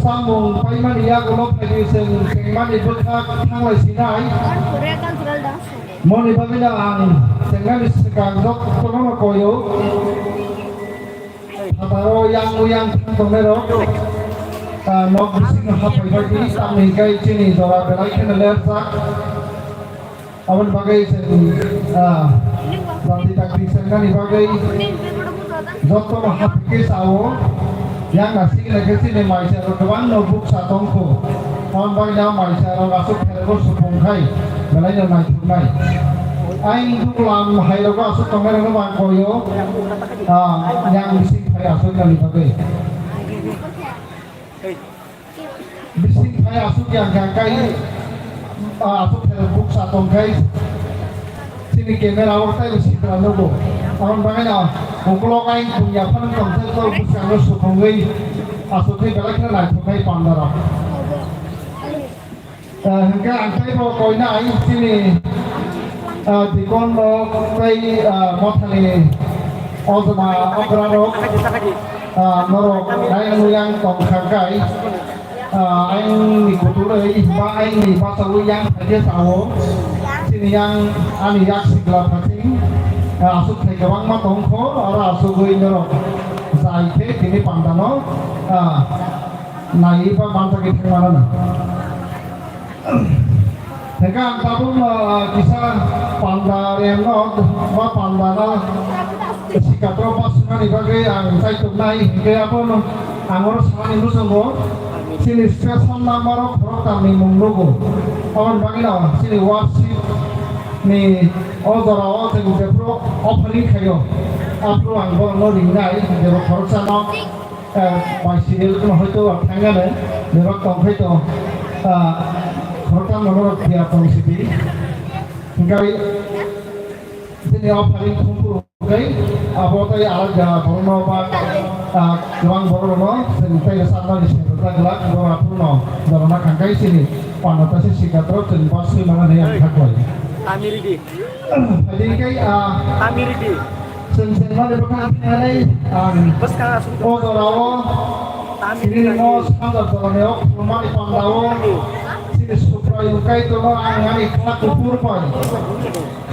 Sambung paiman iya golok lagi sengman ibu thang lai sinai. Korea cultural dance. Mon ibu bina ang sengman sekarang dok kono koyo. Hataro yang uyang thang mero. Nok bising hapai bagi kami kai sini dora belai kena lersak. Awan bagai nanti tak sengman ibu bagai. Joto hapai sawo. Yang ngasih legasi ni masyarakat kawan notebook satongko, kawan bangnya masyarakat asuk hello supongkai, belanya naik tunai. Aing tu lam hello asuk kamera ni bang koyo, yang bising saya asuk kali bagai. Bising saya asuk yang gangkai, asuk hello satongkai. Sini kamera awak tay bising terlalu. Kawan bangnya, ukulok aing punya penonton terus bukan supongkai. Asuknya belakang naik tunai pandara. Hingga angkai bawa koin aing sini di kon kai mothali ozma ograrok norok aing yang tong kangkai aing ikutulai ba aing di pasalu yang saja sawo sini yang aniak sigla pating asuk thai gawang ma tongkho ora asuk goi norok sai the kini pandano nai pa bangsa ke mana Hingga tabun kisah pandareno wa pandana sikatro pasukan ibagai ang saya tunai hingga pun angor sama ibu semua sini stress namaro program ni munglugo awan bangina sini wasi ni odara ote gute pro opening kayo apro angor no ringai dero khorsa no pasidel ko hoyto thangane dero konkreto khorta monor dia komisi hingga ini offering kumpul kai abotai alaga borno ba gewang borno sentai sana di sini taglak gora puno gora na kangkai sini panata si sikatro jen pasti mana yang kaklai Amiridi. jadi kai Amiridi. sen mana bukan nilai Bos kan langsung oh gorawo sini mo standar goraneo rumah di pandawo sini supra yung kai to no ang ikhlas kupur pai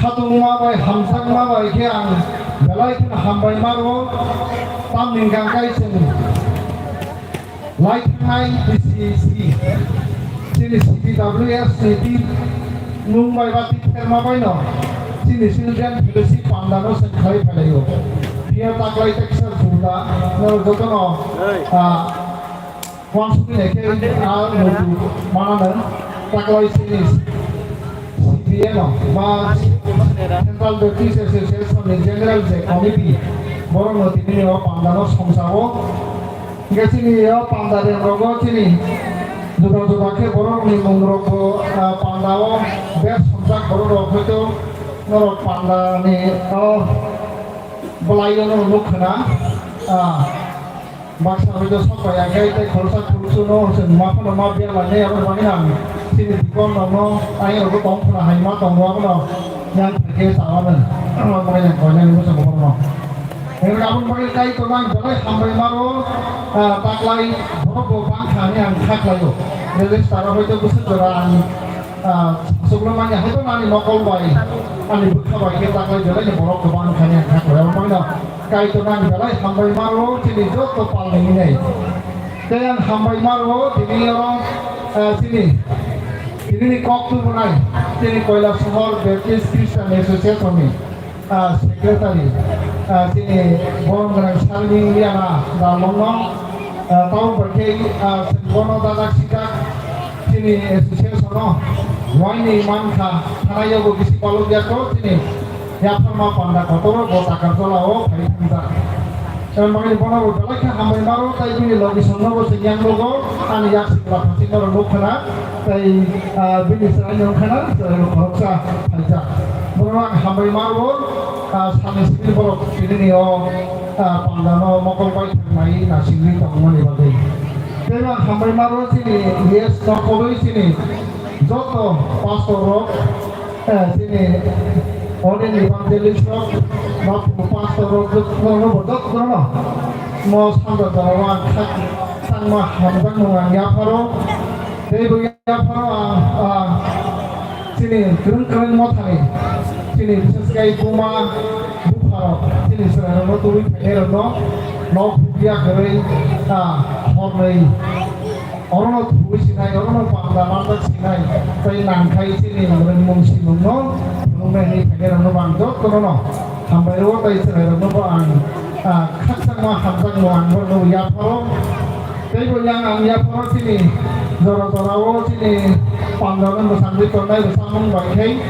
khatung ma bai hamsang ma bai ke ang galai kin hambai maro tam ninggang kai sen like nai DCC sini CPWS sini Mumbai bati terma bai no sini dan filisi pandano sen khai palayo dia taklai Texas bula no jotono once we make it out to mana taklai sini CBN ma Central Baptist Association General Committee borong no tini no pandano somsawo nggak sini ya pandare rogo sini juga ke borong ni mongrogo pandawo ber somsak borong itu noro pandane belayan noro lukhna baksa itu sampai yang kayak khulsa khulsuno semua pun nama biar lane apa bagi nang sini dikon nono ayo aku tong pernah hima tong apa no yang pergi sawanan orang yang kau yang itu semua no yang kamu pakai kain tu nang jadi sampai maro taklai berapa bangsa yang taklai yo jadi sekarang itu besar orang sebelumnya itu nani lokal bayi ani buka bayi kita taklai jadi borok ke bangsa yang taklai orang mana kain tu nang jadi sampai maro sini jauh paling ini dan sampai maro sini orang sini ini kok tu menai sini Koilas Sohor Baptist Christian Association ni sekretari sini borong dengan saling liana dalam tahu berkei sekono dadak sikak sini association no wani manka karaya go kisi palu dia ko sini ya sama panda kotor bota kartola o kai pinta Mari bono dalam kan hamil baru tapi ini lagi semua bos yang logo ani yak sekolah pasti baru lokana tapi bini selain lokana selalu korupsa aja. Bono hamil baru sampai sini baru ini nih pandano mokol baik mai nasi ini tak mau dibagai. Tapi hamil baru sini yes tokoi sini joto pastor sini Orang evangelist rock, not pastor rock, no, mau sampai dalam sama hamdan orang Yaparo, tapi Yaparo sini keren mau tadi, sini sesuai Puma, Buparo, sini serana no tuh ini no dia keren, hormai, orang tuh sinai, orang panggilan sinai, tapi nangkai sini orang mungsi no. Mungkin pengen orang jauh kono, sampai luar dari sana orang khasang mah khasang orang orang Yaparo, tapi yang Yaparo sini, zora-zora sini, panggilan bersambut tonai bersambung baik,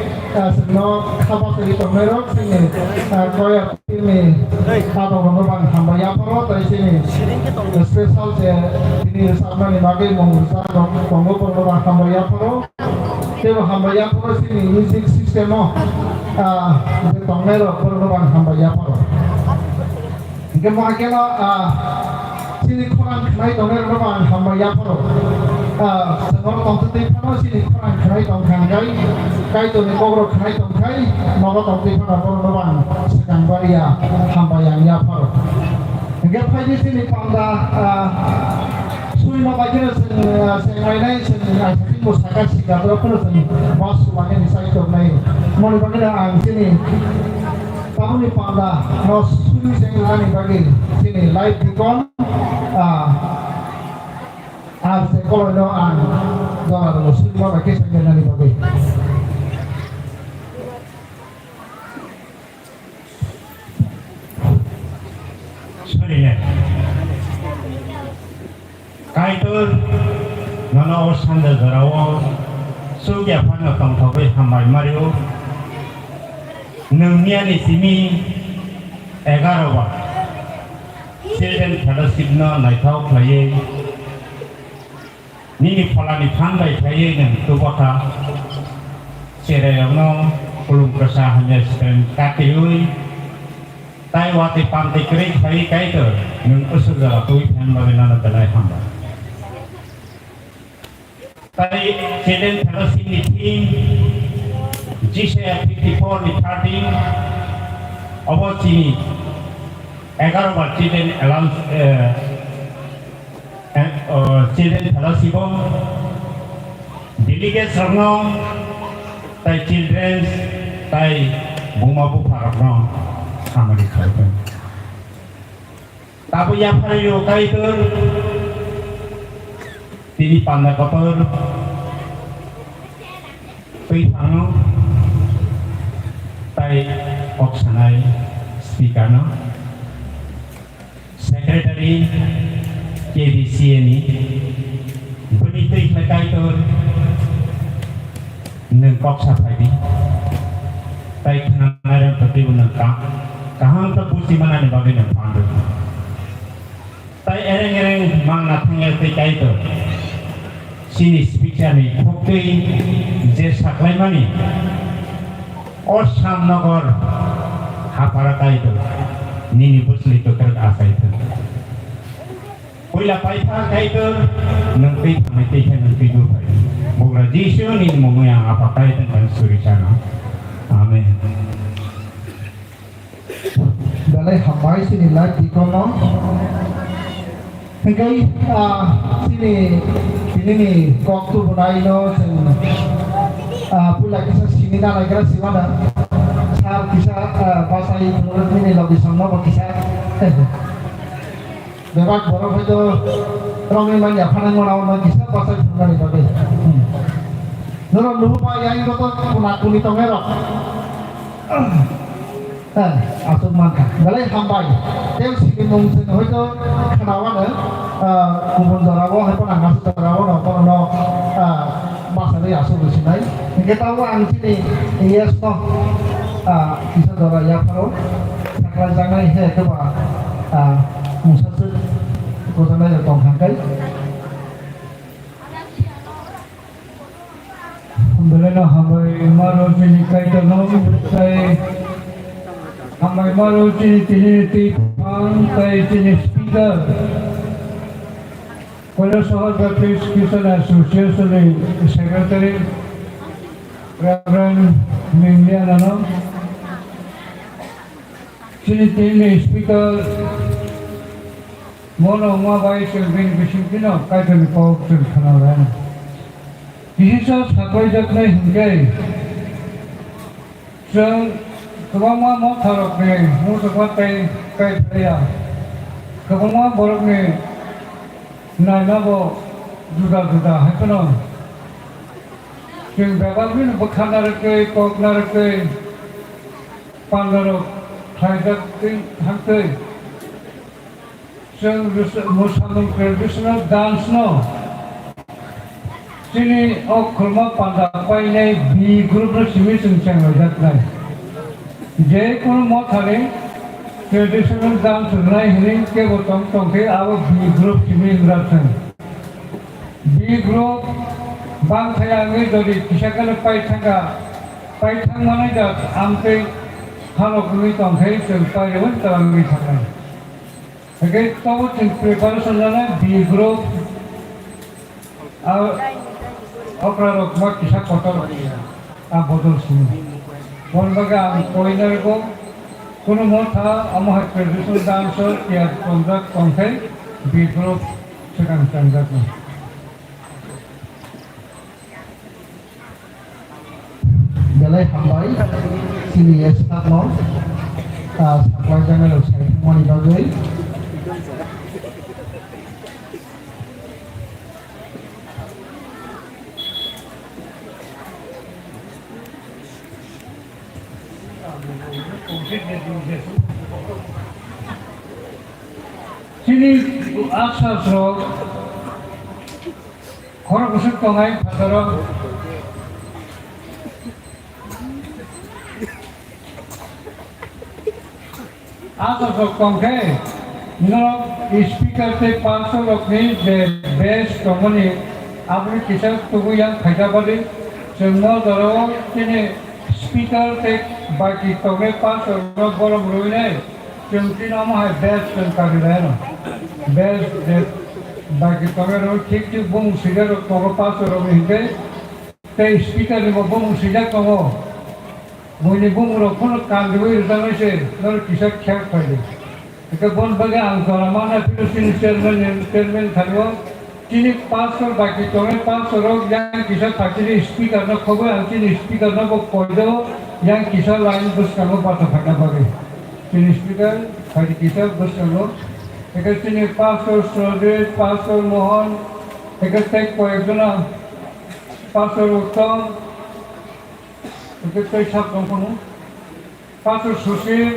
semua kabar dari tonai sini, koyak ini, ada orang sampai Yaparo dari sini, spesial ini sama ni bagi menguruskan orang orang sampai Yaparo. Tapi hamba Yaparo sini music system tongelo perluan hamba Yaparo. Jika makanya sini kurang kenai tongelo perluan hamba Yaparo. Senor tongtiti pano sini kurang kenai tong kangkai, kai tu ni kogro kenai tong kai, maka tongtiti pano perluan sedang baria hamba yang Yaparo. Jika pagi sini panda Sui mau baca sengaja sengaja musakan sikap berapa sen mas lagi di sini tu naik mau dipanggil ang sini tahu ni pada nos sui sengaja ni bagi sini live dikon sekolah no ang dolar nos sui mau bagi sengaja ni bagi sorry ya kaitur nono sandal garawo sugia pano tong thobe hamai mario nungnia ni simi 11 ba seden fellowship no naithau khlaye nini phalani phanbai khlaye nang tubaka sereyno kulum prasa hanya seden katiui taiwati panti kri khai kaitur nung usuga tui phan babenana belai hamba তাই children ফেলোশিপনি theme GCF 54 ni 13 অবচিনি 11 বার children allowance children fellowship delegates rangno tai children tai buma bu parapno amari khaiten tabu ya pharayo kaitur tini panda kotor tui phangno tai opsanai speaker no secretary KBC ni bani tui kaitur nâng cọc sát phải đi tay khăn này đang tập trung nâng cá hàng tập bút xí mana này bao nhiêu nâng phán được tay ereng mang nát nghe tay cái tu sini speaker ni khúc tui je saklai mani or samnagor hapara cái tu nini busli tu kerja asai tu Pula paisa cái tu nâng pi mai tay nâng pi du phải Bukan Yesus ni mungkin yang apa kaitan dengan surisana. Amin. Dalai hambai sini lagi kono. Hinggai sini ni kok tu bunai no sen pula kisah sini dah lagi kerana siapa sar kisah bahasa menurut ini lebih sama kisah. Bebas borok itu orang yang banyak panang orang kisah bahasa bunai bagai. Nurut lupa yang itu aku ni tongerok. Asal mana? Dalai hambai. Tiap sini mungkin itu kenawan kubun jarawa, apa nama jarawa, apa nama bahasa dia asal di sini. Kita tahu ang sini yes no kisah jarawa ya kalau sekarang jangan ini itu musa tu kota mana yang tongkangkai. Alhamdulillah hambai maru sini kaitan saya hambai maru sini kai sini speaker Kuala Sohor Baptist Christian Association Secretary Reverend Mingyan ano sini speaker mono mabai sebin bisipino kaitan ko khana Kisah sakai jaknai hinggai, jeng kebama mau tharok ni, mau sekat kai saya, kebama borok ni, naina bo juda, hekono, jeng bebal ni bukan narik kok narik pandarok, sajak hangkai, jeng Muslim traditional dance no. Sini kurma panda paine B group na simi sungchang lojat nai. Je kurma thare traditional dance nai hiring ke botong tongke awo B group simi ingratan. B group bang thayangi dori kisahkan pai thang mana jat ampe halok ni tongke sungpai rewan tawangi thakai. Oke, tahu preparation na B group Okrarok mak kisah kotor bodol sini. Bonbaga poiner ko kuno motha amah traditional dancer ya kondak konthai B group sedang tandak. Dalai hambai sini ya sakno sakwai jangan usai moni bagai. Sini asal serok, korang kusuk tongai pasaran. Asal serok tongai, nol speaker te 500 rok ni the best company. Apni kisah tugu yang kaya balik, semua dorong sini speaker te bagi tongai 500 rok bolong ruinai. Cuma nama hai best dan kagilai no, best bagi kamera ঠিক ঠিক bung sigar togo pas orang ini teh speaker ni bung sigar togo buni bung rokun kandui rizal se nor kisah kyak pada itu bon bagi angkor mana filosofi chairman thalo kini pas bagi toge pas orang yang kisah fakiri speaker na khobo angkini speaker na bo koido yang kisah lain bus kamu pas fakna bagi kini speaker hari kisah bus kamu এখানে পাঁচশো সদেশ পাঁচশো মোহন এখান থেকে কয়েকজন পাঁচশো উত্তম এখান থেকে সাতজন কোনো পাঁচশো সুশীল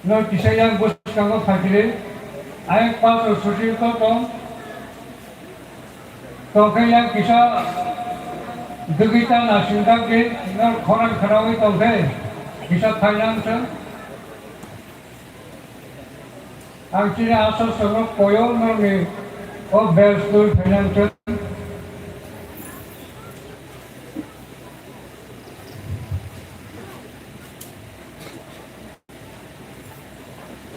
নয় কিসাই yang বসকাঙ্গ থাকিলে আয় পাঁচশো সুশীল কম তখন yang kisah দুগিতা নাসিন্দাকে নয় খরান খারাপই তবে kisah Thailand Actually, asal semua koyo nami, oh berstur financial.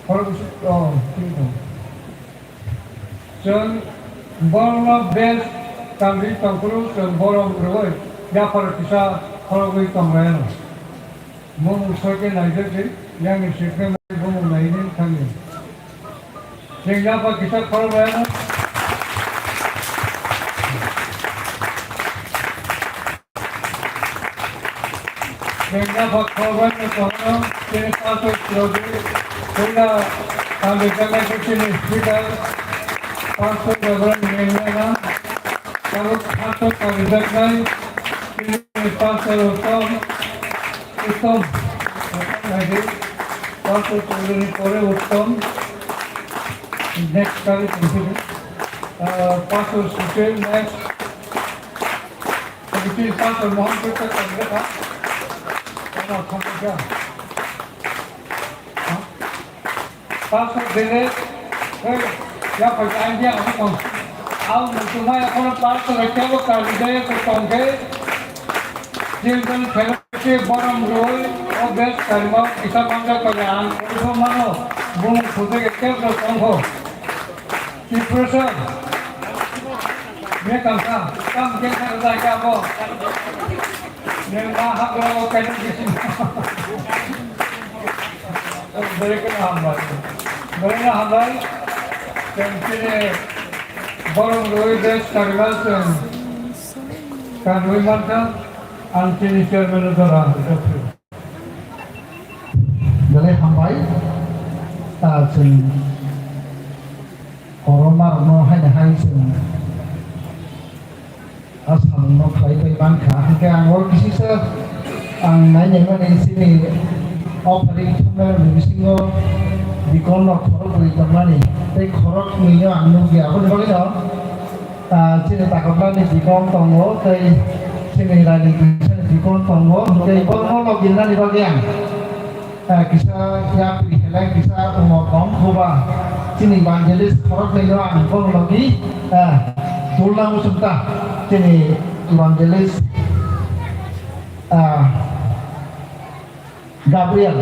Oh, gitu. Jadi, borong best kami tangkuru, dan borong berwoi, dia pada kisah kalau kita tambahan. Mungkin sebagai naik je, yang isipnya mungkin naiknya kami. Sehingga apa kita korban sehingga apa korban itu kini pasal lagi sehingga kami jangan kini kita pasal korban ini na kalau pasal kami jangan kini pasal uttom lagi pasal korban ini uttom next kali consider pasal suci next jadi pasal mohon kita tanda tak karena kamu pasal dene ya percaya dia aku cuma aku pasal itu kali dia ketangke jangan terlalu borong roy oh best karma kita bangga kerjaan itu mana bung sudah kita bertanggung Profesor, ini kamsa, kamu jangan saya kamu, yang mahal berapa kali di sini, mereka hambai, dan sini borong doi des karibal sen, kanui mata, antini chairman udara, jadi hambai, sen Corona no hai sen asal no kai bangka ke angor kisi se ang nai mana di sini offering tumbler misingo di kono khorok beri tamani tei khorok minyo anu ge apa bagi no sini takutlah di kon tongo tei sini rani di kon tongo tei kono login di bagian kisah ya pilih kisah umur kom kuba sini evangelis khorok lego angkong lagi tulang musuta sini evangelis Gabriel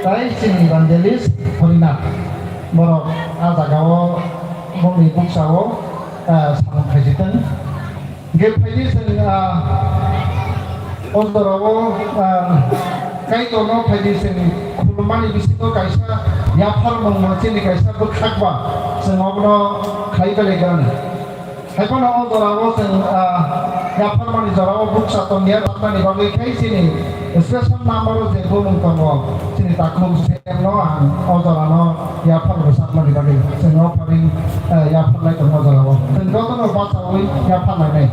tai sini evangelis Horinat borok azagawo moni buksawo salam presiden ge phaidi sen ondorowo kai tono phaidi sen khulmani bisiko kaisa yapar mengmacini kaisa berkhakba sengobno khai belegan haipana ondorowo sen yapar mani jarawo buksa tonia ratani bagi kai sini special number je bomong tono sini takum semno ondorano yapar besar mani bagi sengo paling yapar lai tono jarawo sengo tono basawi yapar lai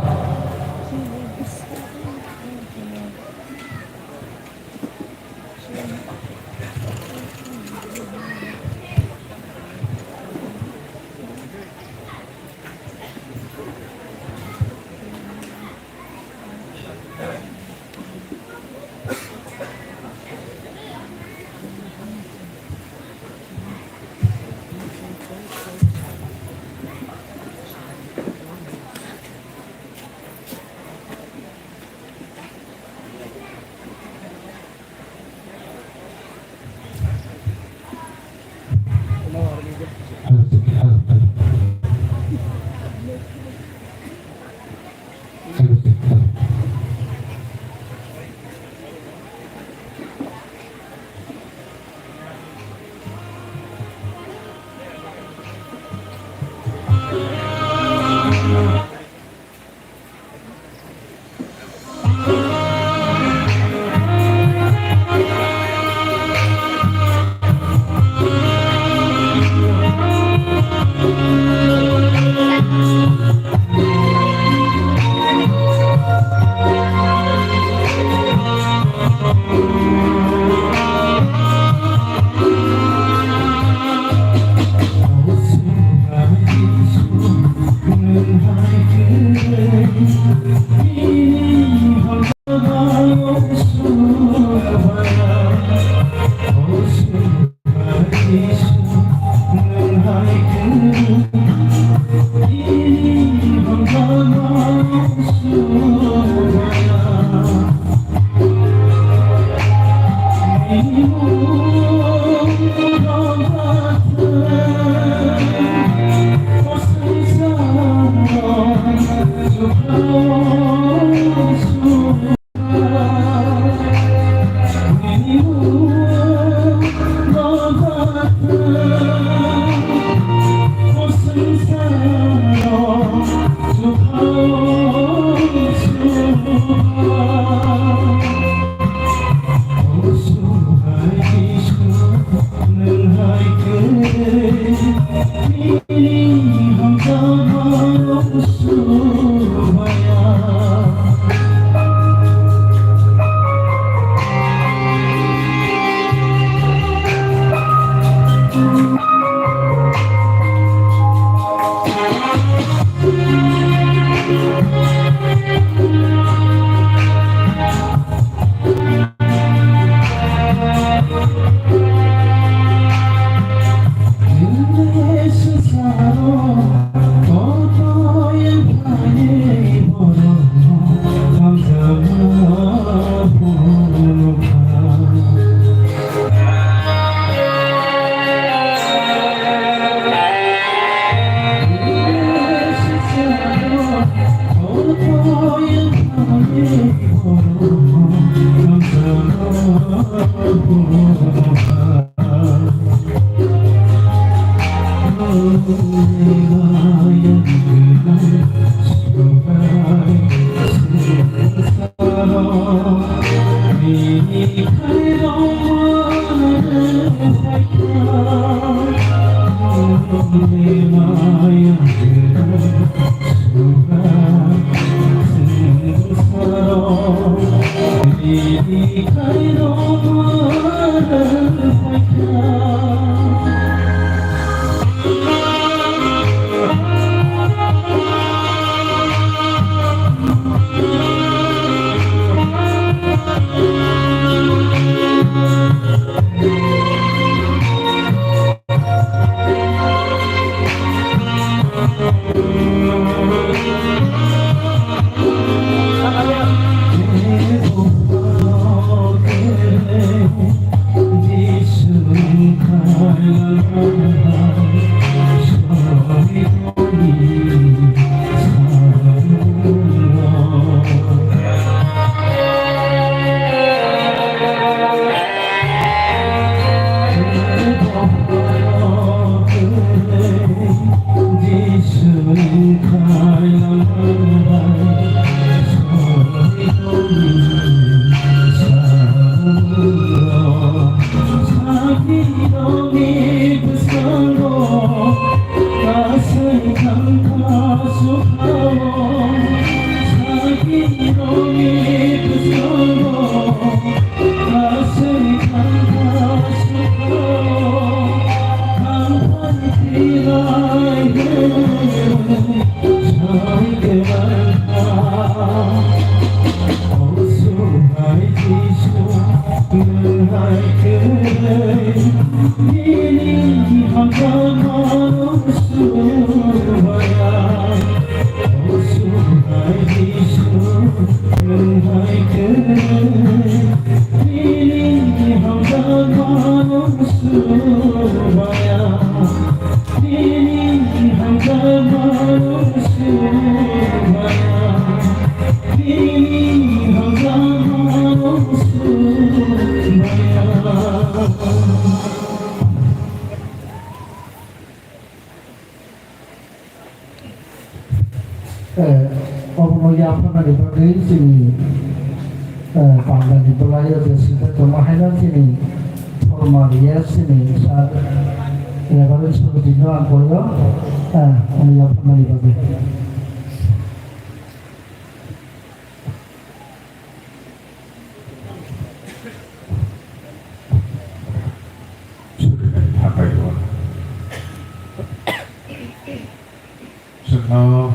जोंनाव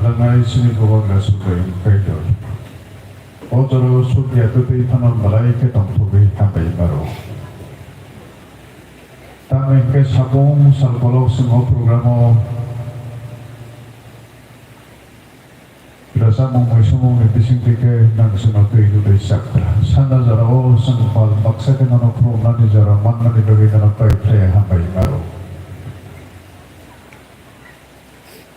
Tanjai sini bawa subayung kaidor. Ojoro sugia tu di panon balai ke tongtubi hambai baru. Tame ke sabung salbolok semua programo. Rasa mengusung bising tike nang senatu itu disakta. Sana jarao sengpal paksa ke nono program di jarang mana di bagi nono pai play hambai baru.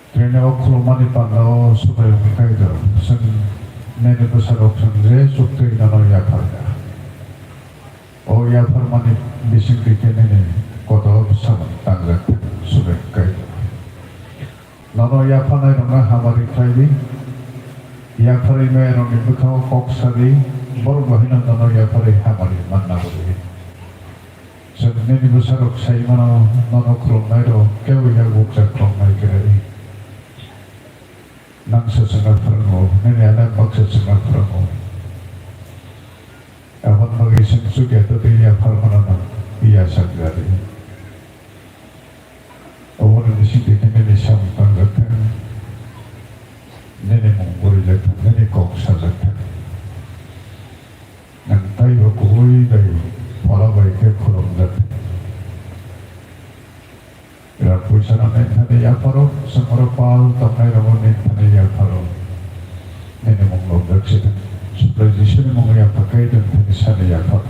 Trene oklo mani pano supaya kaidor. Sen nene besar option je sukti nono ya parda. Oh ya parmani bising tike nene kota besar tangga supaya kaidor. Nono ya panai nono hamari kaidi. Ya pare me rong ni bukau kok sari bor bahina nono ya pare hamari manna bori. Sedene ni besar ok sai mana nono krom nairo keu ya buksa krom nai keri. Nang sesengat perengo, nene ada baksa sesengat perengo. Awan bagi sensu ya tadi ya parmana iya sagari. Awan di sini nene sampang gakan. Nene mengguri lekan, nene kok sajakan. Nantai wakui dari pola baiknya kurang lekan. Ya puisa nene tadi ya paro, semua pal tamai ramon nene tadi ya paro. Nene menggol lekan, supaya di sini menggaya pakai dan tadi sana ya paro.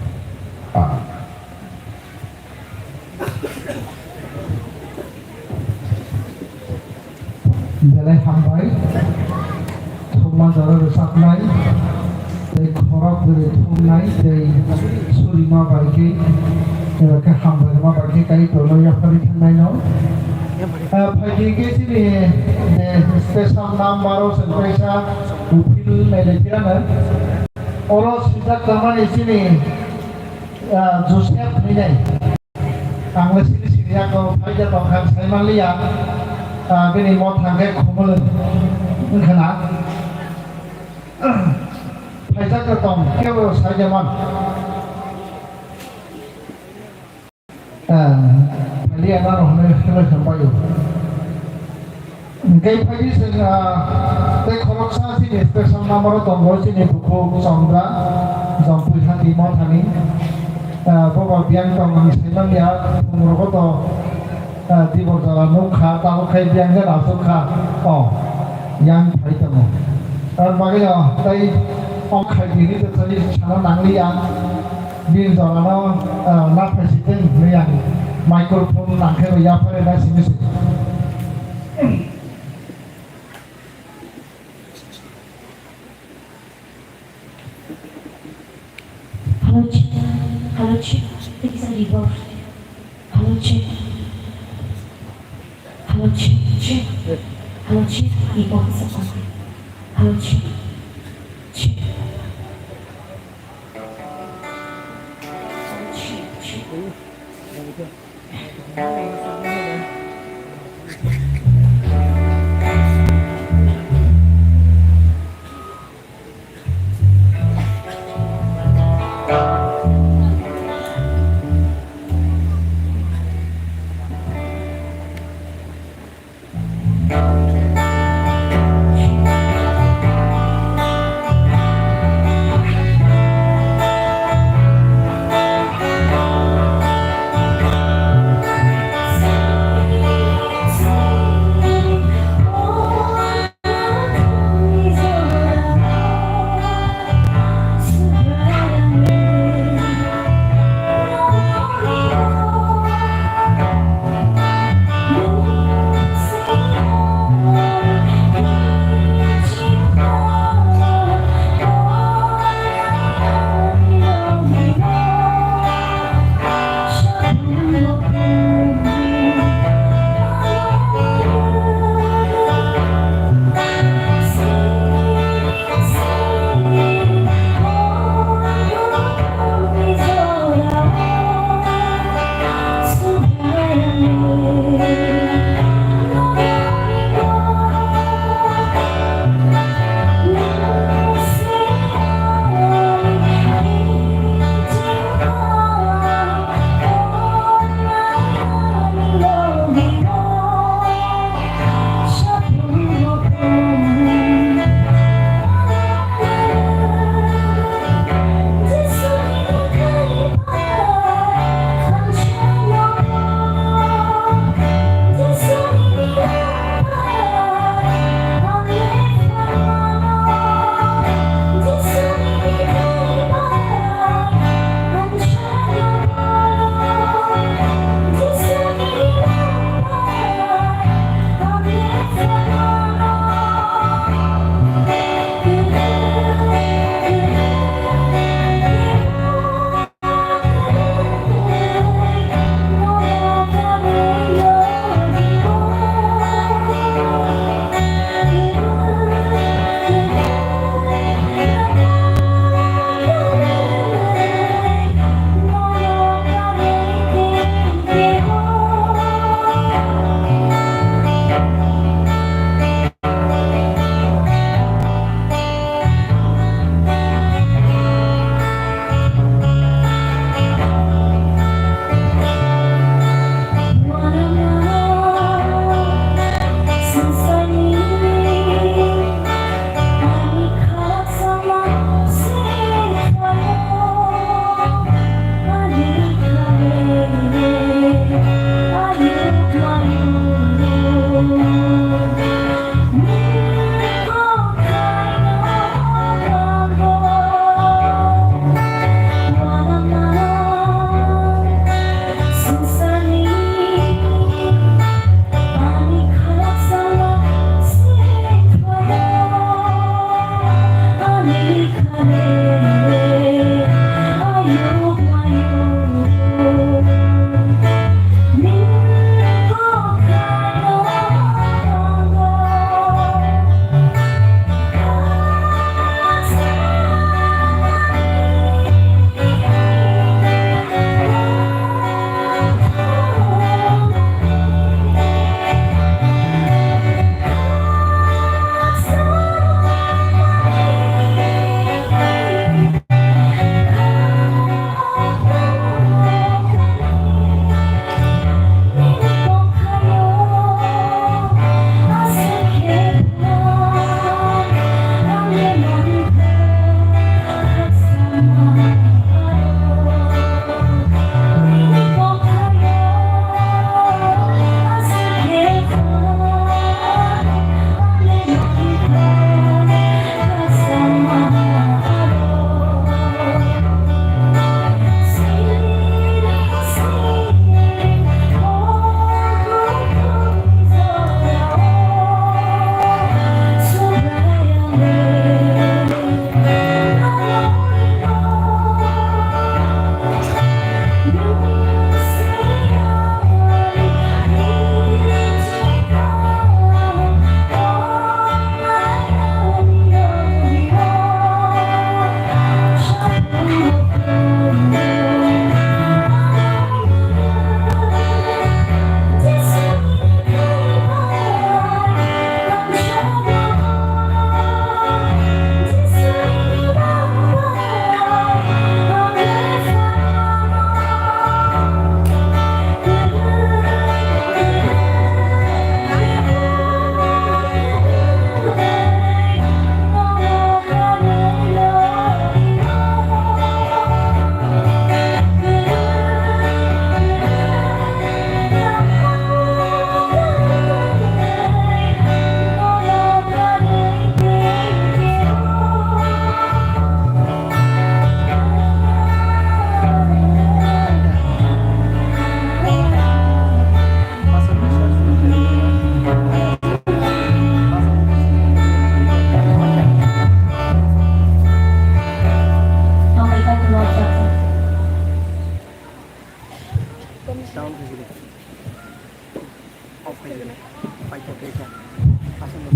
Jalai hambai, thumma jara resap nai, dari khorak dari thum nai, dari surima bagi, ke hambai ma bagi kai tolo ya pari nai no. Pagi ke sini, special nam baru special upil nai lekira na. Orang sejak zaman di sini, Joseph ni nai, angles sini aku pagi tongkan saya malia. Bini mau tangga kumulun, mungkinan. Pajak ketong, kau saja man. Pali anak roh ni kalau sampai tu. Kau pagi sehingga kolok sah sini, special nomor tonggo sini buku sandra, jampu hati mau tani. Bawa biang tong misalnya dia umur kau di bawah nukha, tahu kai biang je langsung kha, yang kai temu. Bagaimana? Tapi kai ini tu tadi cara nangli yang bin jalan nak presiden yang mikrofon nangkep ya pada dah sini. Halo cik, kita bisa di bawah. Halo cik. Halo cik, halo cik, di bawah sekolah. Halo cik, cik. Halo cik.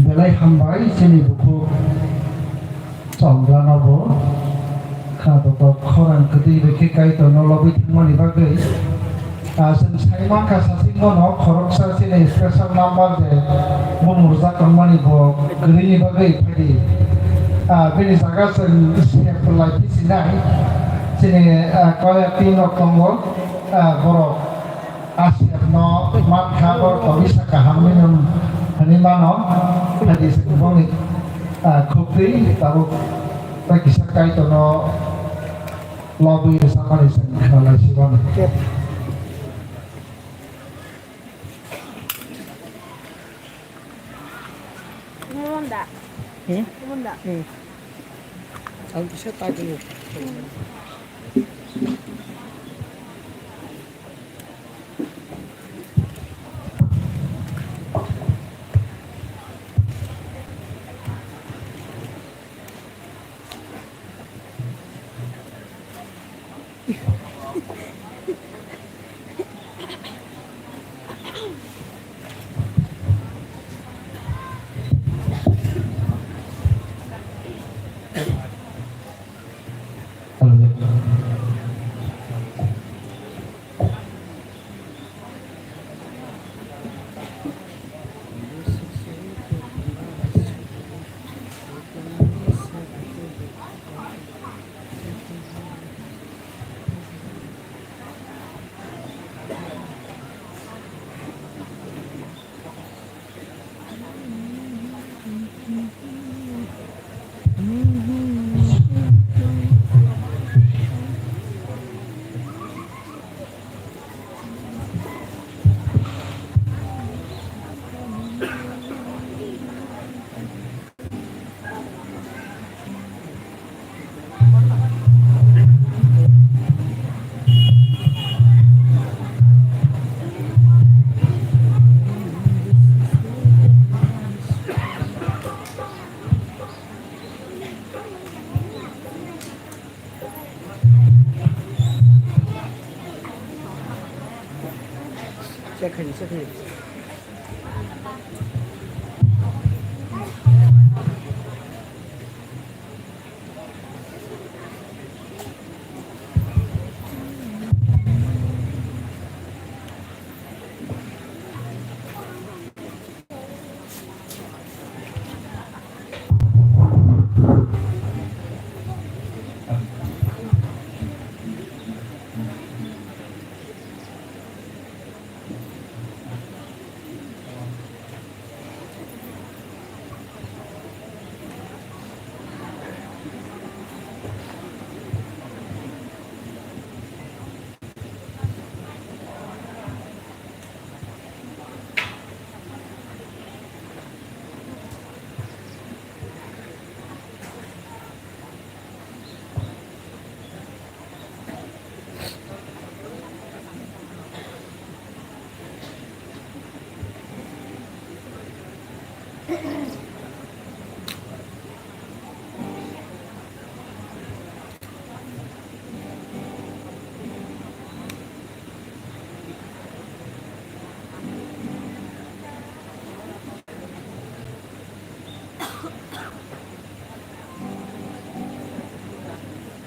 belai hambai sini buku songganobo kadoto koran kedi beki kaito nolobi tingmani bagai asen saima kasasi ngono koroksa sini special number de mumurza kongmani bo grini bagai padi bini saga sen siap pelati sinai sini kaya tino kongo borok asiap no mat kabor bisa kahaminum hanimano hadi sekubongi kupri tahu bagi sakai tono lobby sama di sini kalau siwan Munda. Munda. Ang bisa tayo dulu. Sẽ khỉ.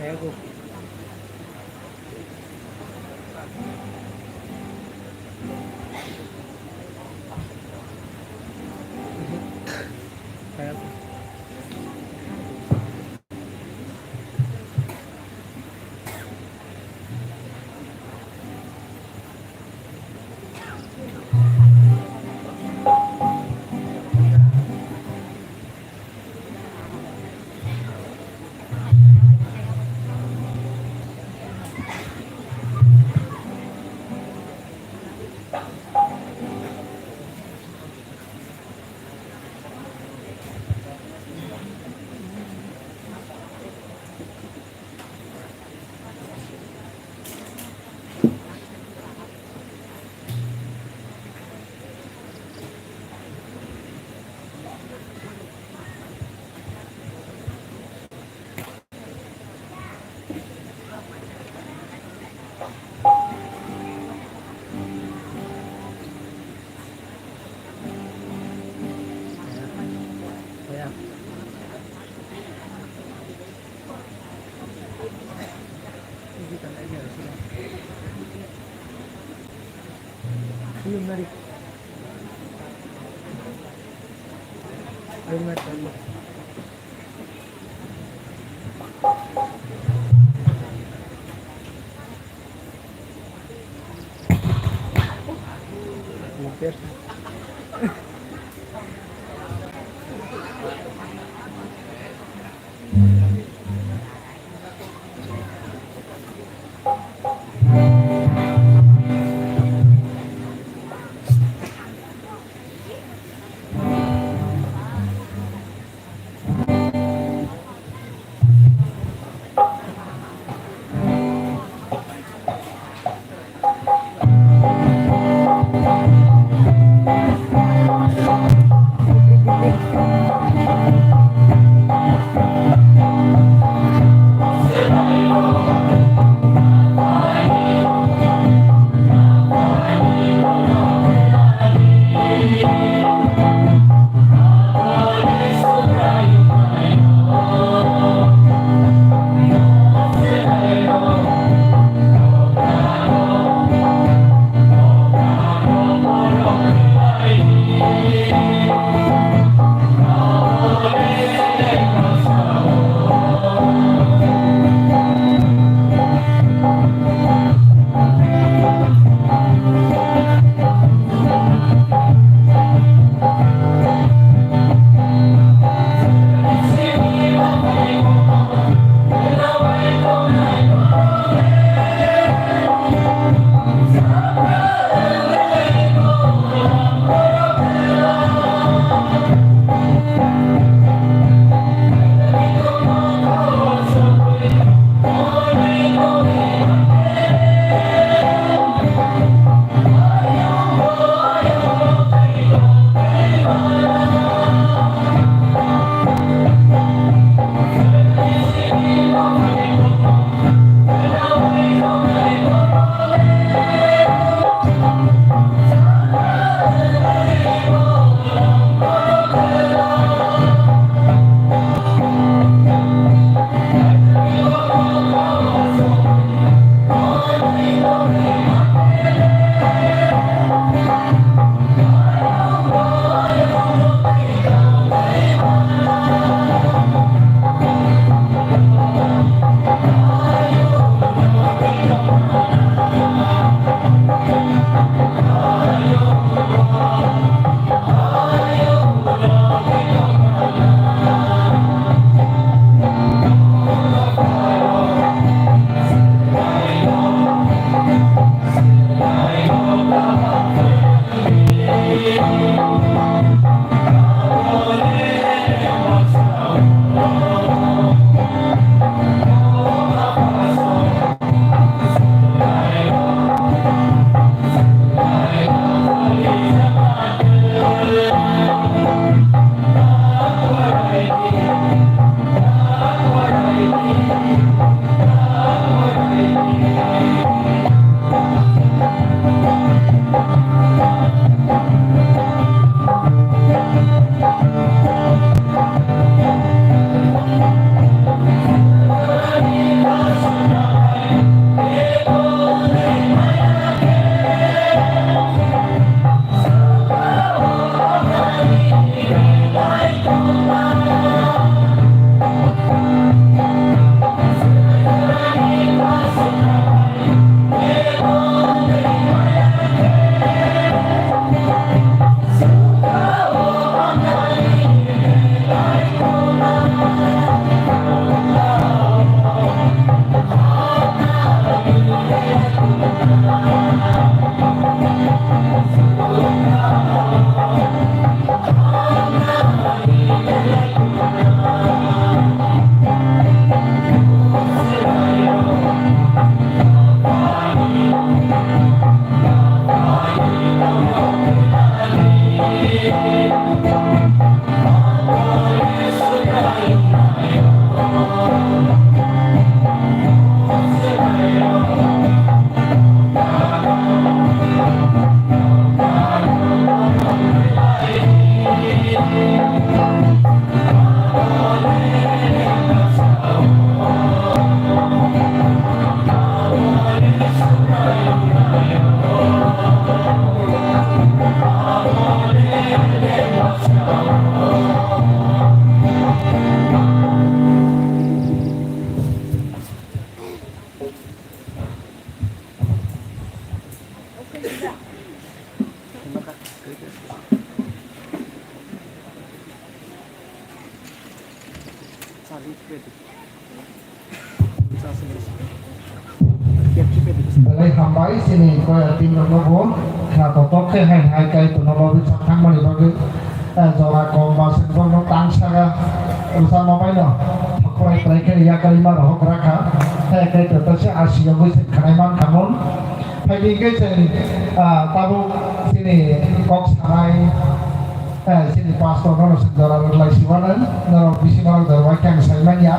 Kayak aku. Kayak aku. Kayak. Ini kan aja sudah. Belum narik. Belum narik. Hampir. Belai hambai sini kau tim nopo, kena totok ke hai kai tu nopo bisa thang mani bagi jora kau masuk nopo tangsa ka urusan nopo ini, aku ay ke ya kalima roh keraka, kai tu terus Asia bus kanaiman kamun, hai ke sini tabu sini kok sarai sini pastor nopo jora berlai siwanan, nopo bisi nopo jora kang saimanya,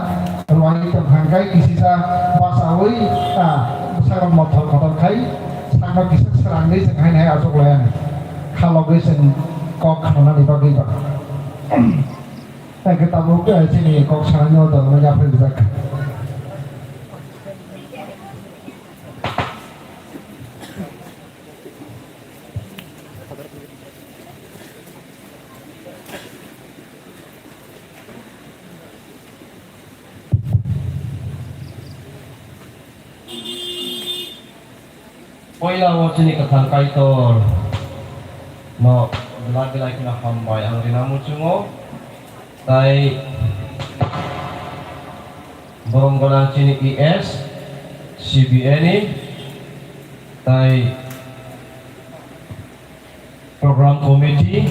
ruang itu hangkai kisisa pasawi saya mau motor kai sama kisah serang ini saya hanya asok layan kalau gue sen kok kanan di pagi pak kita buka sini kok sarangnya udah menyapa di belakang Poila wo sini ketang kaitor no lagi na hambay ang rinamu chungo tay boronggolan sini IS CBN tay program committee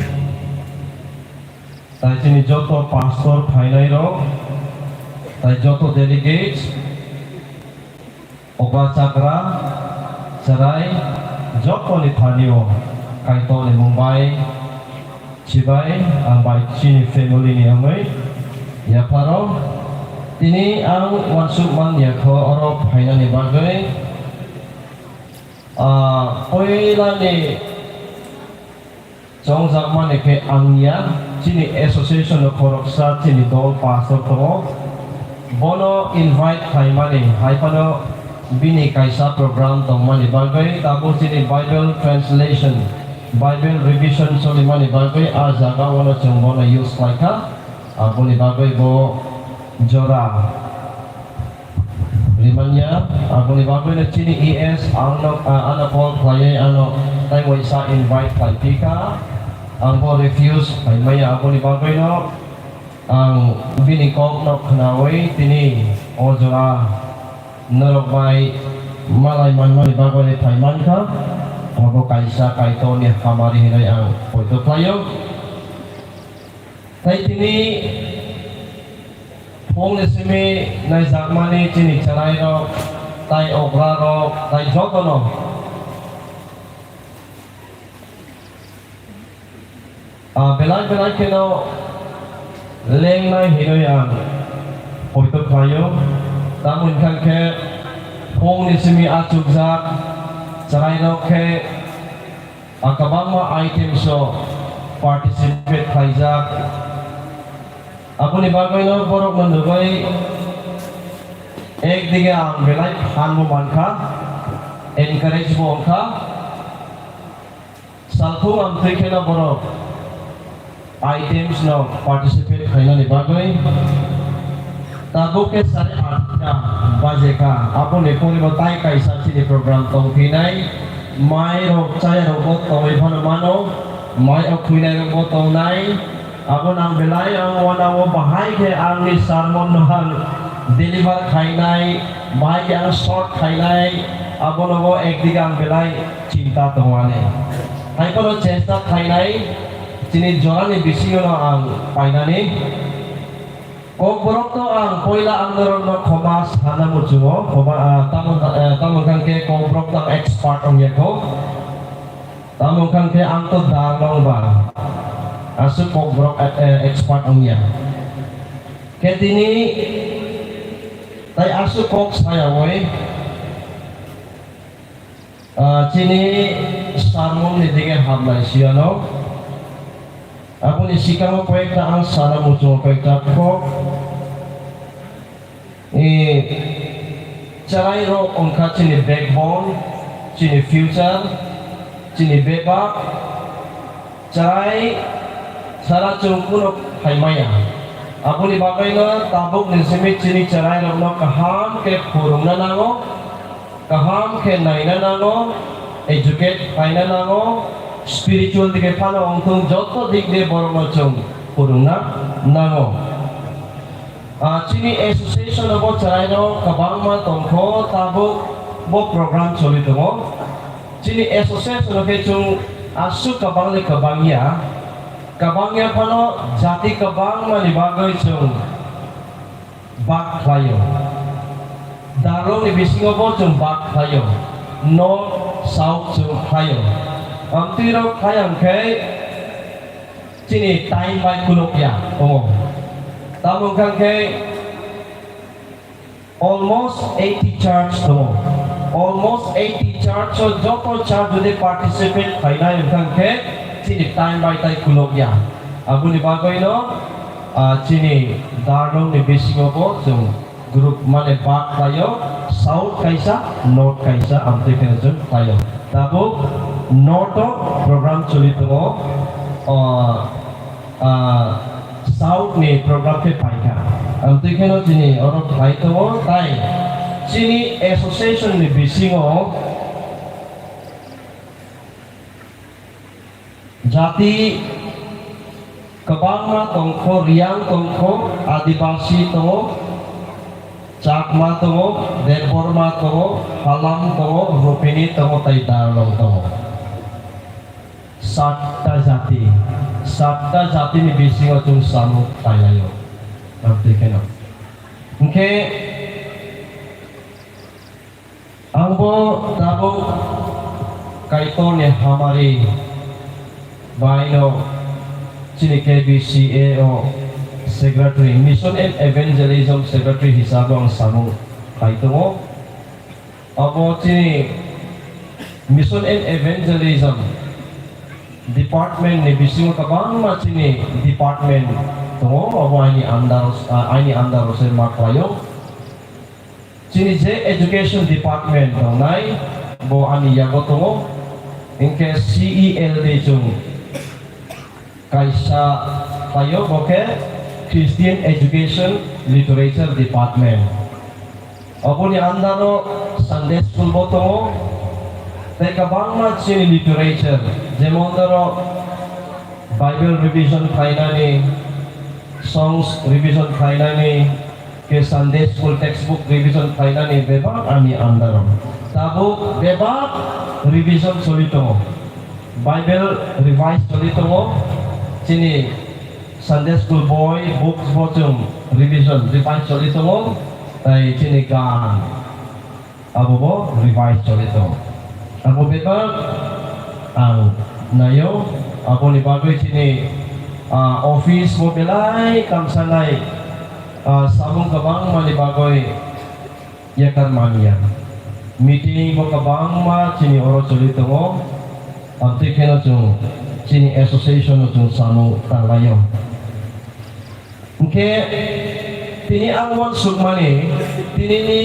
tay sini joto pastor phainai ro tay joto delegates oba chakra Sarai, Joko ni Panio, Kaito ni Mumbai, Chibai, ang baik sini family ni Amay, ya paro, tini ang wansukman ya ko oro paina ni bagay, koila ni Chong Zakman ni ke angya, sini association of koroksa sini dol pastor ko, bono invite kaimani, hai pano bini kaisa program tong mani bagay tapos sini Bible translation Bible revision so ni mani bagay azaga wala chong bona use laika apo ni bagay bo jora limanya apo ni bagay na chini ES ano Paul klaya ano tayo isa invite kay pika ang po refuse ay maya apo ni bagay no ang bini kong no kanaway tini o jora Narokbay malay man bago ni Paiman ka ako kaisa kaito ni kamari hinay ang poito playo tay tini pong nisimi na zakmani chini charay ro tay okra ro tay joko no belay kino leng na hinay ang poito playo Tamun kan ke pong ni simi atugzak saray no ke akabang mga items so participate kaizak ako ni bagoy no borok mandugay ek dige ang belay han mo man ka encourage mo ka salpung ang trike na borok items no participate kayo ni bagoy Tabo ke sari artinya baje ka apo ne puri batai kai sachi di program tong pinai mai ro chaya ro bot tong iphano mano mai o khuinai ro bot tong nai apo nang belai ang wana wo bahai ke ang ni sermon nohan deliver khainai mai ang short khainai apo no wo ek digang belai cinta tong wane ai ko chesta khainai chini jorani bisi no ang painani Kok borok to ang poila ang naron no komas hana mo jungo tamong kangke kok borok tang expert ang yako tamong kangke ang to dalong ba asu kok borok expert ang ya ketini tay asu kok saya woy chini sarmon ni dinge hamlay siya no Ako ni sika mo proyekta ang sana mo sa proyekta ko. Charay ro ang ka chini backbone, chini future, chini bebak. Charay sara chungkuno haymaya. Ako ni bagay na tabok ni simit chini charay ro no kaham ke purong na nango, kaham ke nay na nango, educate kay na nango. Spiritual dige pano ongtung joto digde boromocong purungna nango Chini association abo charaino kabangma tongko tabuk bo program choli tongo. Chini association oke chung asu kabangya pano jati kabang mani bagai chung bak klayo. Darong ni bisingo bo chung bak klayo. North south chung klayo. Amtiro kayang kay chini time by kulokya tongo. Tabung kangke almost 80 church to almost 80 church so joto church do they participate kaina yung kangke chini time by tay kulogya abu ni bagoy no chini darong ni bisingo po so group mane back tayo south kaisa north kaisa amte kenjon tayo tabo north program chulito mo South ni program ke paika. Amti keno jini orang paito mo tay. Sini association ni bisingo jati kabangma tongko riang tongko adibasi to cakma to deborma to halam to rupini to tay darong to. Sabta jati ni bisingo chung samu tayo. Nanti kena. Oke. Angbo tabo kaito ne hamari baino chini KBCA o secretary mission and evangelism secretary hisabang samu kaito mo. Abo chini mission and evangelism department ni bisingo kabang macini department to abo ani andar sir maklayo chini je education department to nai bo ani yago to inke CELD chung kaisa tayo boke Christian Education Literature Department abo ni andaro Sunday School bo to teka bang chini literature jemon daro Bible revision kainani songs revision kainani ke Sunday school textbook revision kainani beba ani andaro tabo beba revision solito Bible revise solito chini Sunday school boy books bochum revision revise solito tai chini kan abo bo revise solito Ako beba ang nayo ako ni bagoy sini office mo belay kamsanay samong kabang malibagoy yakar mania meeting mo kabang ma sini oro solito mo abti kena chung sini association chung samong talayo okay tini ang sugmani tini ni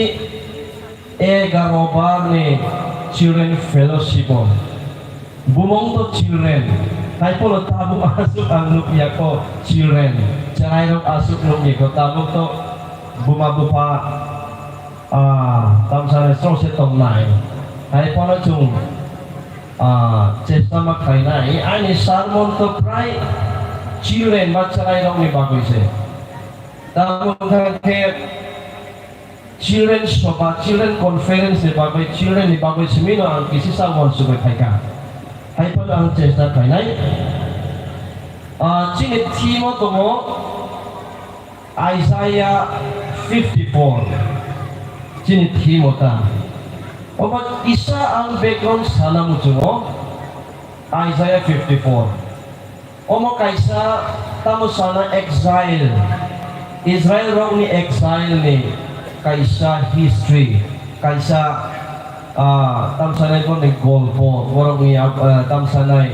garobar ni Children Fellowship bumong to children tay polo tabong asuk ang lupya ko children charay ng asuk lupya ko tabong to bumabupa tamsa na sose tong nai tay polo chung chesta magkainay ani sermon to pray children ba charay ng ni bagoy se tabong kaya Children soba, children conference ni bagoy, children ni bagoy semino ang kisisa wan subay kaika. Ay pala ang chesta kainay. Chini timo to mo Isaiah 54. Chini timo ta. O pag isa ang background sana mo mo Isaiah 54. O mo kaisa tamo sana exile. Israel raw ni exile ni kaisa history kaisa tamsanay ko ng golpo warang niya tamsanay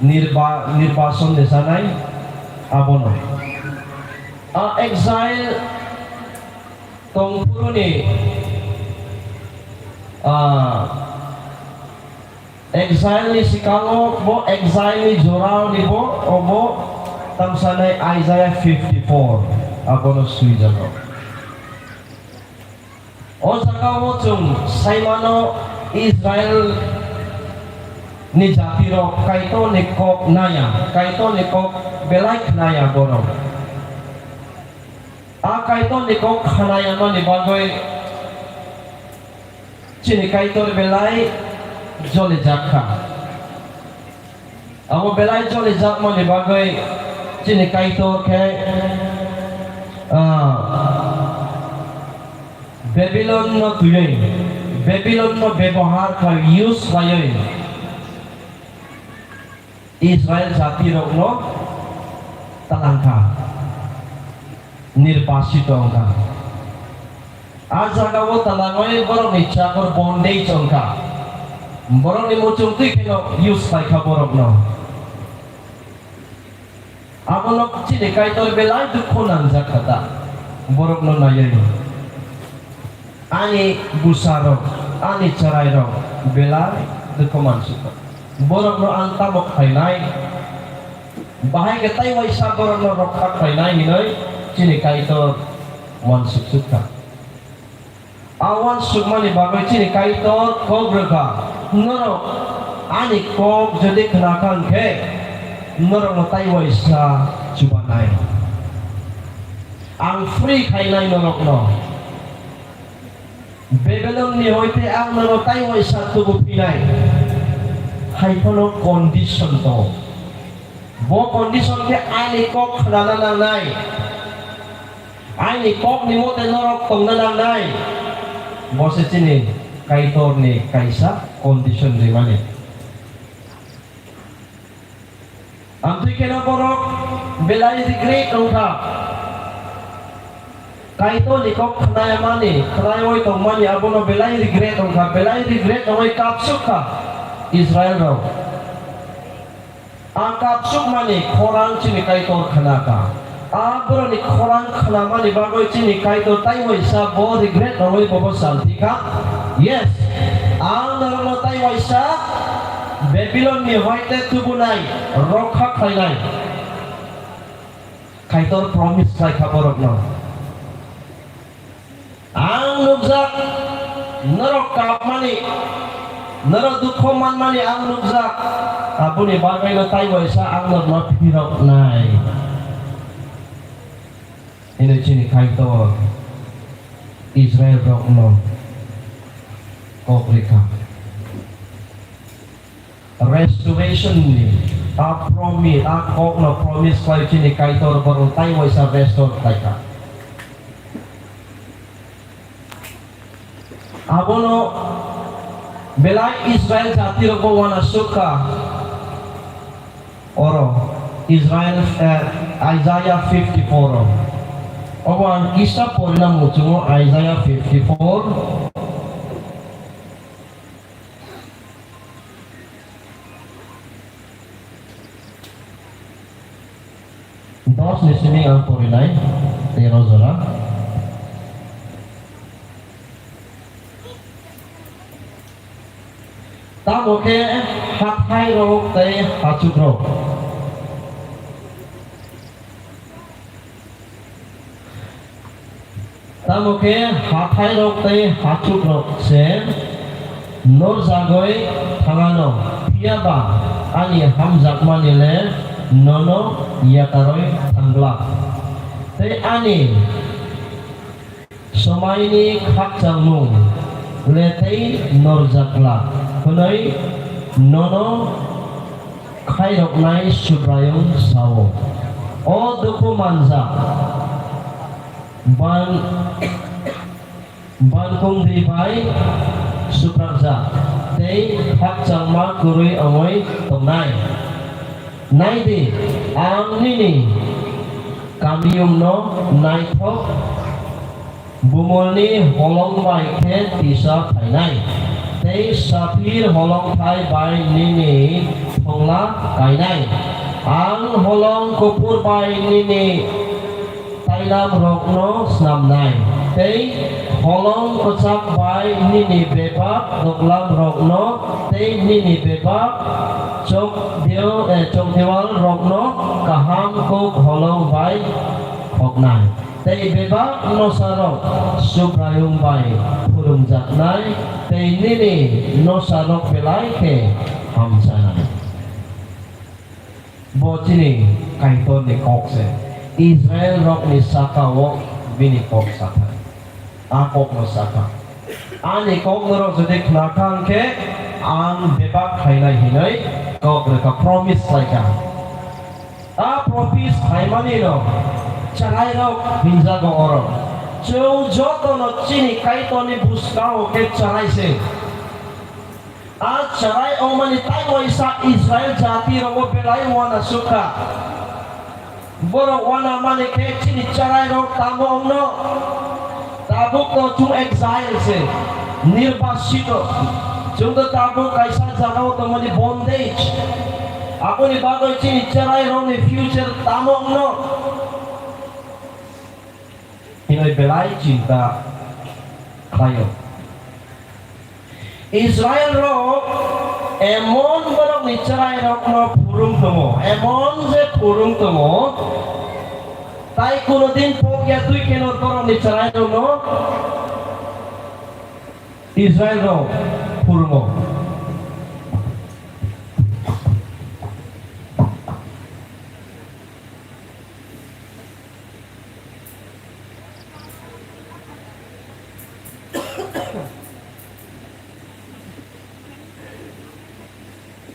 nirbason de sanay abono exile tong puro ni exile ni Sikango bo exile ni Jorao ni bo o bo tamsanay Isaiah 54 abono suijano o saka mo chung saimano Israel ni jatiro kaito ni kok naya kaito ni kok belaik naya bono Kaitor ni kok khanayan mo ni bagay chini kaitor belai jole jakka. Amo belai jole jak mo ni bagay chini kaitor ke Babylon no tuyay, Babylon no bebohar ka use layoy. Israel jati rok no talangka. निर्वासित होगा आज जगह वो तलांगोय बरों निचा कर bondage होगा बरों नि मुचुंती के नो यूज़ लाइका बरों नो अब लोग चिने काई तोर बेलाई दुखो नंजा खाता बरों नो नायरी आनी बुसारो आनी चराइरो बेलाई दुखो मानसिक बरों नो अंता मok खाइनाय बाहाय के ताई वैसा बरों नो रखा खाइनाय हिनोय chini kaitor wan suksuka awan sukmani bagai chini kaitor kobrega noro ani kok jadi kenakan ke noro notai waisa cubanai ang free kainai norok no Babylon ni hoite ang notai waisa tubuh pinai hai pono condition to bo condition ke ani kok kenana nai Ani kok ni mo tenorok tong nanang nai. Bose sini kaitor ni kaisa condition ni mani. Amtui kena borok belai di great ongka. Kaitor ni kok kena mani, kena oi tong mani abono belai di great ongka, belai di great oi kapsuka Israel ro. Kapsuk mani korang sini kaitor kena ka. Abro ni korang khalama ni bagoy chini kaitor tayo isa bo regret na way bobo saltika. Yes, ang narono tayo isa Babylon ni hoite tubunay rokha khainay. Kaitor promise kay kaborok no. Ang nubzak narok kapmani narok dukho man mani ang nubzak abu ni bagay na tayo isa ang narono pirok nay. Ini cini kaitor Israel rok no Afrika restoration ni promise kok no promise kau cini kaitor baru tayo isa restore taika abono belai Israel jati rok wana suka oro Israel Isaiah 54 Awan kisah pona muncul Isaiah 54 dos di sini ang porinay Terozora tamo ke hathai rok te hachuk rok tamo ke hathai rok te hachuk rok se nor jagoy thangano piaba ani hamjak manile nono yataroy thanglak te ani somaini khakjangmung letei nor jakla kunai nono khairok nai subrayong sawo o duku manja ban kong di bai supraja tei hak changma kurui amoi tongnai nai di ang nini kamium no nai thok bumolni holong bai ke tisa thainai tei sapir holong thai bai nini thongla kainai ang holong kupur bai nini Tailam rokno snamnai tei holong kocak bai nini bebak doklam rokno tei nini bebak chok diwal rokno kaham kok holong bai hoknai tei bebak no sarok subrayung bai purung jaknai tei nini no sarok pelai ke hamsanai bocini kaiton ni kokse Israel rok ni sakawo bini kok satan akok no satan ani kok no jadi kenakang ke ang debak kainai hinai kok mereka promise mereka promise kaimani no carai no hinja go orang jauh joto no cini kaito ni buskao ke carai se carai omani tayo isa Israel jati ro belai wana suka boro wana mani ke cini carai ro tamo no tabuk no chung exile se nirbasito chung to tabuk kaisa jagao to mani bondage ako ni bagoy cini carai ro ni future tamo no Hinoy belai cinta kayo Israel ro emon borok ni carai ro no purung tomo emon je purung tomo tai kuno din pogya tui kenor borok ni carai ro no Israel ro purungo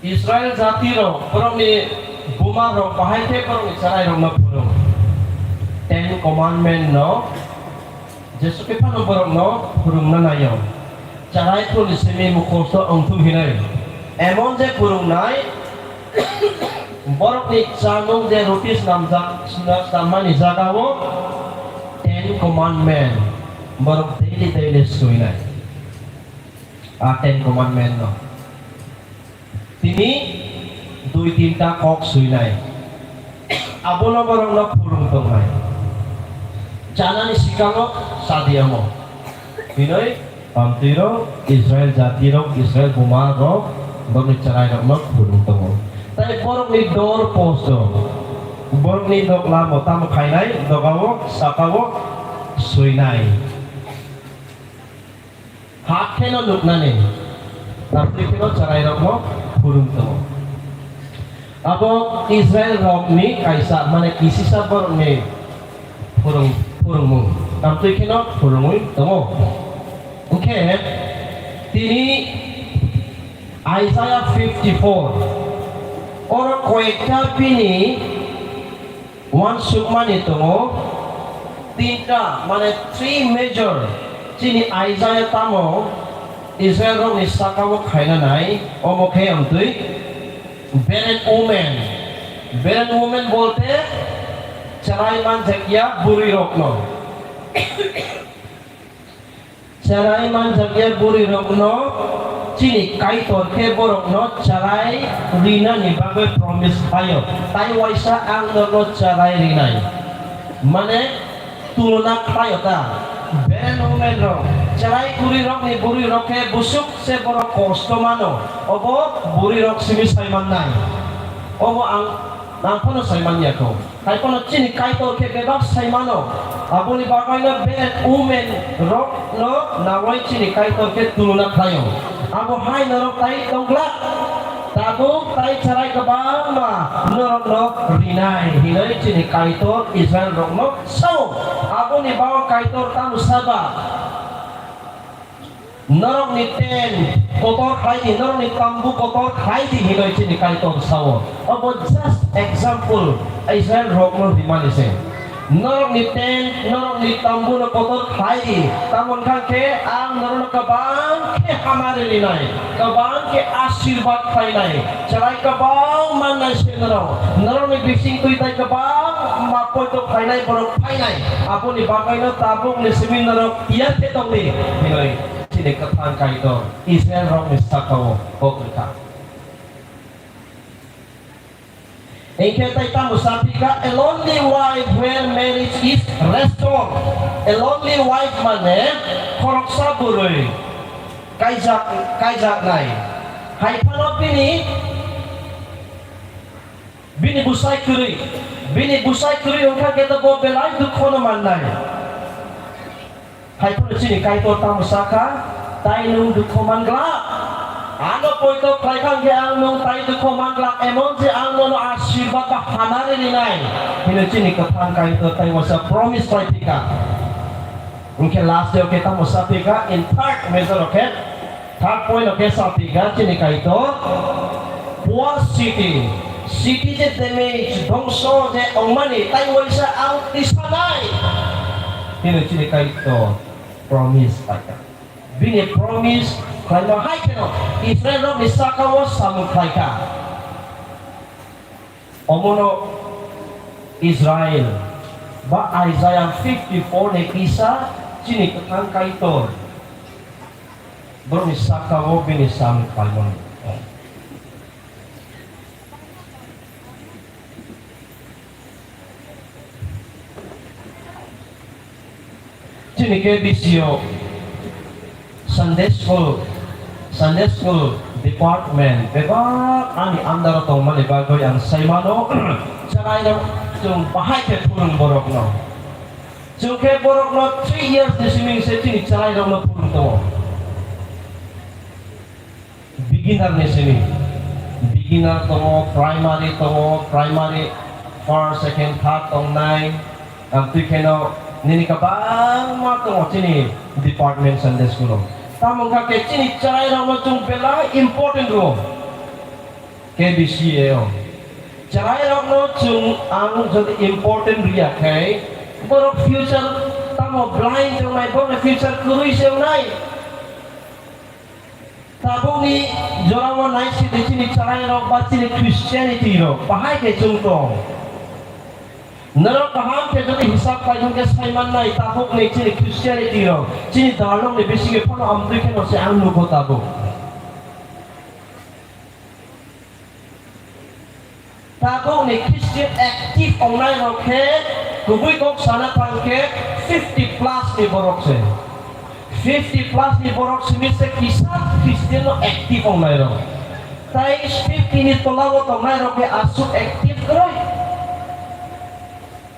Israel jati ro borong ni buma ro bahai te borong ni carai ro no purung Ten Commandment no Jesu ke pano borong no purung na nayo carai tu ni semi mukoso ongtum hinai emon je purung nai borok ni canung je rutis namjak nama ni jagawo Ten Commandment borok daily suinai Ten Commandment no Tini dui tinta kok suinai abono borong no purung tongai jana ni sikalo sadiamo hinoi pamtiro Israel jatiro Israel bumaro borong carai no purung tongo tai borong ni door posto borong ni dok lamo tamo kainai dogawo sakawo suinai hakeno nuknane tapi kino carai no purung tomo. Abo Israel rok ni kaisa mane kisisa bor ni purung mu. Tamtu kino purung tomo. Okay. Tini Isaiah 54. Orang koeka pini one sukmani tomo. Tinta mane three major. Tini Isaiah tamo Israel rong ni sakawo kaina nai omo ke amtui barren woman bolte carai man jagya buri rokno carai man jagya buri rokno cini kai tor ke borokno carai rina ni bagai promise ayo tai waisa ang no carai rinai mane tuluna kayo ta barren woman rong carai buri rok ni buri rok ke busuk se borok kosto mano obo buri rok simi saiman nai obo ang pono saiman ya ko kai pono cini kai to ke bebak saimano abuni bagai na ben women rok no nawai cini kai to ke tuluna kayo abo hai norok tai tongla tabu tai carai kabang ma norok no rinai hinai cini kai to Israel rok no so abuni bawa kai to tamu saba Norong ni ten kotor khai di norong ni tambu kotor khai di hinoi cini kai tong sawo. Abo just example Israel rokno di manise. Norong ni ten norong ni tambu no kotor khai di tamun kan ke ang norong kabang ke hamare linai kabang ke asirbat khai nai carai kabang man nai se norong ni bising tui tai kabang mapoy to khai nai borok khai nai apo ni bagai no tabung ni simin norong iya te tong ni hinoi Sini ketan kaito Israel rong istakawo okulka. Engke taita musafika a lonely wife where marriage is restored. A lonely wife mane korok saburoi kaijak nai. Hai panop bini busai kuri ongka kita bo belai du kono manai. Hai pun sini kai to tamu saka tai nung du koman glak ano poi to kai kan ge ang nung tai du koman glak emon je ang no asirbat ka hanare ni nai hina sini ka thang kai to tai wasa promise tai tika Mungkin last day kita musafi ka in third major rocket, third point rocket safi ka cini kaito poor city, city je damage, dongso je omani, Taiwan sa out isanay. Ini cini kaito promise kita. Bini promise kalau hai keno Israel ro misakawo samu kaika. Omono Israel ba Isaiah 54 ne kisah cini ketang kaitor bermisakawo bini samu kaimon. Cini ke bisio Sunday school department bebak ani andar to mali bago yang saimano carai no jung bahai ke purung borok no jung ke borok no 3 years di swimming setting carai no purung to beginner ne sini beginner to primary first second third tong nine tu keno nini kabang ma to sini department Sunday school tamu kakek cini carai nama cung bela important ro KBCA carai nama cung ang jadi important ria kai for future tamu blind to my for future kurui seunai tabu ni jorawa naik si di cini carai nama bacini Christianity ro bahai ke cung tong Nero paham ke jadi hisab kajian ke saiman nai tabuk ni cini Christianity ro cini dalong ni besi ke pano amri ke no se anu ko tabuk ni Christian aktif online ro ke kubui kok sana pang ke 50 plus ni borok se 50 plus ni borok se mi se kisah Christian no aktif online ro tai 50 ni tolawo online ro ke asuk aktif keroi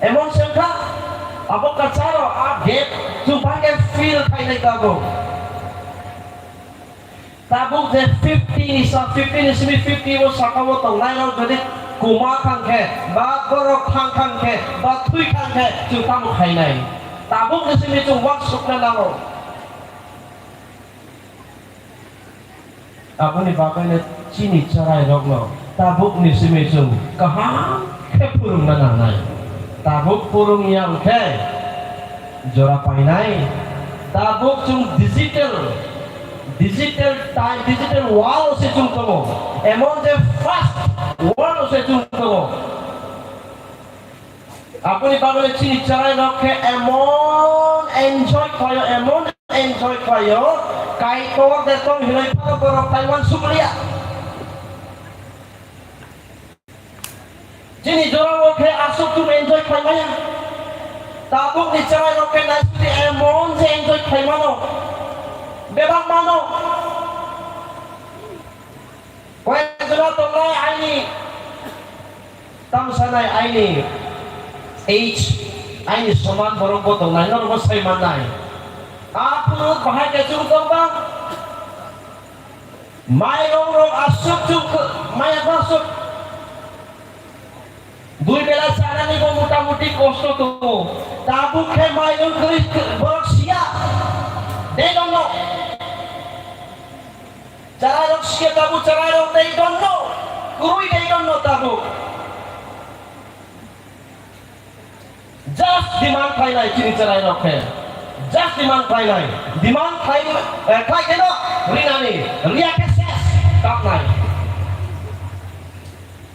Emon sengka, apa kacaro update, supaya feel kayak gago. Tabuk je 50 ni semi 50 wo sakawo tong lain jadi kuma kang ke, ba gorok kang ke, ba tui kang ke, cuma mu kai nai. Tabuk ni semi cuma wak sukna lango. Apa ni bagai ni cini carai rokno. Tabuk ni semi cuma kahang kepurung nanang nai. Tabuk purung yang ke jora painai tabuk cung digital time digital wall se cung tomo emon je fast wall se cung tomo aku ni baru cini carai nak ke emon enjoy kayo kai tor de tong hilai pa borok Taiwan sumlia Jadi jorang oke asuk tu enjoy kai maya. Tabuk ni carai oke nasi emon je enjoy kai mano. Bebang mano. Kau jorang tu lai aini. Tam sanai aini. H aini soman borong potong nai nor bos sai manai. Apa bahai ke jungkong bang? Mai rong asuk jungkong maya masuk. Dui bela cara ni kau muta-muti kosto tu. Tabuk ke mayun keris borok siap. They don't know. Cara rok siap tabuk cara rok they don't know. Kurui they don't know tabuk. Just demand kai nai cini cara rok ke. Just demand kai nai. Demand kai keno. Rinani. Ria keses. Tak nai.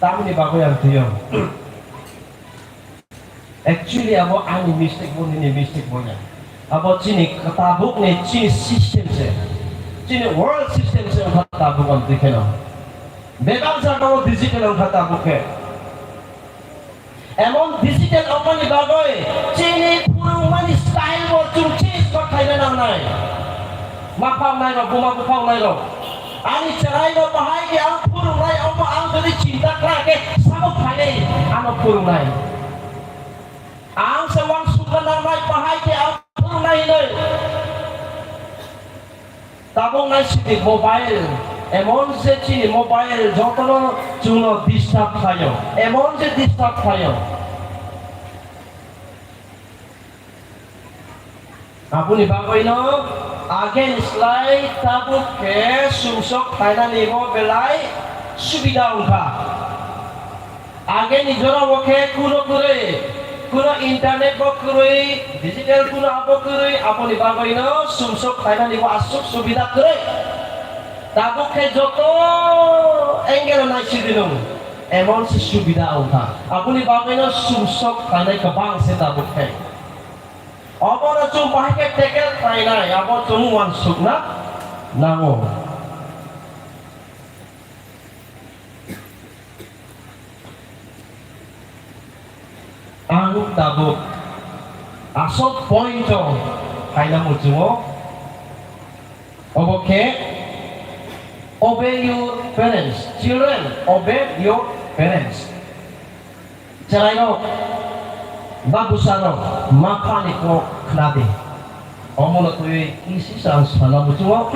Tamu ni bago yang tiang. Actually, abo ani mistake pun ini mistake punya. Abo cini ketabuk ni cini system se, cini world system se orang ketabuk orang dikena. Betul sahaja orang digital orang ketabuk ke. Emon digital orang ni bagai cini purung mani style wo cung cheese pakai nang nai. Mapau nai ro, buma mapau nai ro. Ani cerai ro bahai ke ang purung nai, ang jadi cinta kelake sama pakai ano purung nai. Ang sewang suka namai pahai ke apur nai nai. Tabung nai sini mobile. Emon se cini mobile jotono cuno disturb kayo. Emon se disturb kayo. Apuni bagoino again slide tabu ke sumsok taina nibo belai subida ungka. Again ijora woke kuno kuno internet bo kurui digital kuno abo kurui apuni bagoino sumsok taina nibo asuk subida kurui. Tabu ke joto engel nai sidinung emon si subida ungka. Apuni bagoino sumsok taina kebang se tabu ke. Abo na cung pahiket tekel tainai, abo cung wan sukna nango. Ang tabuk asok pointo taina mucungo. Abo ke obey your parents, children obey your parents. Ceraino bagusano mapaniko knade omono tuye isi sang sana mutuwa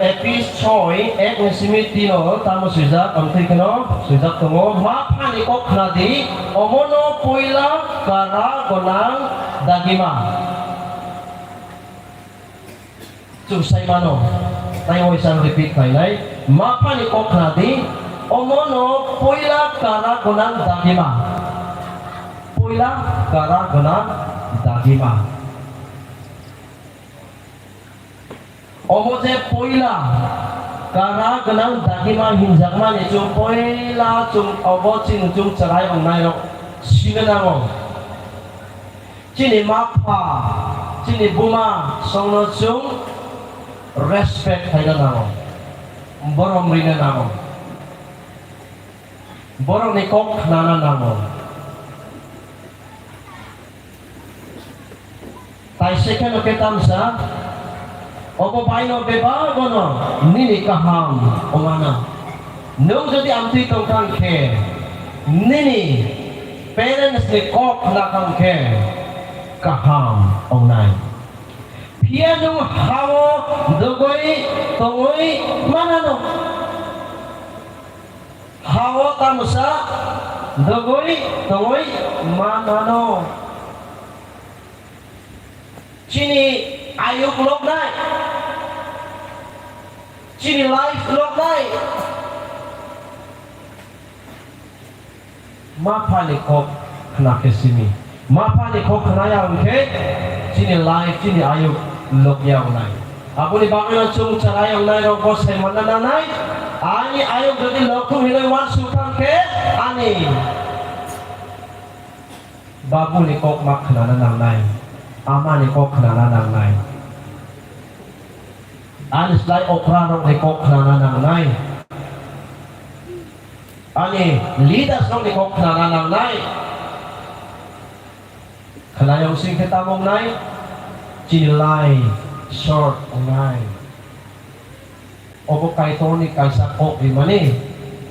epis choi ek nesimitino tamo sujak amtrikno sujak tongo mapaniko knade omono puila kara gonang dagima susai mano tayo isang repeat kainai mapani koknadi omono puila kara gonang dagima puila kara gonang dagima omoje puila kara gonang dagima hinjakman itu puila cung obo cing cung cerai ongnai ro sinenamo cini mapa cini buma songno cung respect haida namo borong rina namo borong nikok nana namo tai second oke tamsa opo baino beba gono nini kaham omana nung jadi amti tongkang ke nini parents nikok nakang ke kaham onai piano hawo dogoi tongoi manano hawo tamusa dogoi tongoi manano cini ayuk lognai cini life lognai mapani kok kena kesini mapani kok kena yang ke cini life cini ayuk lok yang nai. Apo ni bakal cung cara yang nai rokok semana nai. Ani ayuk jadi lok tu hilai wan sukan ke ani. Babu ni kok mak kenana nang nai. Ama ni kok kenana nang nai. Ani selai okra rok ni kok kenana nang nai. Ani lidas rok ni kok kenana nang nai. Kena yang sing kita mong nai. Cilai short online. Opo kaito ni kaisa kok di mani.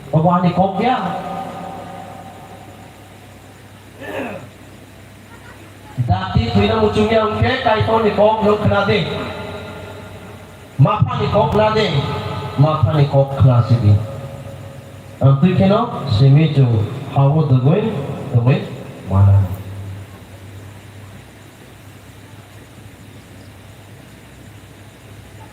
Opo ani kok ya. Dati tuina mucungnya angke kaito ni kok lo kenade. Mapa ni kok nade. Mapa ni kok klasi di. Antu keno simijo hawo dogoi mana.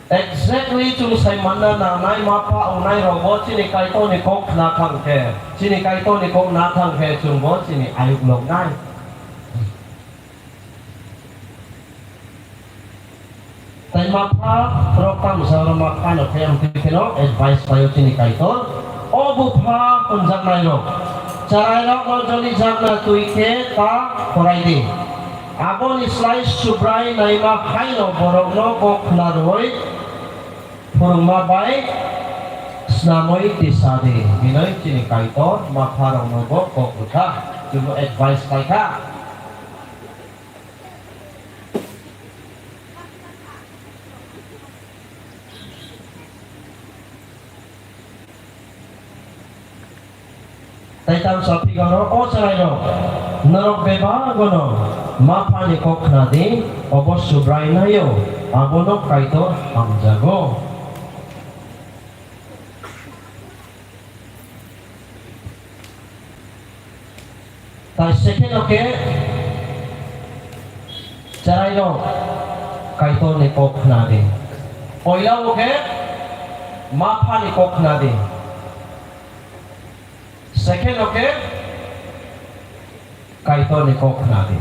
Exactly cung sai mana na nai mapa unai robot sini kaito ni kok na kang ke sini kaito ni kok na kang ke cung bot sini ayuk lok nai tai mapa program sa mapa no ke am tikeno advice payo sini kaito obu pa punjak nai ro carai ro ko joli jak na tuike ta korai di abon slice subrai nai ma haino borok no kok na roi Purma baik snamoi disade binoi cini kaito maparong nogo kok uta cuma advice kaita Taitam sapi gono o saraino narok beba gono mapani kok nadi obos subrai nayo abono kaito hamjago tai second oke cerai lo kaito ni kok nade poila oke mapa ni kok nade second oke kaito ni kok nade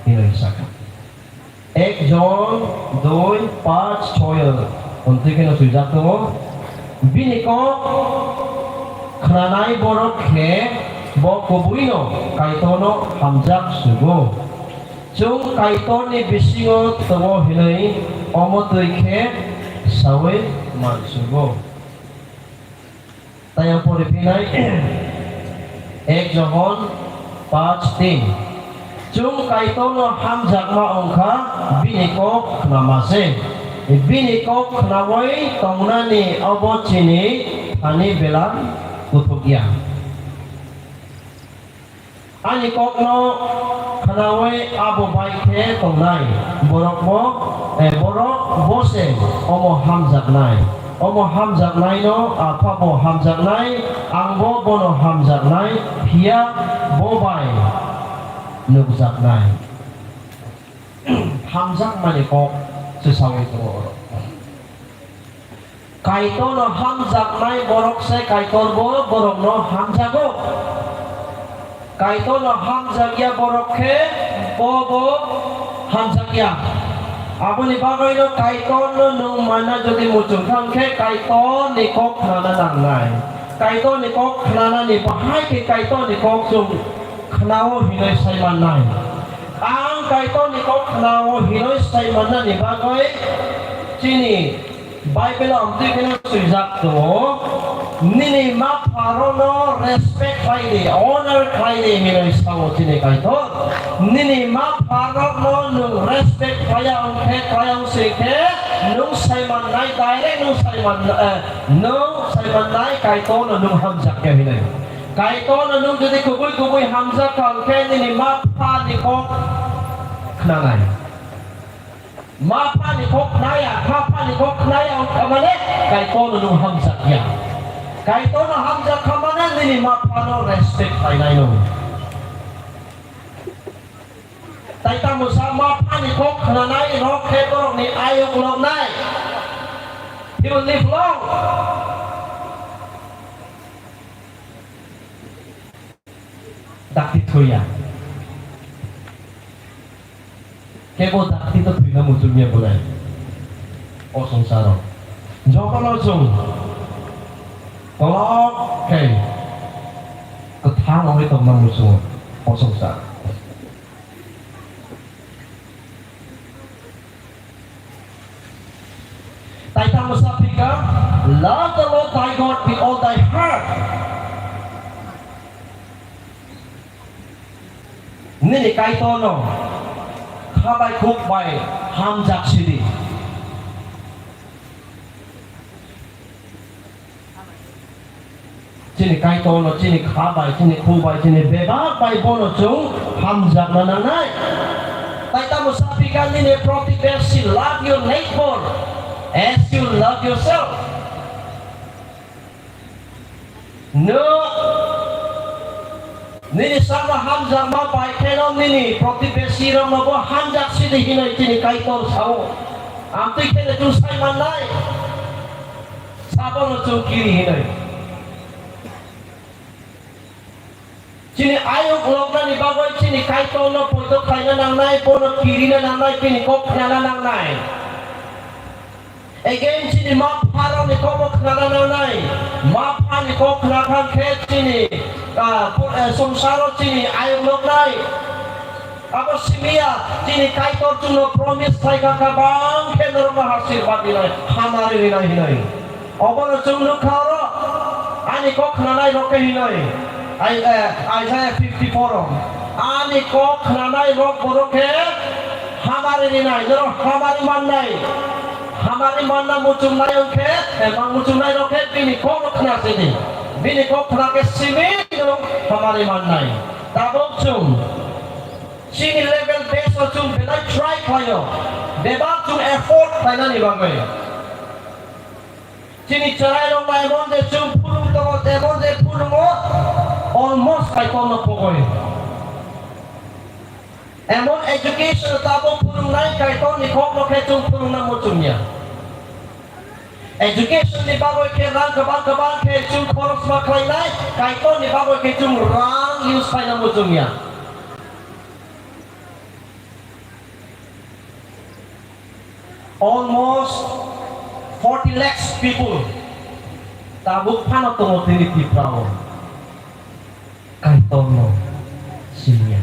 ini saka 1 John 2 5 6 untuk kita sujud tu bini ko kranai borok ke bo kubuino kaitono hamjak sugo chung kaitoni bisingo tomo hinai omotoi ke sawe man sugo tayang pori pinai 1 John 5:3 chung kaitono hamjak ma ongka bini ko knamase bini ko knawai tongnani obo chini ani belan utukya ani kokno khnawai abo baike tongnai borok bose omo hamjak nai no apa bo hamjak nai angbo bono hamjak nai pia bobai nukjak nai hamjak mani kok sesawi toro kaito no hamjak nai borok se kaitor borok no hamjago kaito no hamjak ya borok ke bobo hamjak ya aboni bagai no kaito no nung mana jodi muncul kan ke kaito ni kok nana nang nai kaito ni kok nana ni bahai ke kaito ni kok sum khnao hinoi saiman nai ang kaito ni kok khnao hinoi saiman nai bagai chini Bible amti kena sujak tu nini ma parono respect kaide honor kaide hinoi sawo chini kaito nini ma parono nung respect kaya sike nung saiman nai direct nung saiman nai kaito nung hamjak ke hinoi kaito nung jadi kubui hamjak ke nini ma pa ni kok knanai mapa ni kok naya papa ni kok naya kamane kaito no hamzak ya kaito no hamzak kamane ni mapa no respect kainai no taita musama mapa ni kok nanai no keto ni ayong long nai he will live long dakti thoya kebo dakti to thina mujulnya boleh o songsaro joko lojong kolok ke ketang oleh teman musuh o songsaro taita musafika love the Lord thy God with all thy heart nini kaitono kabai kuk bai hamjak sidi chini kaitono chini kabai chini kubai chini bebak bai bono chung hamjak nananai taita musafika nini proti versi love your neighbor as you love yourself no nini sama hamzah ma pai kenon nini proti besiro ma bo hamzah sidi hinai chini kaitor sao amti kene tu sai manai sabon tu kiri hinai chini ayuk lokna ni bagoi chini kaitor no poto kaina nang nai bono kiri na nang nai chini kok nana nang nai again chini ma paro ni kok nana nang nai ma pa ni kok nakan ke chini songsaro chini ayong loknai apa simia chini kaitor chuno promise thai ka bang ke norma hasirbat dinai hamari hinai hinai obon chunglu kharo ani kok nanai roke hinai Isaiah 54 ani kok nanai rok boroke hamari hinai jero hamari manna mucung nai oke emang mucung nai roke bini kok khna sini bini kok khna ke simi hamari manai tabok chung sini level base chung belai try kayo debak chung effort kaina ni bagai sini cerai dong mai monde chung pulung to monde pulung almost kai kono pokoi Emon education tabo purungnai kaiton ni kok lo kecung purungnam mucungnya. Education ni bagoy ke rang kabang kecung koros maklainai kaiton ni bagoy kecung rang use pai na mucungnya. Almost 40 lakhs people tabuk panot tunggu tini tiprao kaiton no sinya.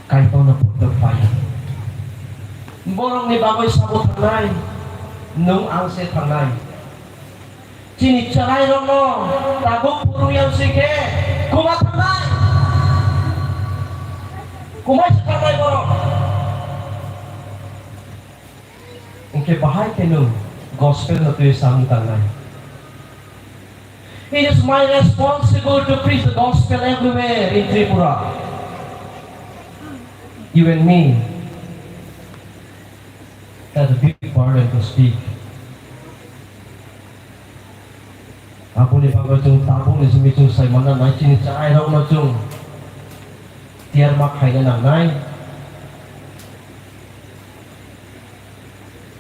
Kaiton na punto fire. Borong ni bagoy sabot hanay, nung ang set hanay. Chinicharay ron no, tabok puro yang sige, kumat hanay. Kumay sa hanay borong. Ingke bahay kenung, gospel na tuyo sa aming hanay. It is my responsibility to preach the gospel everywhere in Tripura. You and me has a big burden to speak. Apo ni bago chung tabong ni sumichung say mana nai chini chay raw na chung tiar makhay na nai.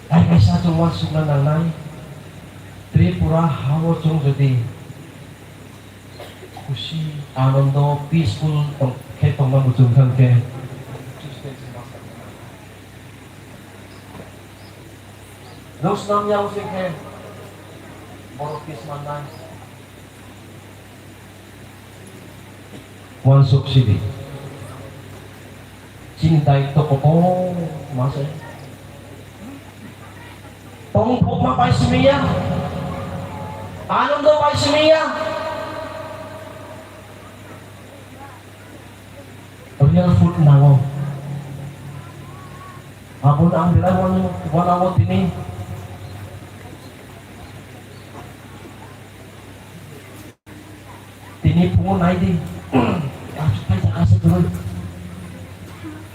Ay kaysa chung masuk na nai. Tripura hawo chung jadi kushi anando peaceful tong ketong mamuchung kan ke. Those nam yang sing ke borokis manai one subsidy cinta itu kok masa tong pok ma pai semia anam do pai semia real food nawo abun ang bilang wanawo tini ini pungun naik di, asal dulu.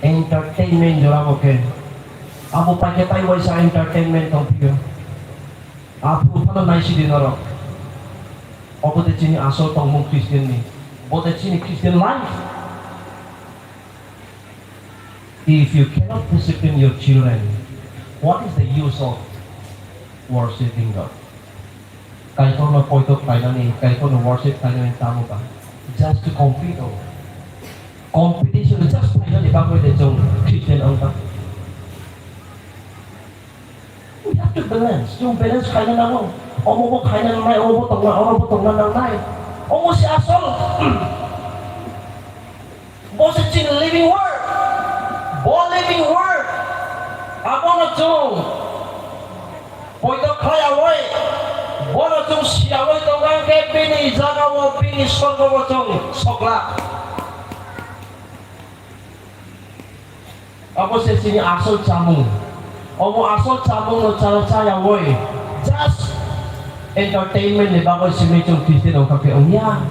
Entertainment jual oke. Abu pakai tay wajah entertainment komputer. Abu pun naik sih di norok. Abu tu cini asal tongmung Kristen ni. Abu tu cini Christian life. If you cannot discipline your children, what is the use of worshiping God? Kaya ko na po ito kaya ni, kaya ko na worship kaya ni tamo ba? Just to compete o. Competition, just kaya ni bago ito yung Christian ang ba? We have to balance. Yung balance kaya na mo. Omo mo kaya na nangay, omo mo tong na nangay. Omo si asol. Bo si chin living word. Bo living word. Abo na chung. Po ito kaya woy. Bono chung siaway tongang ke pini jagawo pini sorgowo chung sokla. Ako sa sini asal camung. Omo asal camung no cara woy. Just entertainment ni bago sini chung Kristen o kape unya.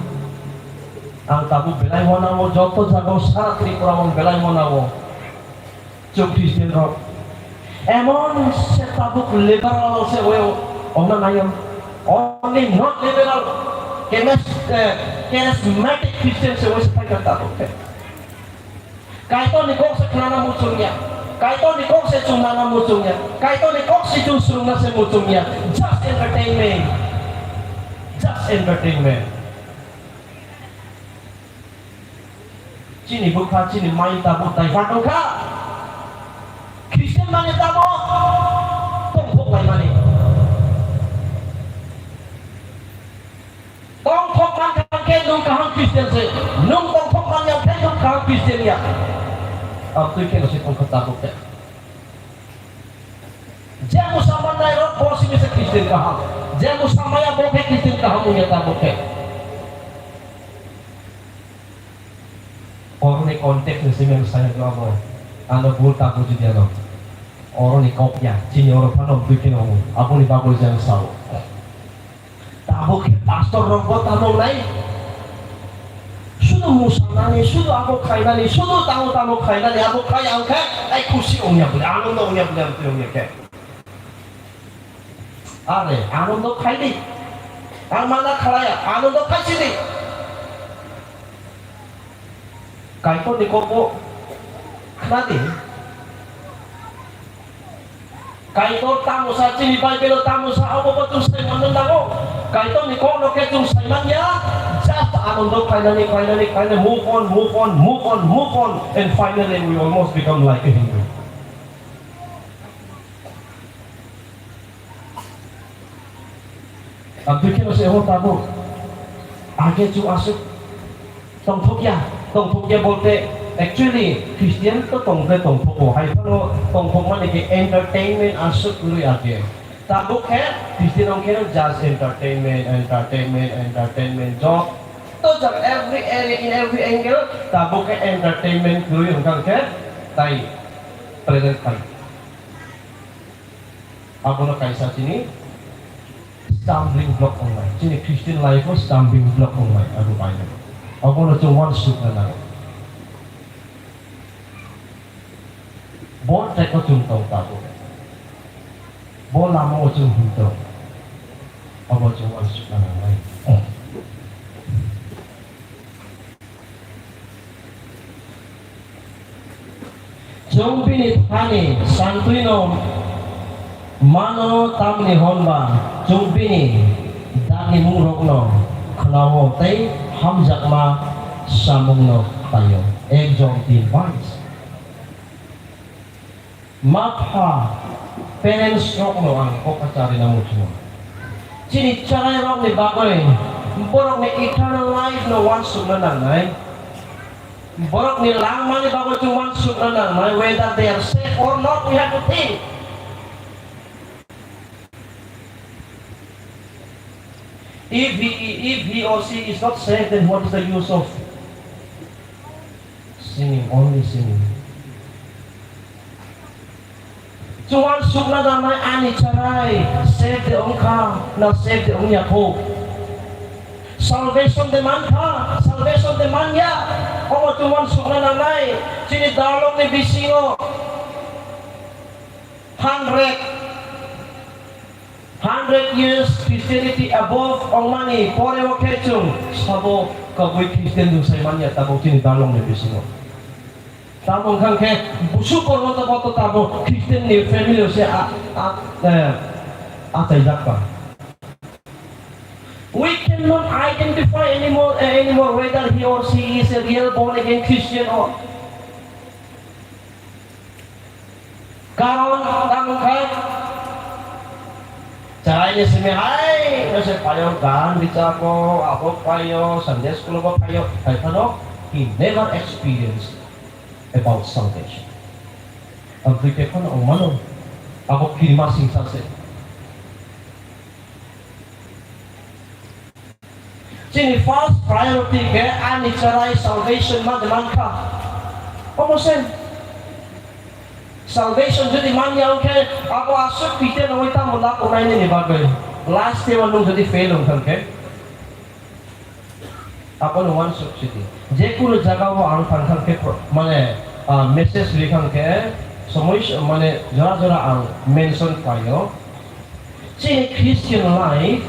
Ang tabu belay mo na mo joto jagaw sa Tripura mong belay mo na mo. Chung Kristen rock. Emon sa tabu liberal sa woy o na ngayon. Only not liberal, charismatic Christians yang sampai kata oke. Kaito ni kok sekarang musuhnya, kaito ni kok secumana musuhnya, kaito ni kok justru nasi musuhnya. Just entertainment, just entertainment. Cini bukan cini main tabu taifan oka. Christian mana tabu, tongkok lain mana. Tong thok man kan ke nung kahang Christian se nung tong thok man yang ke nung kahang Christian ya ab tu ke no se tong kata ko ke jamu sama nai ro bosi me se Christian kahang jamu sama ya bo ke Christian kahang punya ta bo ke orang ni konteks ni semang saya doa bo ano bul ta ko jadi ano orang ni kopya cini orang panom tu ke no abu ni bago jang sao Abo ke pastor robot amo nai. Sudah musanani, sudah aku kainani, sudah tamu kainani, aku kaya angka, ay kusi omnya boleh, anong omnya boleh tu omnya ke. Are, anong kaini, ang mana kalaya, anong kaisini. Kaito ni kopo, Nanti kaito tamu sa chini Bible tamu sa abo betul saya menendago kaito ni kono ke tung saya ya just anondo finally move on and finally we almost become like a Hindu. अब देखिए उसे हो ताबो आगे जो आसुक तंगथुकिया बोलते actually Christian तो तंगथुको high फलो तंगथुक माने कि entertainment आसुक लुई आगे ताबो है Christian के ना just entertainment job तो जब every area in every angle Tabo के entertainment लुई उनका के ताई present ताई अब उन्हें कैसा चीनी stumbling block online. Jadi Christian life was stumbling block online. Aku bayar. Aku nak cuman suka nak. Bon tak kau cuma tahu tahu. Bon lama kau cuma tahu. Aku cuman suka nak. Jombi ni pani santui nom. Mano tamni honba jumpini dani murokno khlawo tei hamjakma samungno tayo ekjong tin wise mapha parents rokno ang kokacari namutno chini charai rok ni bagoy borok ni eternal life no one sugna nanai borok ni langma ni bagoy to one sugna nanai whether they are safe or not we have to think. If he or she is not saved, then what is the use of singing? Only singing. Cuman sukna damai ani carai save the ongka, na save the ongyapo. Salvation demand ka, salvation demand ya. Oh cuman sukna damai, sini dalong ni bisingo. 100 years Christianity above ang money pore wa kechung sabo kaboy Christian do say manya tabo tini dalong ni bisingo tabong kang ke busu por mo tabo tabo Christian ni family se atay dakpa. We cannot identify anymore whether he or she is a real born again Christian or karon tabong kay caranya sini hai nasi payo gan bicara ko apa payo Sunday school apa payo no he never experienced about salvation abrik ko na umano ako kirimasing sase sini first priority ke ani carai salvation man ka apa sen salvation jadi manya okay aku asuk kita nawai ta mula ko nai ni bagai last day walung jadi fail kan ke apa no one suk city je kuno jaga wo ang kan ke mane message likhang ke সময় মানে যারা যারা mention পাইও যে খ্রিস্টান life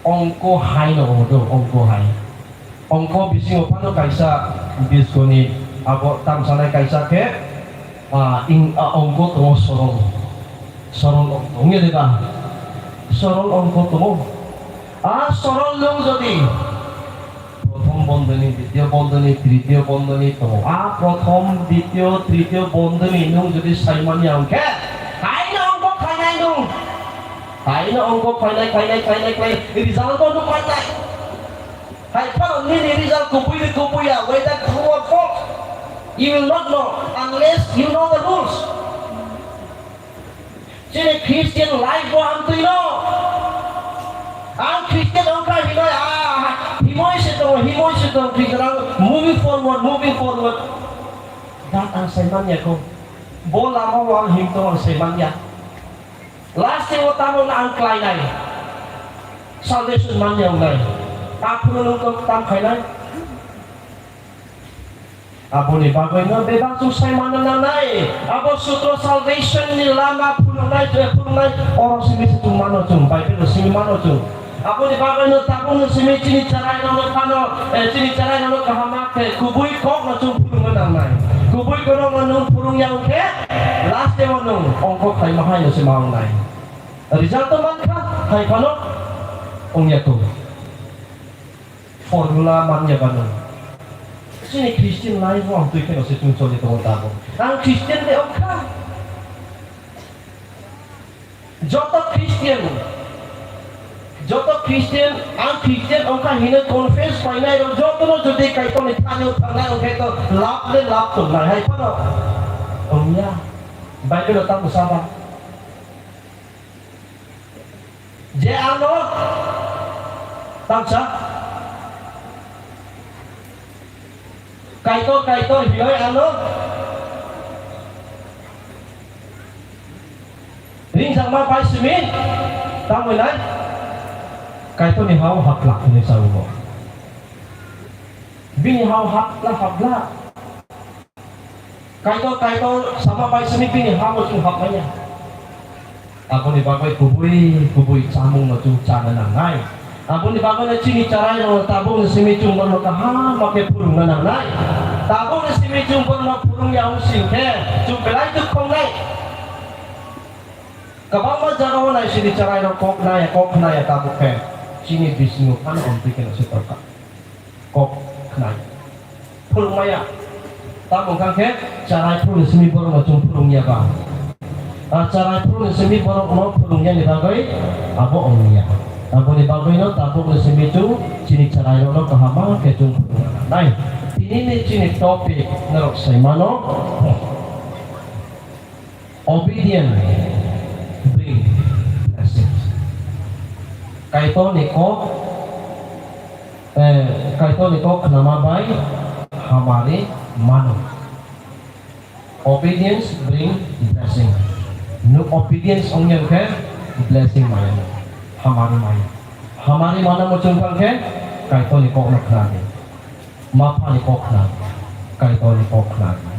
অঙ্ক high নহতো অঙ্ক বেশি ওপানো কাইসা বিস্কনি আবো তামসানাই কাইসা কে অঙ্ক তো সরল অঙ্গে দেবা সরল অঙ্ক তো সরল লোক যদি প্রথম বন্ধনী দ্বিতীয় বন্ধনী তৃতীয় বন্ধনী তো প্রথম দ্বিতীয় তৃতীয় বন্ধনী নং যদি সাইমানি অঙ্কে কাইনা অঙ্ক খাইনাই নং কাইনা অঙ্ক খাইনাই রিজাল্ট তো খাইনাই হাই পাও নি result কুপুইয়া whether true or false you will not know unless you know the rules jadi Christian life go am tu no Christian ọঙ্কা হিনয় Himoy sito Christian moving forward dat ang saymanya ko bola mo ang himto ang saymanya last day utamo na ang klainay salvation man niya unay tapuno nung tam kainay abo ni bagoy nga bebang susay man na nanay abo sutro salvation nila nga pununay orang simi situng mano chung Bible simi mano chung Ako di bagoy no tapong no simi chini charay no kano chini charay no kahamak kubuy kok no chung punungan nanay Kubui kono manung purung yang ke last day manung ongko kai mahai no si maung nai. Result to man ka hai kono ong yaku. Formula man ya kono. Sini Christian life wang tu ikan si tung soli tong tabu. Ang Christian de ongka. Joto Christian ang Christian ongka hina confess painai ro joto no jodi kai to ni tanyo tangai ongka to lap to nai hai kono. Ong ya. Bible datang bersama. Je ano tangsa kaito hioi ano ring sama pai semin tang menai kaito ni hau haklak ni saubo bini hau hakla kaito sama pai semin bini hau tu haknya aku ni bagai kubui camung no tu cana nangai aku ni bagai na cini carai no tabung na simi cung no kaha make purung na nangai tabung na simi cung no purung yang sing ke cung belai tu kong nai kabang ma jarawa na sini carai no kok na ya tabuk ke cini bisnu kan on piken si torka kok nai purung maya tabung kan ke carai purung simi purung no cung purung ya ba acara itu semi borong pulungnya dibagai apa omnya apa dibagai no tabung semi itu cini cara no kahama kecung naik ini cini topik nerok semano obedient bring blessings kaito niko kenama baik hamari mano obedience bring blessing. No obedience ongnya ke blessing maya hamari mana macam ke kaito ni kok nak lagi mapa ni kok lagi kaito ni kok lagi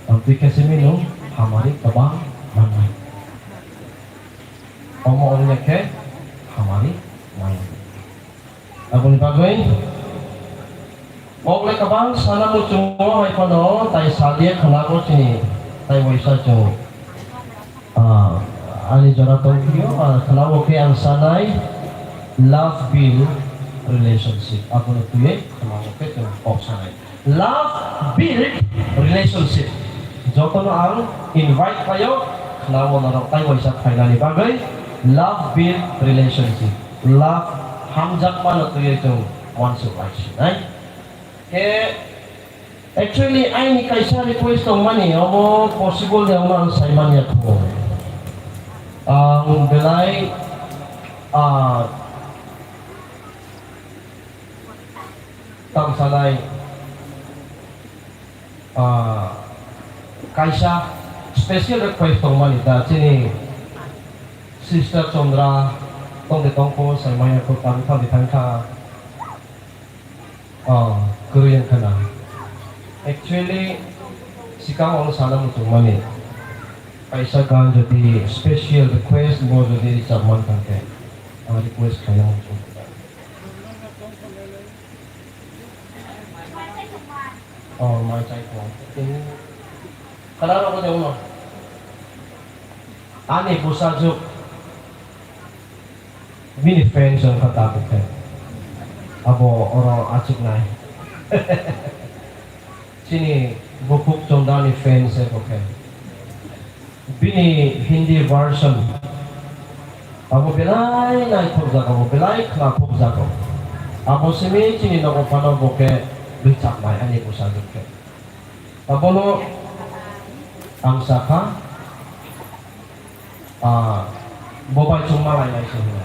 tapi kesemino hamari kabang mana omo ongnya ke hamari maya aku ni bagai ogle kabang sana macam hai pano tai sadia kena ko sini tai waisa jo ali jara tokyo kalawo ke ang sanay love build relationship ako na tuye kalawo ke yung pop sanay love build relationship joto na ang invite kayo kalawo na rin tayo isa kayo na bagay love build relationship love hamjak man na tuye yung once of action actually ay ni kaisa request ng money omo possible na ang sayman niya ko ang belai tang sanay kaisa special request tong manita sini Sister Chandra tong ko sa maya ko tang ka Korean kana actually sikang ang sana mo tong mani kaisa kan jadi special request mo jadi saman kan ke request kayo mo my type mo kalaro ko daw no ani busajuk mini fans ang katakot ke abo orang acik nai sini bukuk condani fans ko ke bini Hindi version abo belai nai pugza ko belai kla pugza ko abo simi chini no pano boke bicak mai ani ko sa ke abo no ang saka bobai cuma malai nai sini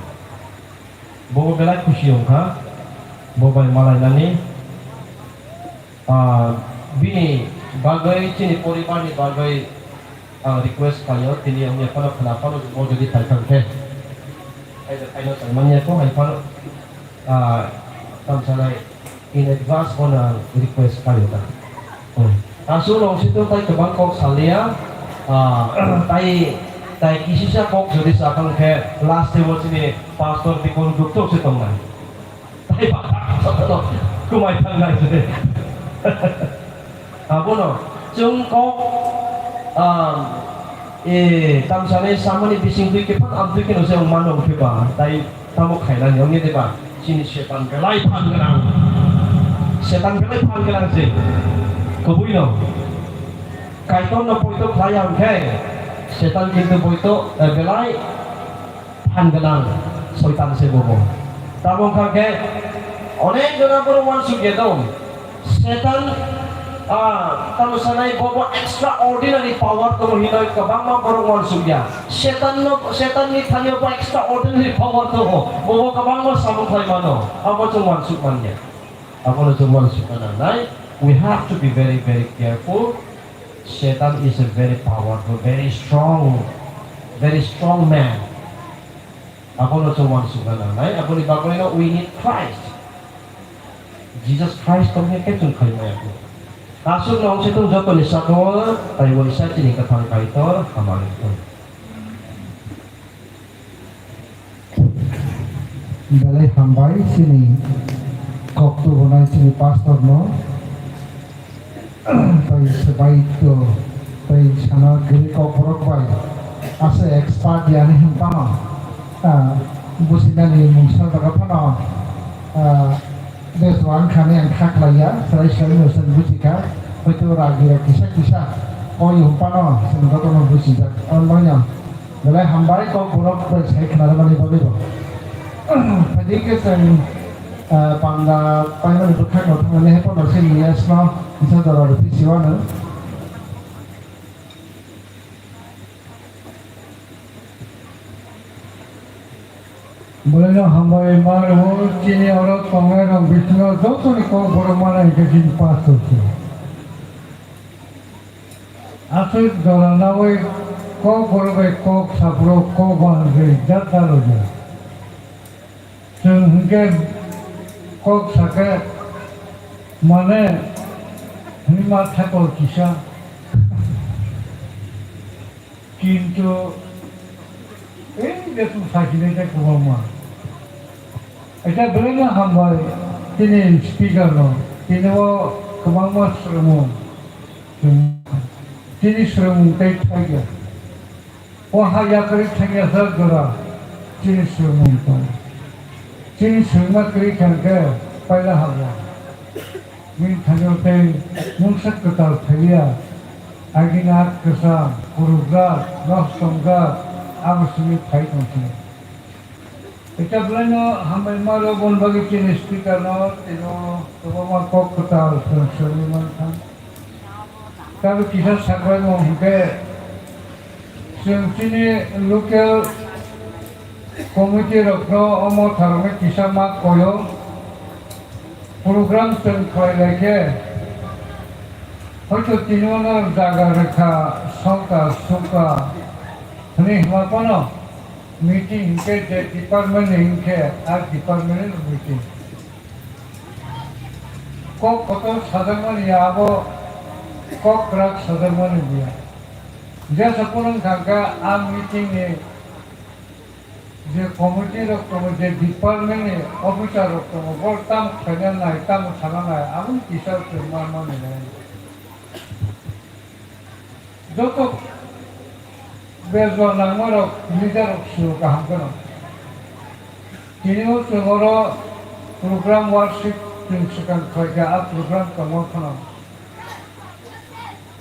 bobo belai kusiong ka bobai malai nani bini bagai chini poribani bagai request kayo tini ang niya pala kenapa mo jadi tayang ke ay no saymannya ko ay pala sanay in advance ko na request kayo ta asulong situ tayo ke Bangkok salia tayo kisi siya kok jadi sa akang ke last day watch ini pastor di konduktor si tongay tayo bata kumay tangay sila abo no Chung kok tamsane samani bising duit kepan abdui ke nose mano keba tai tamu khailan yong ni deba sini setan belai pan gerang sih kebui no kaiton no poito klayang ke setan kintu poito belai pan gerang soitan sebobo tamu kake onek jona perempuan sugedo setan tamu sanai bobo extraordinary power to hinoi kabang perempuan sugya setan ni tanya apa extraordinary power to bobo kabang sabung khai mano apa cuman sukmannya apa cuman sukmananai we have to be very careful. Setan is a very powerful, very strong man. Apa cuman sukmananai apa di bakulino we need Christ. Jesus Christ kami ketun khai mayaku Asuk nong situ joto ni sakwa tayo isa tini katang kaitor kamarin ko. Dalai hambai sini kok tu bunai sini pastor no tayo sebaik tu tayo sana giri kok porok bai asa expert yani himpang busina ni mungsal takapana Deswan kami yang hak laya, saya nusan busika, itu ragi kisah, oh yung pano, semoga tu busika, orangnya, boleh hambai kau buruk saya kenal mana ibu. Tadi kita pangga pangga itu kan orang mana pun masih niat semua, bisa dalam peristiwa boleh na hambai malu kini orang pangeran bisno joto ni ko boromana ke kini pasto ki asal dolan nawe ko borbe ko sabro ko bange jatalo ja sehingga ko sake mane hima thako kisah kintu ini dia tu sakitnya ke kumama. Itu benar hambai. Ini speaker no. Ini wo kumama serumum. Ini serumum kait saja. Wah ya kari saja segera. Ini serumum tu. Ini serumum kari saja. Payah hambai. Ini thanya te mungsak ketal thaya. Aginat kesam, kurugat, nostamgat. Aku sini fight macam. Kita belanja hamil malu pun bagi kini speaker no, tino, terutama kok ketal seni macam. Kalau kisah sakral mungkin, sini local committee rokno omo tharme kisah mak koyo program sen koi leke. Hoito tino na jaga rekha sangka suka. Ini apa no? Meeting ke department ke, department meeting. Kok kotor sadarman ya abo, kok kerak sadarman dia. Dia sepuluh kagak meeting ni, dia komite rok komite department ni, officer rok komite, bol tam kena naik, tam sana naik, amun kisah firman mana ni. Jotok Bezwan nangmaro leader su kaham kono. Kini mo sumoro program worship tinsukan kerja program kamu kono.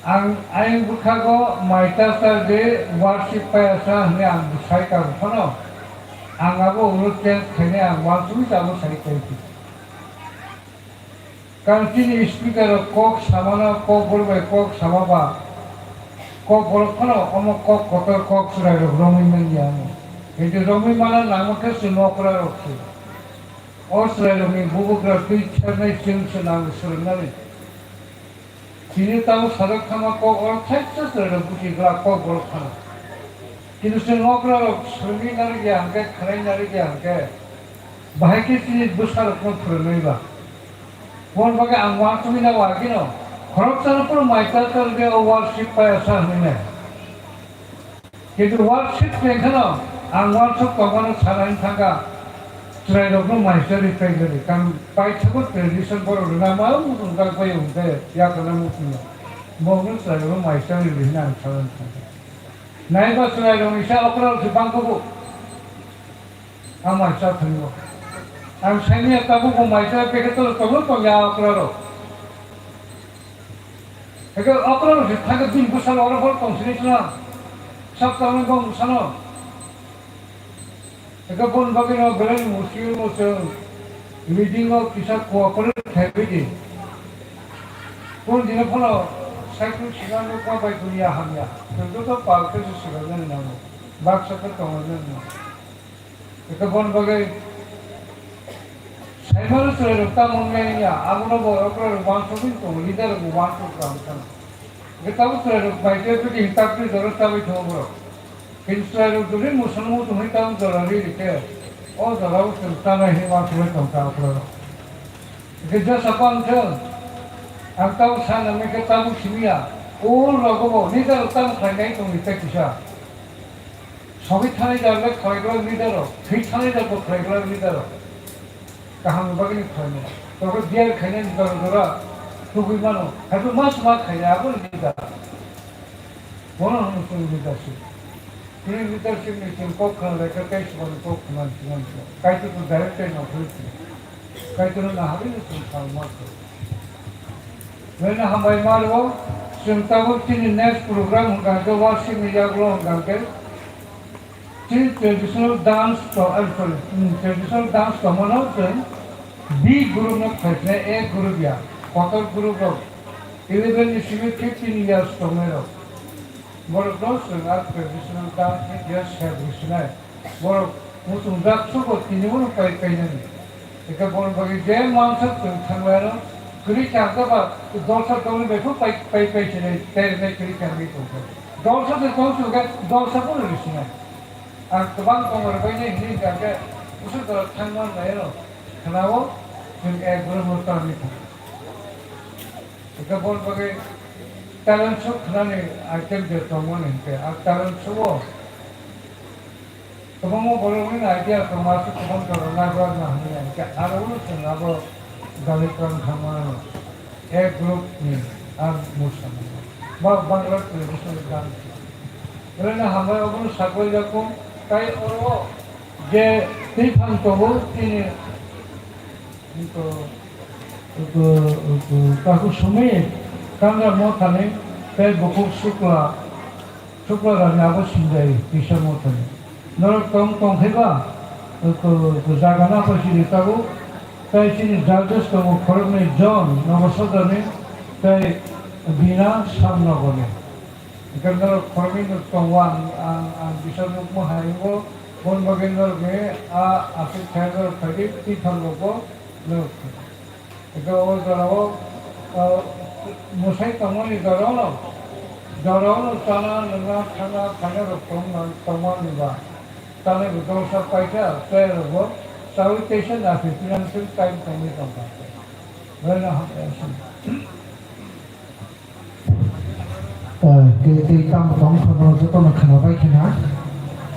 Ang bukago maita sarde worship payasa ne ang busai ka kono. Ang abo urutken kene ang worship abo sai kaiti. Kan kini speaker kok samana kok bolbe kok samaba. Kok boleh kono, omo kok kotor kok surai romi menjadi. Itu romi malah nama ke semua kera roksi. Oh surai romi buku kerja cerna sing senang surai. Kini tahu sadak sama kok orang cakap surai romi kira kok boleh kono. Kini semua kera romi nari jangke, keren nari jangke. Bahaya kini besar pun surai lah. Pun bagai angwar tu mina wagi no. Kalau sana pun mereka terlihat worship payasa ni. Jadi worship ni kan, ang worship kawan sana intangga, cerai dokno mereka dipelajari. Kan payah tu tradition baru nama mungkin kalau payah unte, ya kena mungkin. 먹는 사람으로 마이스터를 위한 사람. 나이가 수라이로 이사 어그로 주방고고 아마 이사 들고 안 생이 까고 마이스터 빼겠다 또는 또 야어그로 그러니까 어그로 타가 빈 부산 얼어 동시리잖아 sabtamen ko musano eka pun bagino belen musil musil meeting of kisa cooperate habiti pun dina phono cycle sigan ko bai dunia hamya to park se sigan na no bak sa to no eka pun bagai cycle se rokta monne ya aguno bo okro wan so bin to leader go wan to kam kan Kita usah baca tu kita tu terus tahu cuma. Kita tu ni musuh tu ni tahu terus ni dia. Oh terus kita ni hewan tu ni tahu terus. Kita siapa tu? Angkau sana mereka tahu kimia. Oh lagu ni terus tahu kerana itu ni tak kisah. Sabi thani jalan kerana ni terus. Fit thani jalan kerana ni terus. Kaham begini kerana. Terus dia kerana ni terus. Tujuh mana? Kalau mas kaya apa kita? Mana musuh kita sih? Ini kita sih ni kok kan mereka kayak semua kok macam kayak itu direct na boleh. Kayak itu na hari itu sama tu. Mereka hambai malu, sentamu ini next program hingga ke wasi media glo hingga ke. Ini traditional dance to alfal. Traditional dance to mana tu? B guru nak kerja, A guru dia. Kotor guru bro, 11 is 15 years tomorrow. More close to that traditional dance, yes, have listened. More, mutum dak suko tinimun pay ni. Ika bon bagi jay mansa tu thangwaro, kuri changka ba, dolsa kami befu pay chile, terne kuri changi tu. Dolsa tu kau suka, dolsa pun listened. Ang tubang kau berbeza ini jaga, usul kalau thangwan bayaro, kenapa? Jeng guru mutar ni. Ika pun bagi talent show kerana item dia temuan ini, talent show. Kamu mau boleh idea termasuk kamu kalau nak buat mana? Ada urus nak galikan kamu, group ni, musim. Bangladesh traditional dance. Kerana hamba orang sakul jago, kaya orang je tipan tobo ini itu kaku sumit kanda mau tane kaya buku sukla rani aku sindai bisa mau tane norok tong heba itu jagana pasti ditahu kaya sini judges kamu korban John nawasadane kaya bina samna bone karena korban tongwan ang bisa mau haibo bon bagian ke asal saya tadi tipan logo logo itu orang musai tamu ni orang tanah negara tanah rukun tamu ni bah tanah betul sampai ke saya logo salutation dah financial time kami tempat mana kita tong kalau itu nak kena baik kena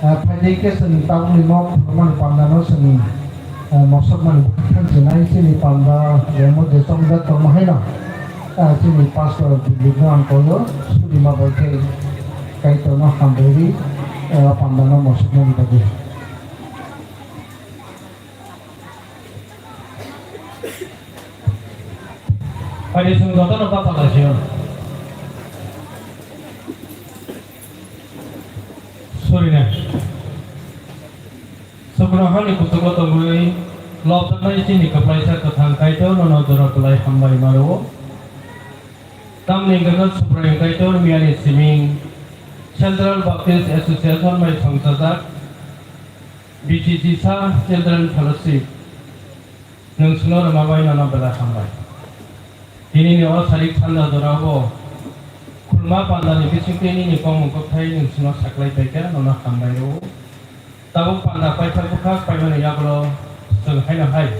pada ke seni tahu ni mau mana pandang seni maksud mana kan senai sini panda yang mau desong dah termahai lah sini pas di luar koyo sudi mabai kai tu nak kamberi pandang maksud mana tadi. Pada sungguh tu nampak apa sih? Sorry nih. Sebelum hari putus tungguin, laut tanah ini keplaisa ketangkai itu nono dorong kelai hambai malu. Tamni ganat supaya kai itu miani siming Central Baptist Association mai sangsadak BCC sa Children Fellowship nung sunor mabai nono bela hambai. Ini ni orang sarik tanda dorong kulma pandani bising ini ni kamu kotai nung sunor saklai peker nono hambai ro. Tahu pandai pai terbuka pai mana ya kalau senghai na hai.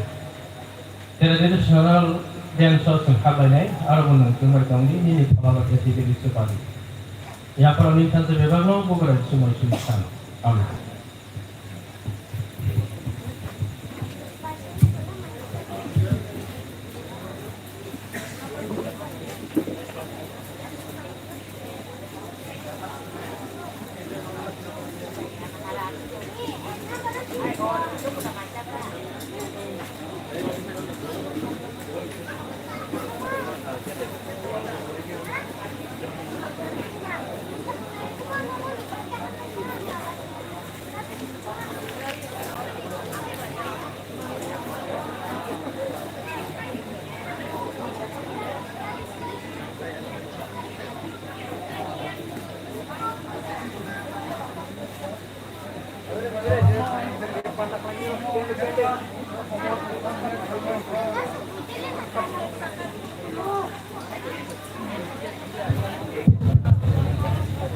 Traditional dance senghai lainnya, arah mana senghai tangdi ini kalau kita tidak disebut. Ya kalau ni tanpa sebab no bukan semua susah. Amin.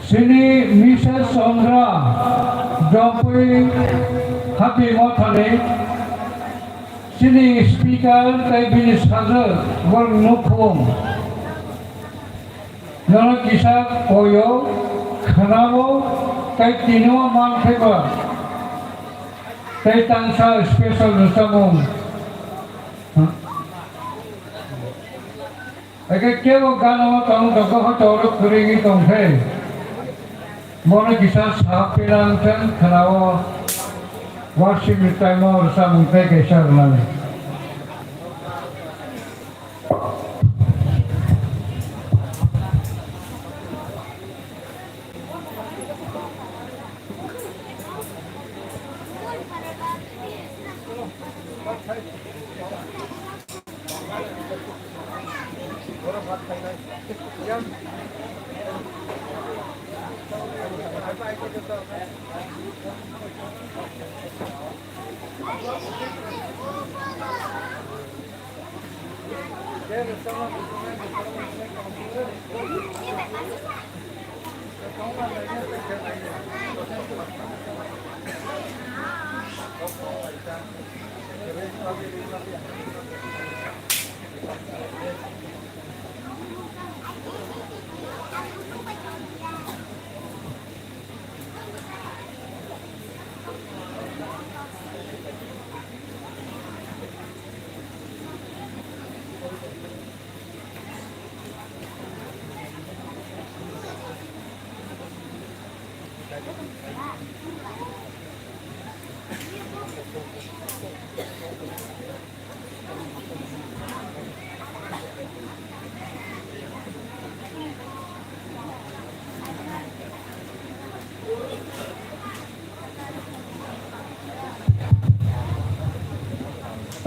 Sini Misa Sondra Jompui Happy Mothane Sini Speaker Kai Bini Saza Wal Nukum Nona Kisa Koyo Kanabo Kai Tino Man Kheba Kai Tansa Special Nusamum Eke Kewo Gano Tong Dogo Toro Kuringi Tong Hei Mona kisah sahapilan kan kenapa worship time or some vacation lagi.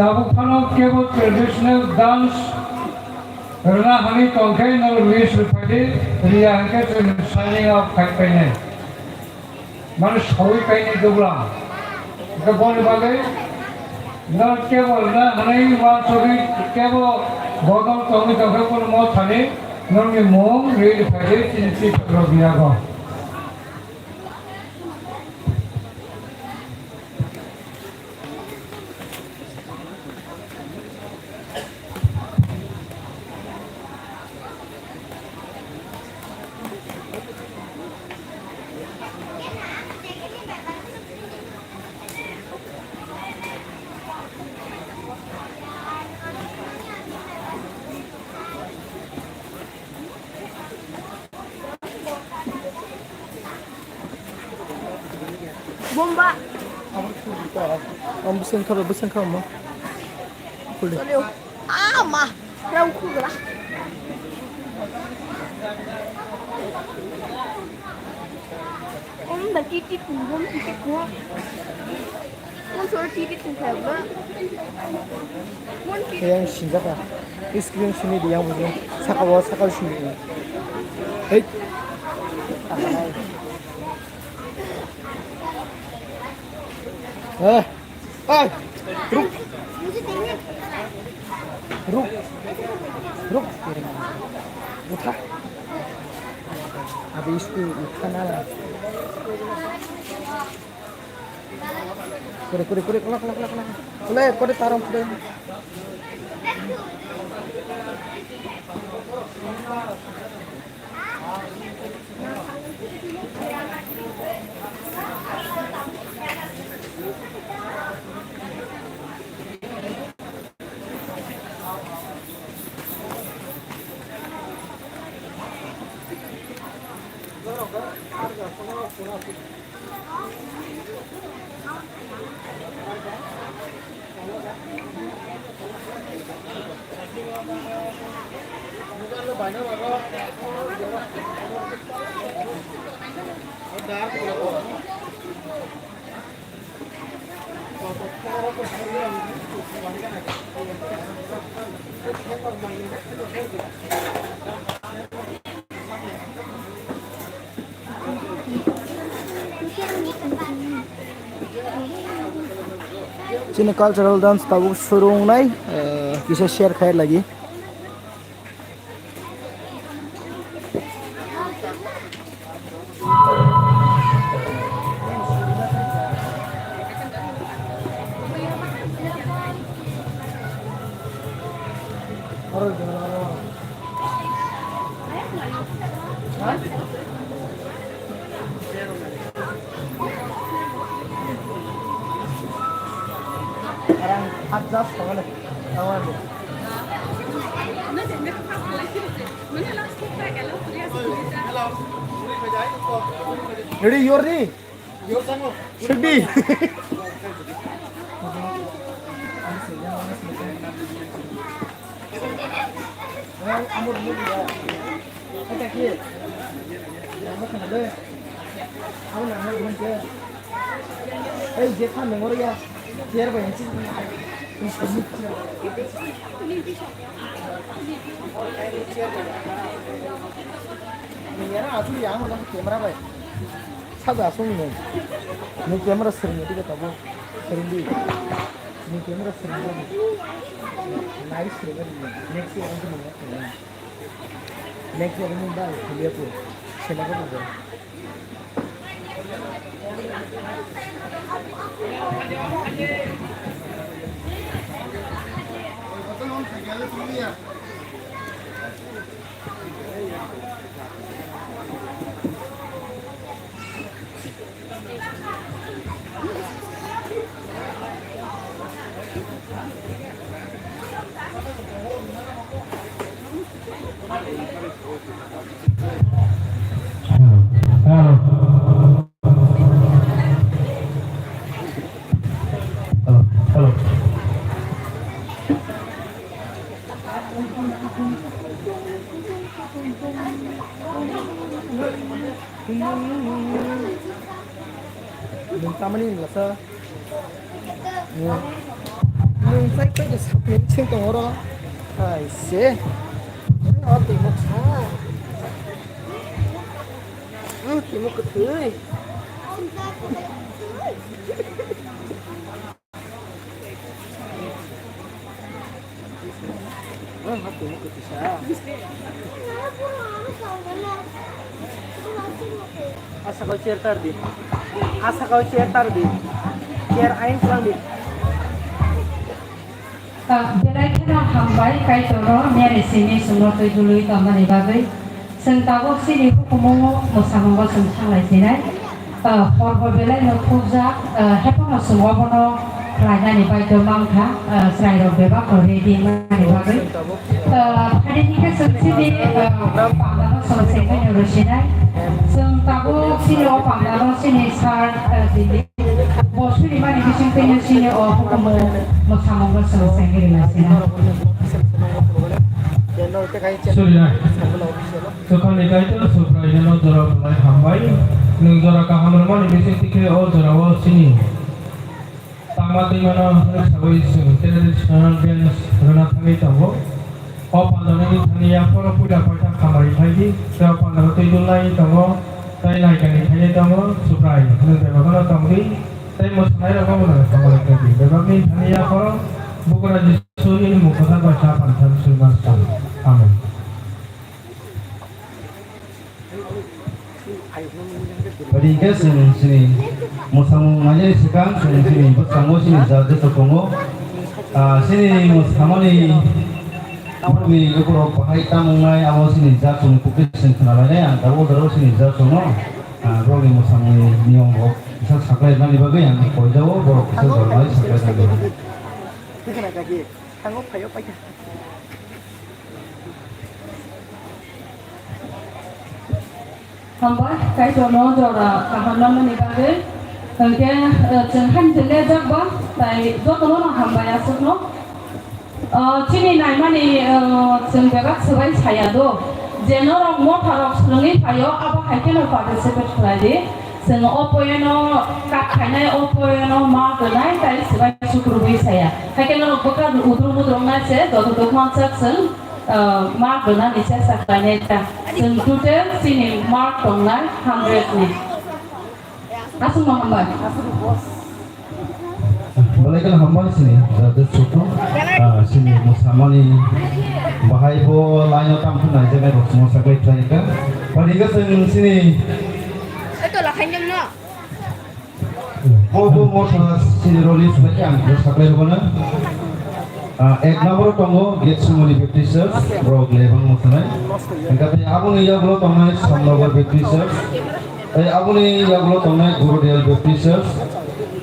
Tabuk Pano Kebo traditional dance Rana Hani Tongkai no Luis Rupadi Ria Hanket signing off Kaipene Man Shawi Kaini Dubla Kabon Bale Not Kebo Na Hani Wan Sobi Kebo Bodon Tongi Tongkai Pun Mo Thani Nongi Mom Ria Rupadi Tinsi Robiago Bomba. Beseng kau mau. Boleh. Sorry. Ah, mah. Rau kuda. Dah titik tunggu, titik gua. Soal titik tunggu apa? Yang singgah screen sini dia yang punya sakal sini. Hei. रुक उठा अभी इसको उठाना है करे कला करे तारम करे sini cultural dance tabu surung nai bisa share khair lagi. Orang adjust banget, kawan. Ready, you ready? Should be. Hey, get on the warrior. Here, by मेरा आसू यहाँ मतलब कैमरा भाई सब आसू नहीं मैं कैमरा सरिंग ठीक है तब वो सरिंग मैं कैमरा सरिंग नाइस सरिंग नेक्स्ट ईयर अंत में नेक्स्ट ईयर में बाल खुलिया तो चला कर दो Kamani nggak sah, saya kerja sampai cengkong orang, sih, oh timuk sah, timuk ketui, timuk ketui sah. Asa kau share tadi, asa kau share tadi, share aing pulang di. Jadi kita hambai kai toro nyari sini semua tu dulu itu mana bagai. Sentago sini hukumu musamanggo sentang sini. Forward belai nukuza hepa semua bono raja ni bagai domangka serai beba ready mana bagai. Hari ini kan sini panggilan sama sekali urusinai. Sentago sini panggilan sini sar sini. Bos ini mana kisah punya sini hukumu musamanggo sama sekali sini. Sudah. Sekarang itu sudah ini lo jora mulai hambai, nung jora kahamar mana bisa tikir jora wal sini. Tamat di mana sebagai tradisional dance rena tangi tahu. Pandang ini tangi apa orang puja puja kamari lagi. Siapa pandang itu lain tahu. Tapi lain kali hanya tahu sudah. Nung bagaimana tahu? Tapi macam mana kamu nak kamari lagi? Bagaimana tangi apa orang bukan aja suri ini muka baca pantan sudah sah. Amin. Bagi kes sini musamu aja sekarang sini bersama sini jadi terkongo sini musamu ni apa ni kalau pakai tamungai awal sini jadi mungkin sini kenalnya antara terus sini jadi semua kalau ni musamu ni orang bisa saklai mana bagai yang kau jauh baru bisa bermain saklai lagi. Itu kenapa lagi? Tanggup kayu pakai. Hambai kai toro jora kahamlan ni bagai. Kemudian jangan jelas jawab, tapi jauh toro hambai asal no. Cini naik mana jengberak sebagai saya do. Jenor motor selungi payo apa hakian participate lagi. Seng opoyano kakaknya opoyano mak lain tapi sebagai syukur saya. Hakian bukan udung nasi, doktor konsep seng. Mark dengan isi sakanya itu, total sini mark dengan 100 ni. Asal Muhammad. Balikan hamba sini, jadi suku sini musamani bahaybo lain tam pun aja kan semua sakai terakhir. Balikan sini. Itu lah kenyang no. Bobo motor sini rolis macam sakai mana? Ek nomor tunggu get semua di baptisers, bro lebang motornya. Engkau aku ni ya bro tunggu sambil baptisers. Aku ni ya bro tunggu guru dia baptisers.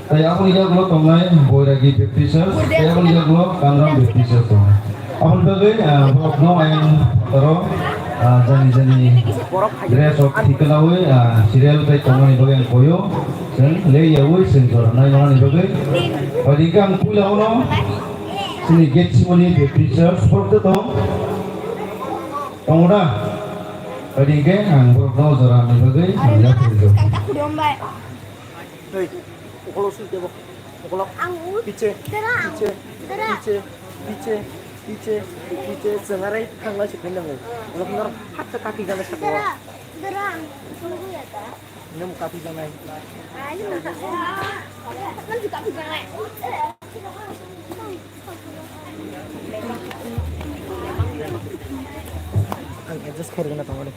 Aku ni ya bro tunggu boy lagi baptisers. Aku ni ya bro kanram baptisers tunggu. Aku bagai bro no yang terus jani dress of tikalawe serial baik tunggu ni bagai koyo. Sen le ya woi sen kor, naik mana ni bagai. Balikan pulau no. Sini get simoni baptisers seperti tu. Tunggu dah. Balikan bro no zara ni bagai. Ya tu. Aku domba. Hei, kalau sudah dia kalau pice, sengarai kangla sebenarnya mau. Kalau benar hat kaki jalan sekolah. Ini muka kaki jalan. Ini muka. Kan juga kaki jalan. Adjust करेंगे ना तुम्हारे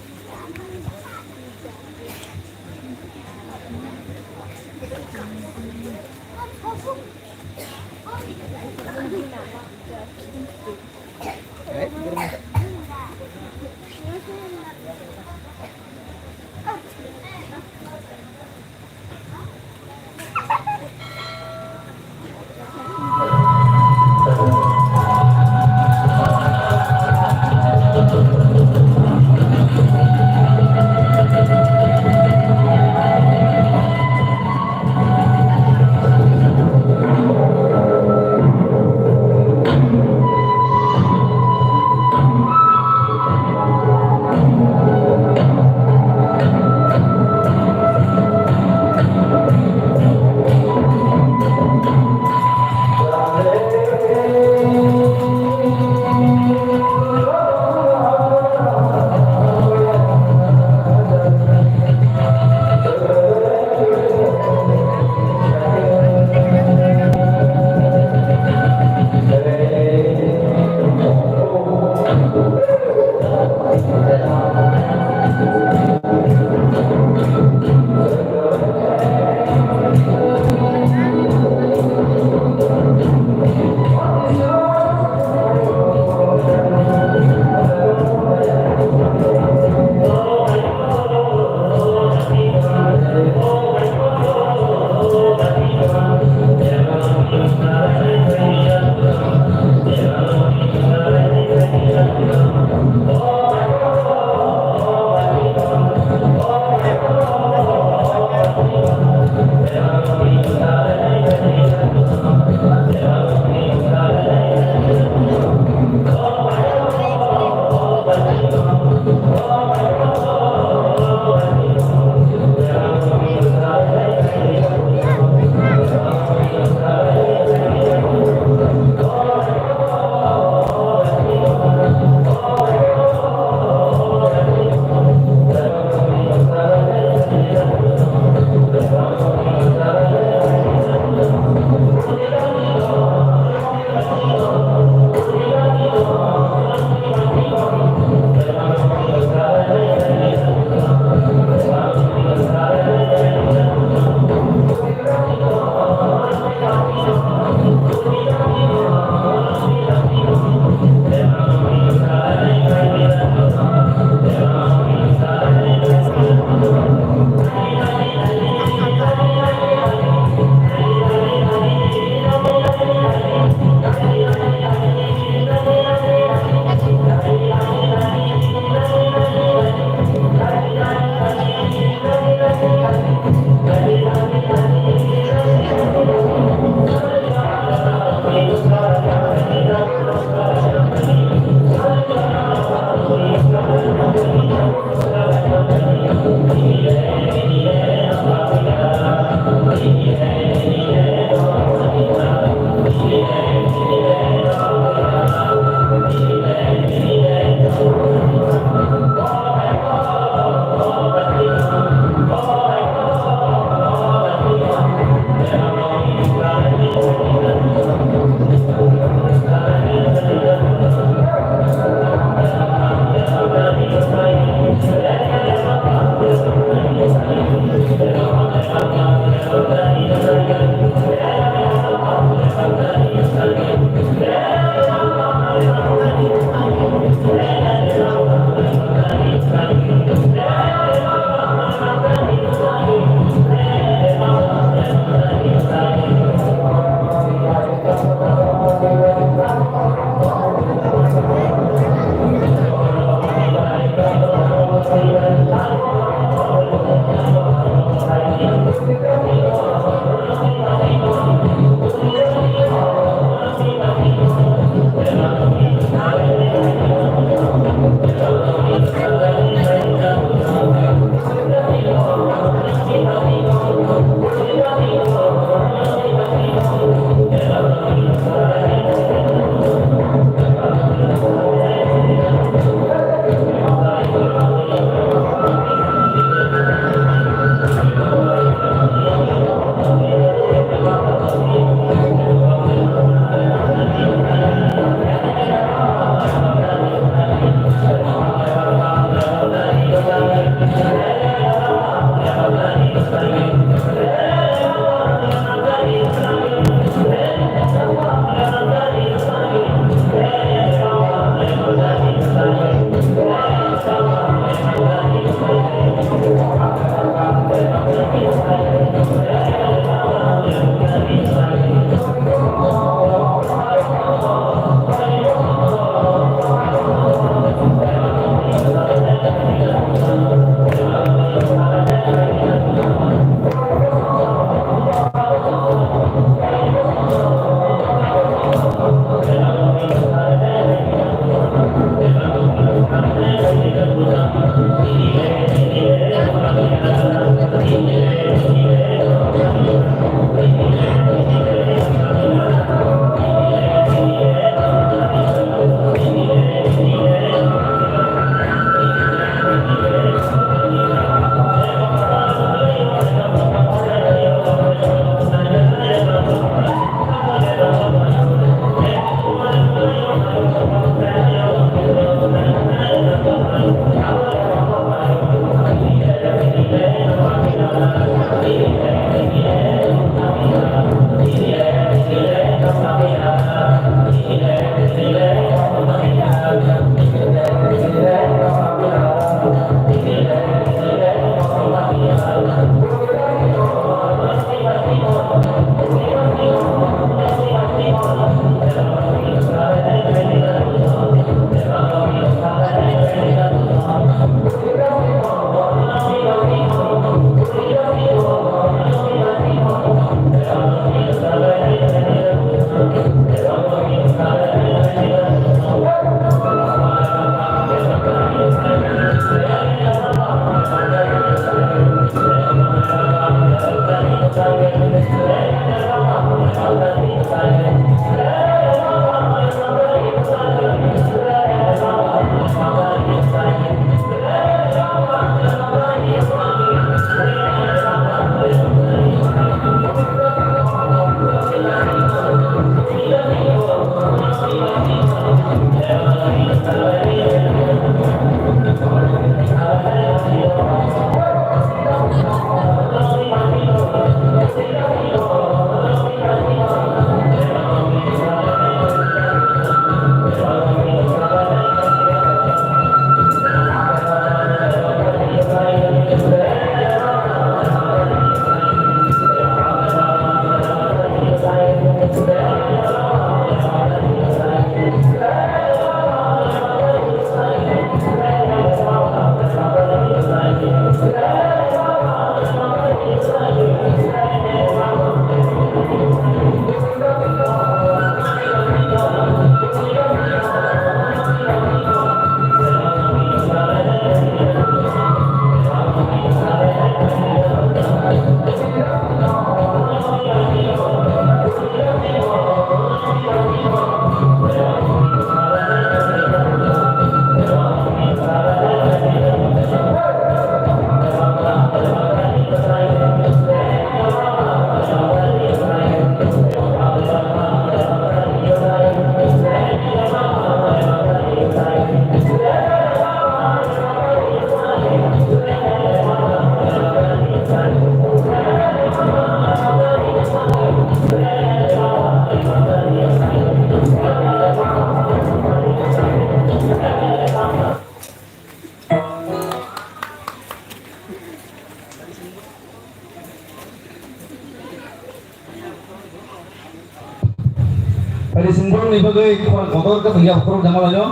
Pwede sindrong ni bagay motor ka tinggal kurang jangan aja.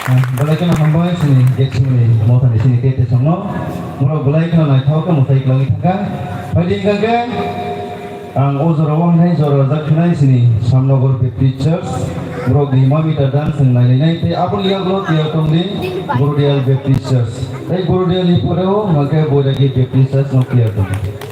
Boleh kena hamba sini get sini mau tadi sini kita semua. Murah boleh kena naik tahu kan mau tarik lagi tangga. Pagi kan? Ang ojoro hai joro zakhnai sini Samnogor Baptist Church. Murah 5 meter dan senai nai te apun lihat lo tiap tungli Gurudial Baptist Church. Tapi Gurudial ni pura maka boleh lagi Baptist Church no tiap tungli.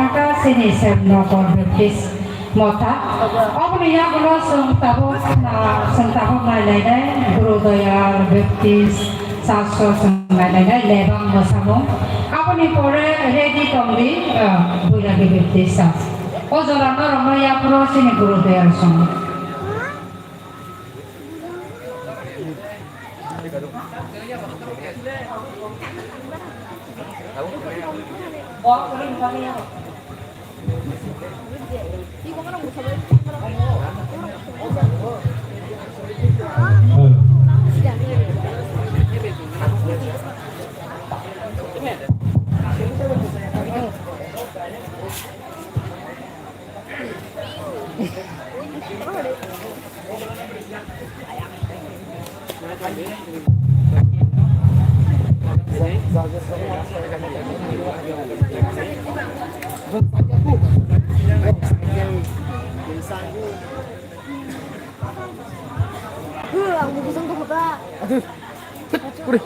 Jakarta sini semno konvertis mota abone ya gulo sentabo nai guru doyal baptis saso nai lebang masamo abone pore ready tongdi buya ke baptis sas ojora no ya pro sini guru doyal song 이거랑 못 잡아요. Ang bubusang ko pa. Aduh, kure.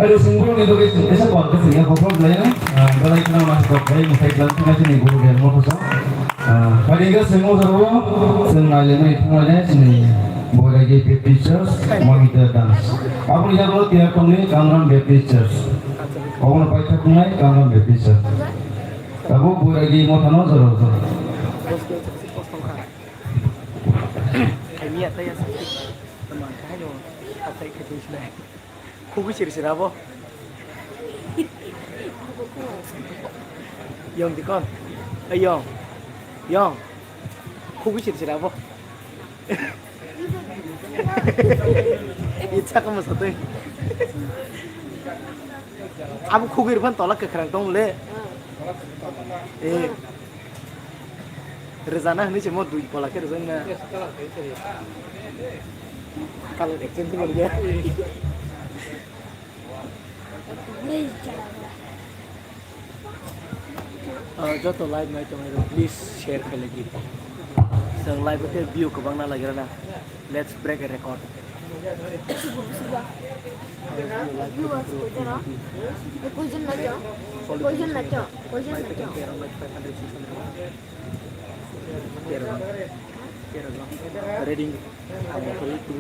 Ada singgul itu guys, desa kuat ke sini aku pun belajar. Kalau itu nama masuk ke musik dan tengah sini guru dia mau kosong. Kali ini singgul seru, sengaja itu aja sini. Boleh lagi pictures, mau kita dance. Aku lihat kalau tiap kali kangen pictures. Aku nak baca kunai kangen pictures. Aku boleh lagi mau tanah seru. Kayaknya saya sakit teman kayu apa itu sudah. Kuku ciri-ciri apa? Yong di kon, Yong, kuku ciri-ciri apa? Icha kamu satu. Aku kuku irfan tolak ke kerang tong le. Rezana ini cuma duit pola ke rezana. Kalau action tu boleh. Joto live mai to please share ke lagi. Sang live itu view ke bang na lagi na. Let's break a record. Reading. Aku tulis tu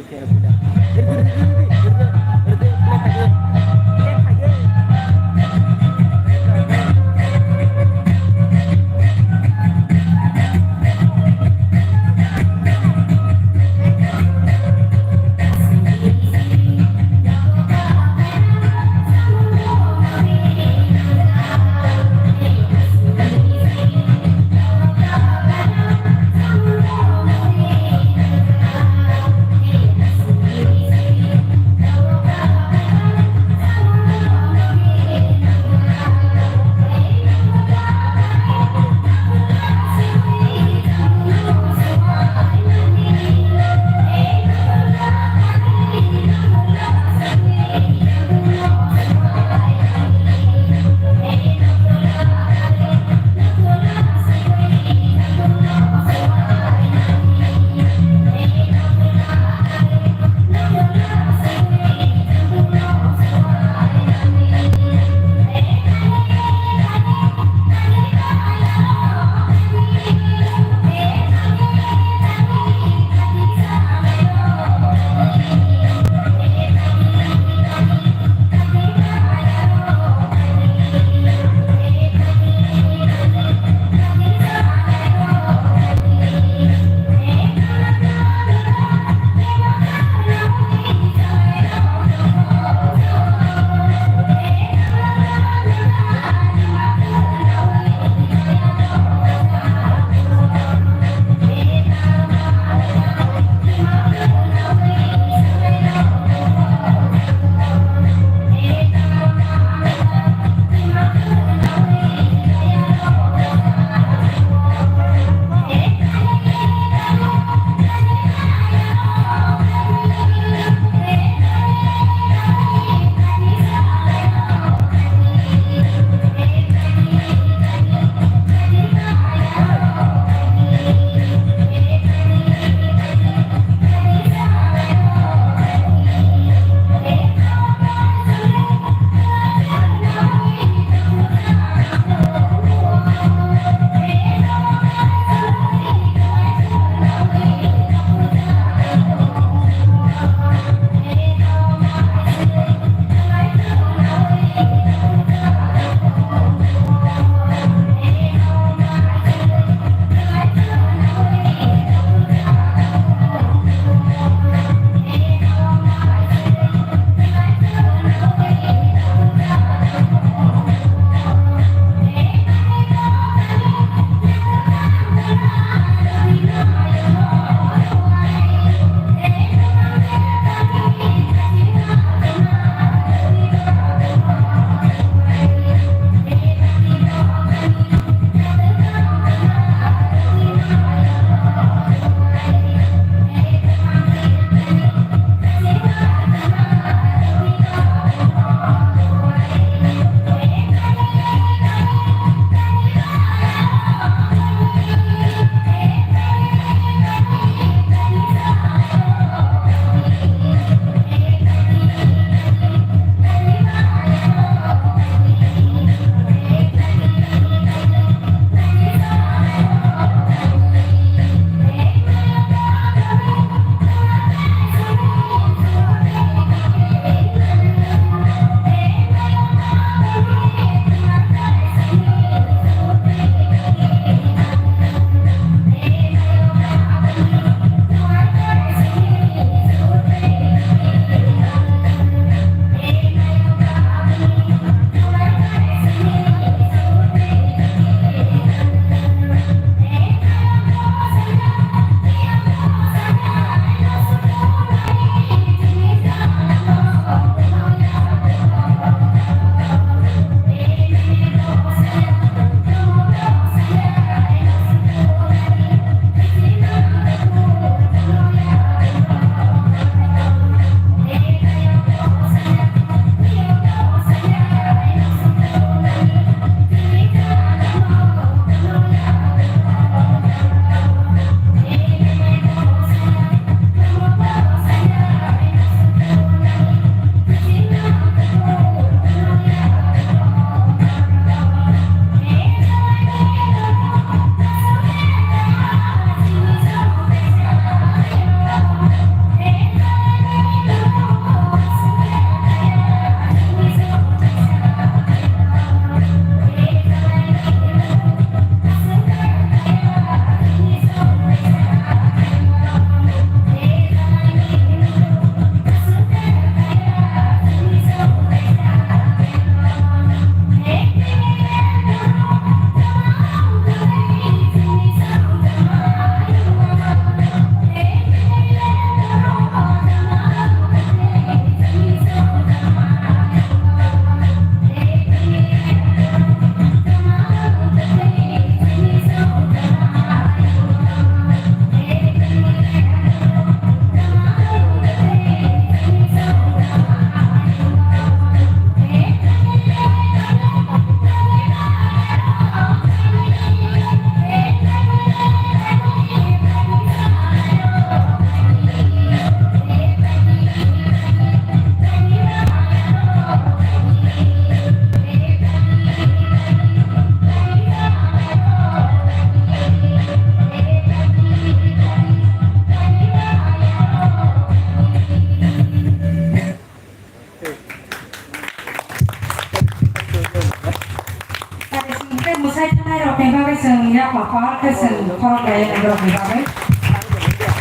sai thanai rok ni bagai seng ya papa ke seng khorok daya ni rok ni bagai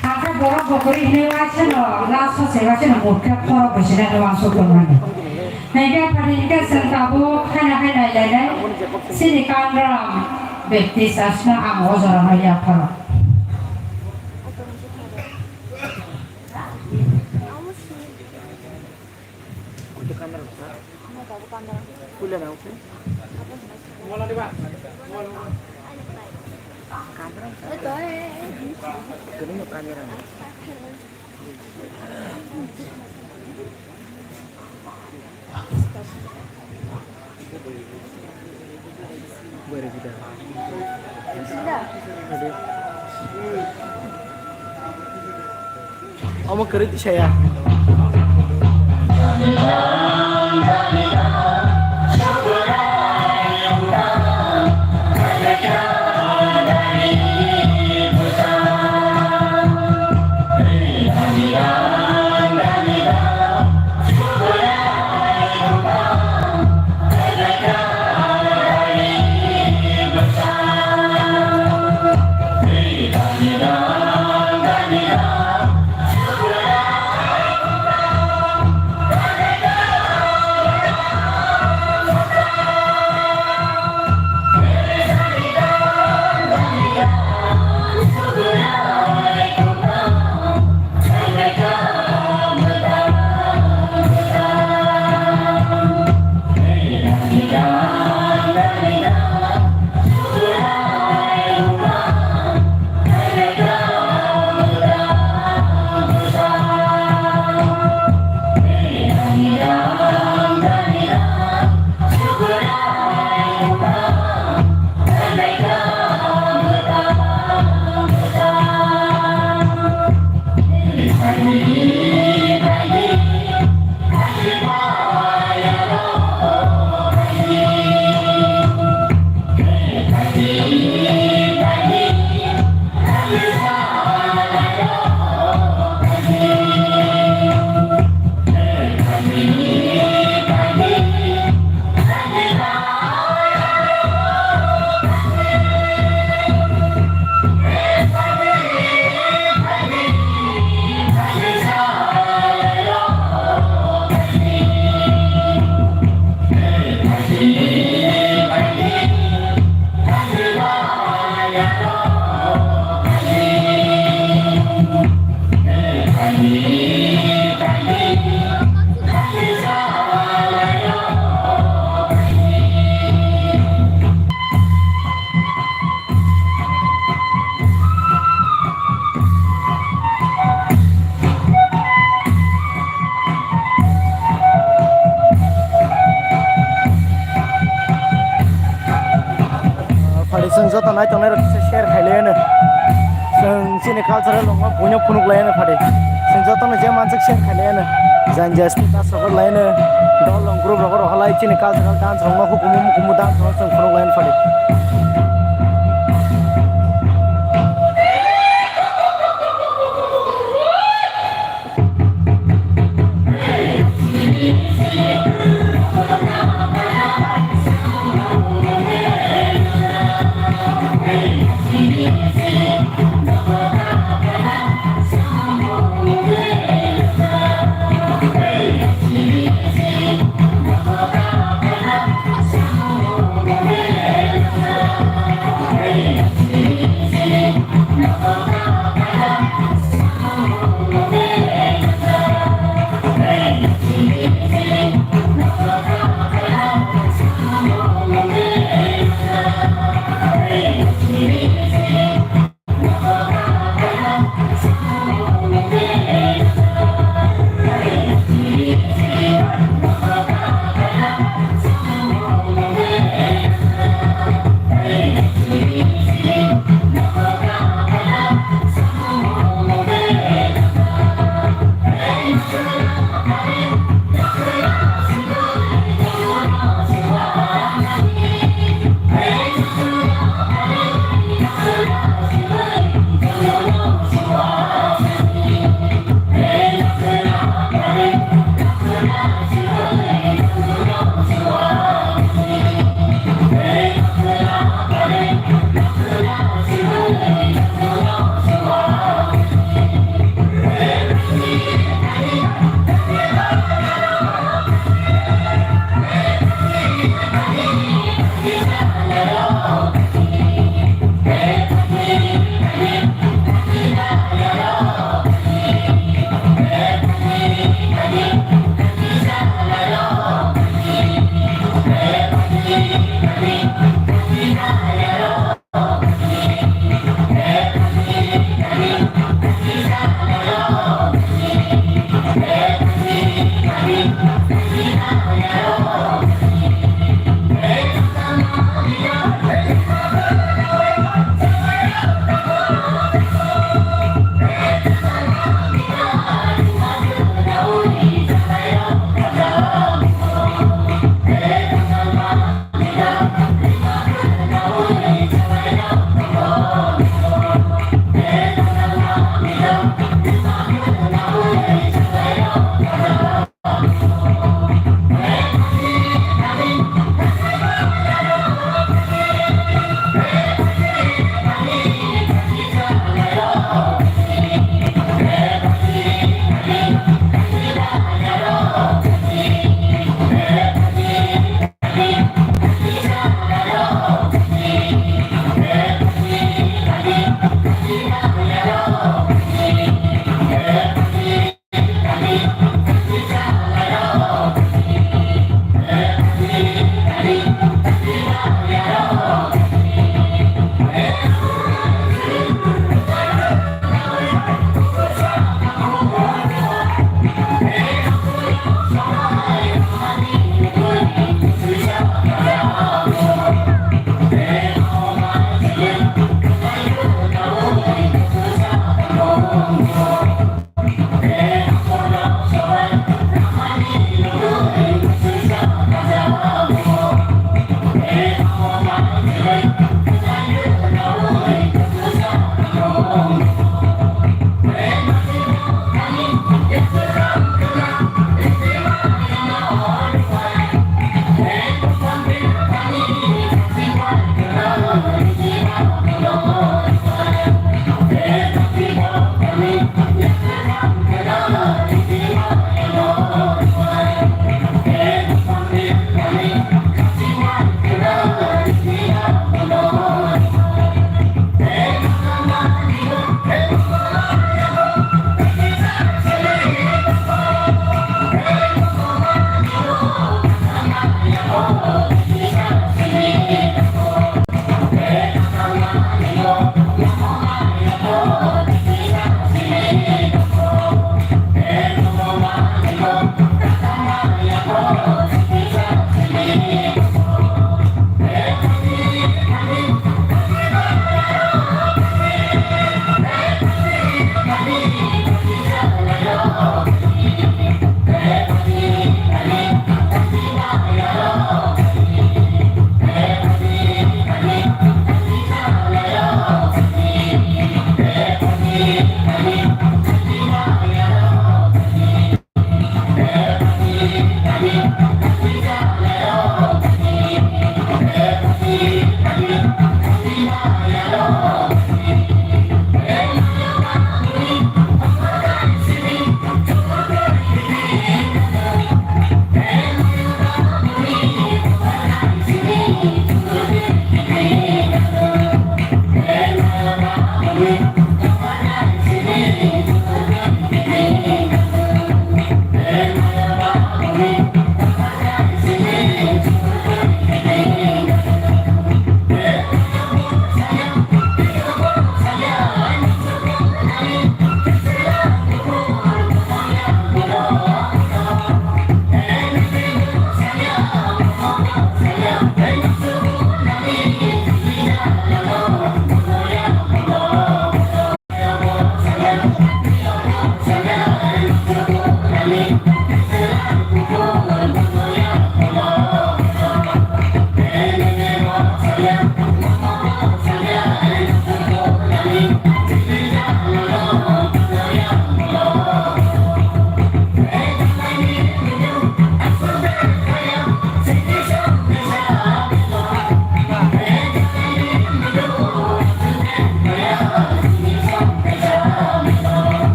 angka borok bokori ini wajah no langsung saya wajah no murka khorok besar ni langsung kemana naga pada ini seng tabu kana ya sini kandram bekti sasna amo orang aja khorok Kuliah nak apa? Mola di bawah. Kamera. Kena kamera. Boleh kita. Sudah. Kamu kerja saya. Seng jatuh naik tanah share Thailand, seng sini cultural longga punya punuk lain pada, seng jatuh naik jam mancik share Thailand, jangan kita sekolah lain, dolong grup longga rohalai sini cultural dance longga hukum dance seng punuk lain pada.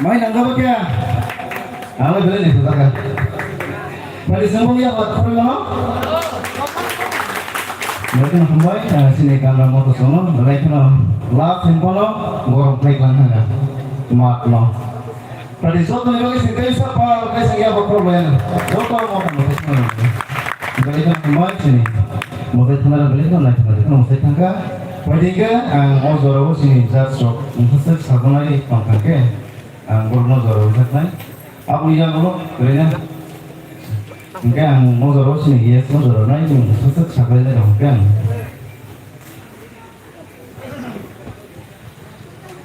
Mai nangkap apa ya? Aku beli nih sudah kan. Beli semua ya buat kau mana? Mungkin hamba sini kamera motor semua, mereka lap simpono, gorong play kan ya. Mat no. Beli semua tu lagi sini siapa? Kayak saya apa problem? Doktor mau kan motor semua. Beli kan hamba sini. Motor kamera beli kan naik kan motor tangga. Beli ke, orang sini jatuh sok, mungkin sabun lagi pangkat ke. Guru jauh kan? Aku lihat guru, kerana mungkin mau jauh sini, ya semua jauh naik, susah sampai dah mungkin.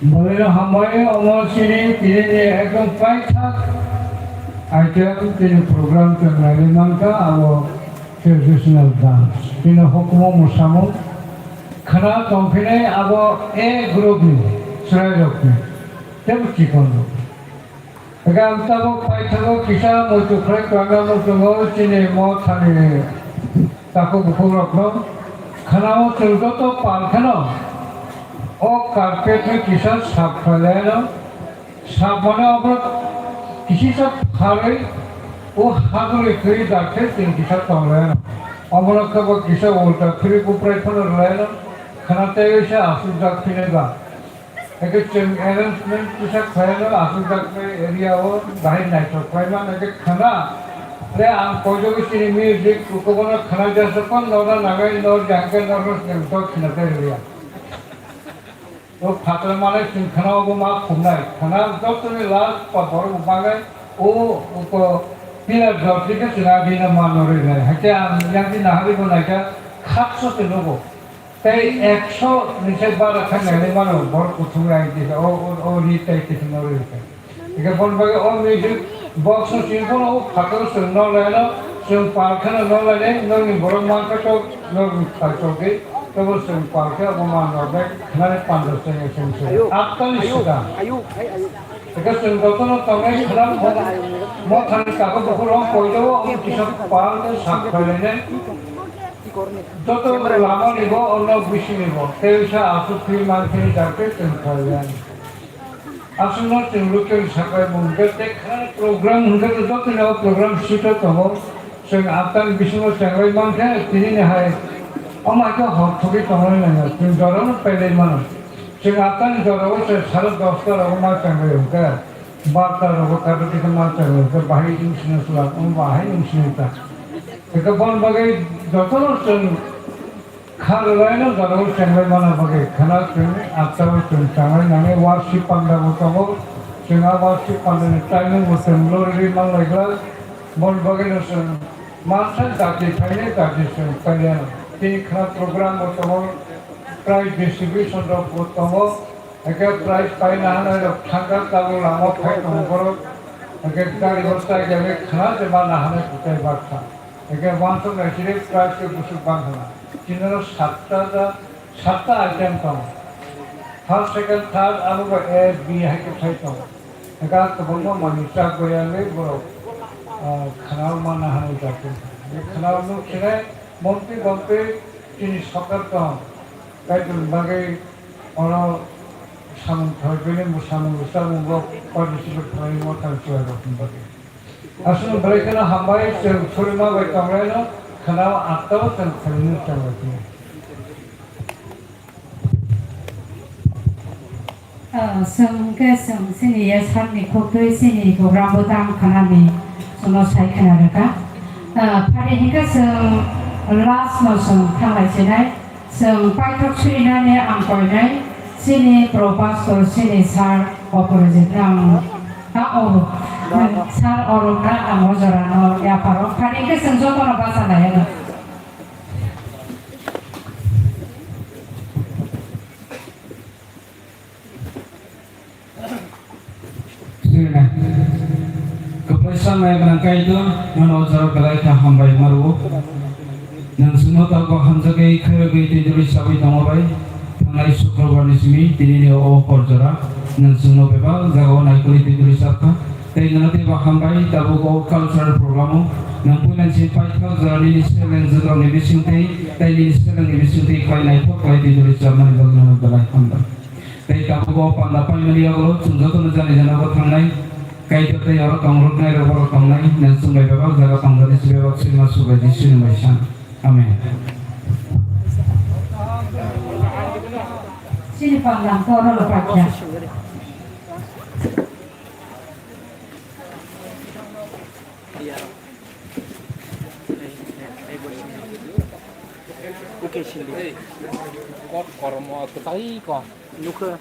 Boleh hambai awal sini pilih ekam paitha, item pilih program terlalu mangka awal traditional dance. Pilih hukum musamu, kerana company awal group ni, serai group ni, temu cikgu. Agam tahu paitha kisah mutu kerek kerana mutu sini mau thani takut bukurak no, kerana terus tu palkano. O carpet में किसान साफ फैलाया ना साफ बना अपना किसी से खाले वो हाथ में कई दांते तीन किसान तोड़ाया ना अपना कब किसान बोलता फिर ऊपर इतना रलाया ना खानाते वैसे आंसू दाग फिरेगा एक चंग एरेंजमेंट किसान खाया ना आंसू दाग में एरिया वो बाहर नहीं तो खाया ना एक खाना अरे आम कोई जो किसी ने म्यूजिक को बना खाना जैसे कौन नौरा नागाई नौर जंगल नौर तो खानाते रहिया वो फातर माने खाना वो माँ खुमनाई खाना जब तुम्हें लास्ट पर बागे वो ऊपर पिलर जॉर्जी के चुनाव भी न मान रहे हैं है क्या यहाँ की नाहरी को नहीं क्या खात्सो से लोगों कई 100 नीचे बार रखा नहीं मानो बहुत कुछ हुआ है जैसे ओ रीते किसी न रहे हैं इधर बोल बागे ओ म्यूजिक बॉक्स में चिंपो ना वो फातर से न लेना सिर्फ पार्कना न लेने न बड़ा मान का तो न पार्कोगे तो वो सिर्फ पार्क है वो मान रहा है हमारे 500 से से आपका निश्चिता अगर सिर्फ तो ना तमें खराब हो मो थाने का को बखरो कोई तो वो किसी पार्क में साफ कर लेने तो लामा निभो और ना विषय निभो तेरे आंसू फिर मान के जाके तुम कर लेने आंसू ना तुम लोग के सकाय मुंगे देखा प्रोग्राम मुंगे तो ना प्रोग्राम सीट तो हो सिर्फ आपका विषय में संगवे मान के तीन है अमाइका हॉट थोड़ी कमाई नहीं है तुम जरा ना पहले मानो सिर्फ आता नहीं जरा वो से 10:30 रहो मार चंगे होगा 12 रहो काटो कितना मार चंगे होगा बाहरी इंसान सुला उन बाहरी इंसान था एक बार बगे जतो ना तुम खा रहे ना जरा वो चंगे माना बगे खाना तुम आता वो तुम चंगे नामे वार्षिक पंडा वो तो वो चंगा वार्षिक पंडा ने टाइम वो तुम लोरी मान लगला बोल बगे ना सुन मार्चन ताकि फाइने ताकि सुन पहले तीन खाना प्रोग्राम होता हो प्राइज डिस्ट्रीब्यूशन होता हो एक प्राइज पाई ना है ना ठंडा तालु लामा फाइट हो करो एक गाड़ी होता है जब खाना से बाना है कुछ बात था एक वांसो में सिर्फ प्राइज के कुछ बात है जिन्होंने 7 आइटम था फर्स्ट सेकंड थर्ड आलू का ए बी है के फाइट हो एक आध तो बोलो मनीषा गोया में बोलो खाना माना है जाते खाना लोग चिरे मंत्री बंपे তিনি সরকার তো কাইতুল বাগে ওরা সামন থাকবেন মুসামন মুসামন পার্টিসিপেট করে মতান চলে রকম বাগে আসলে ব্রেকেনা হামবাই ছড়িমা বাই কামরাইনো খানা আত্মাও তেন খালিনো চালাতে Sengke sini ya sani kopi sini program bodang kanami semua saya kenal mereka. Pada hingga last no song thangai sinai song paitok sini ni angkoi nai sini propastor sini sar operasit nang tahu sar orang nak ang ojorano ya parok kali ke senjata orang bahasa lain. Sini, keputusan yang menangkai itu menolak belai hambai maru. Nang semua tahu hamzagai kerja itu sabi tamabai. Tangai Syukrabar nismi tini o korjora nang semua beba jagawan aikuli itu saka. Tapi nanti bahambai tabu ko cultural programu nang punan simpai kau jadi niselen juga nibisunti. Tapi niselen nibisunti kau naik kau itu zaman itu belai hambai. Tapi tabu ko pandapan media ko sunjat tu menjadi jana ko tangai. Kait itu orang tangrut naik orang tangai nang semua beba jaga tanggani sebab sinma sudah di sini macam. Amin. Sini pandang toro lepasnya. Oke, sini. Kok kormo ketai kok. Nuke.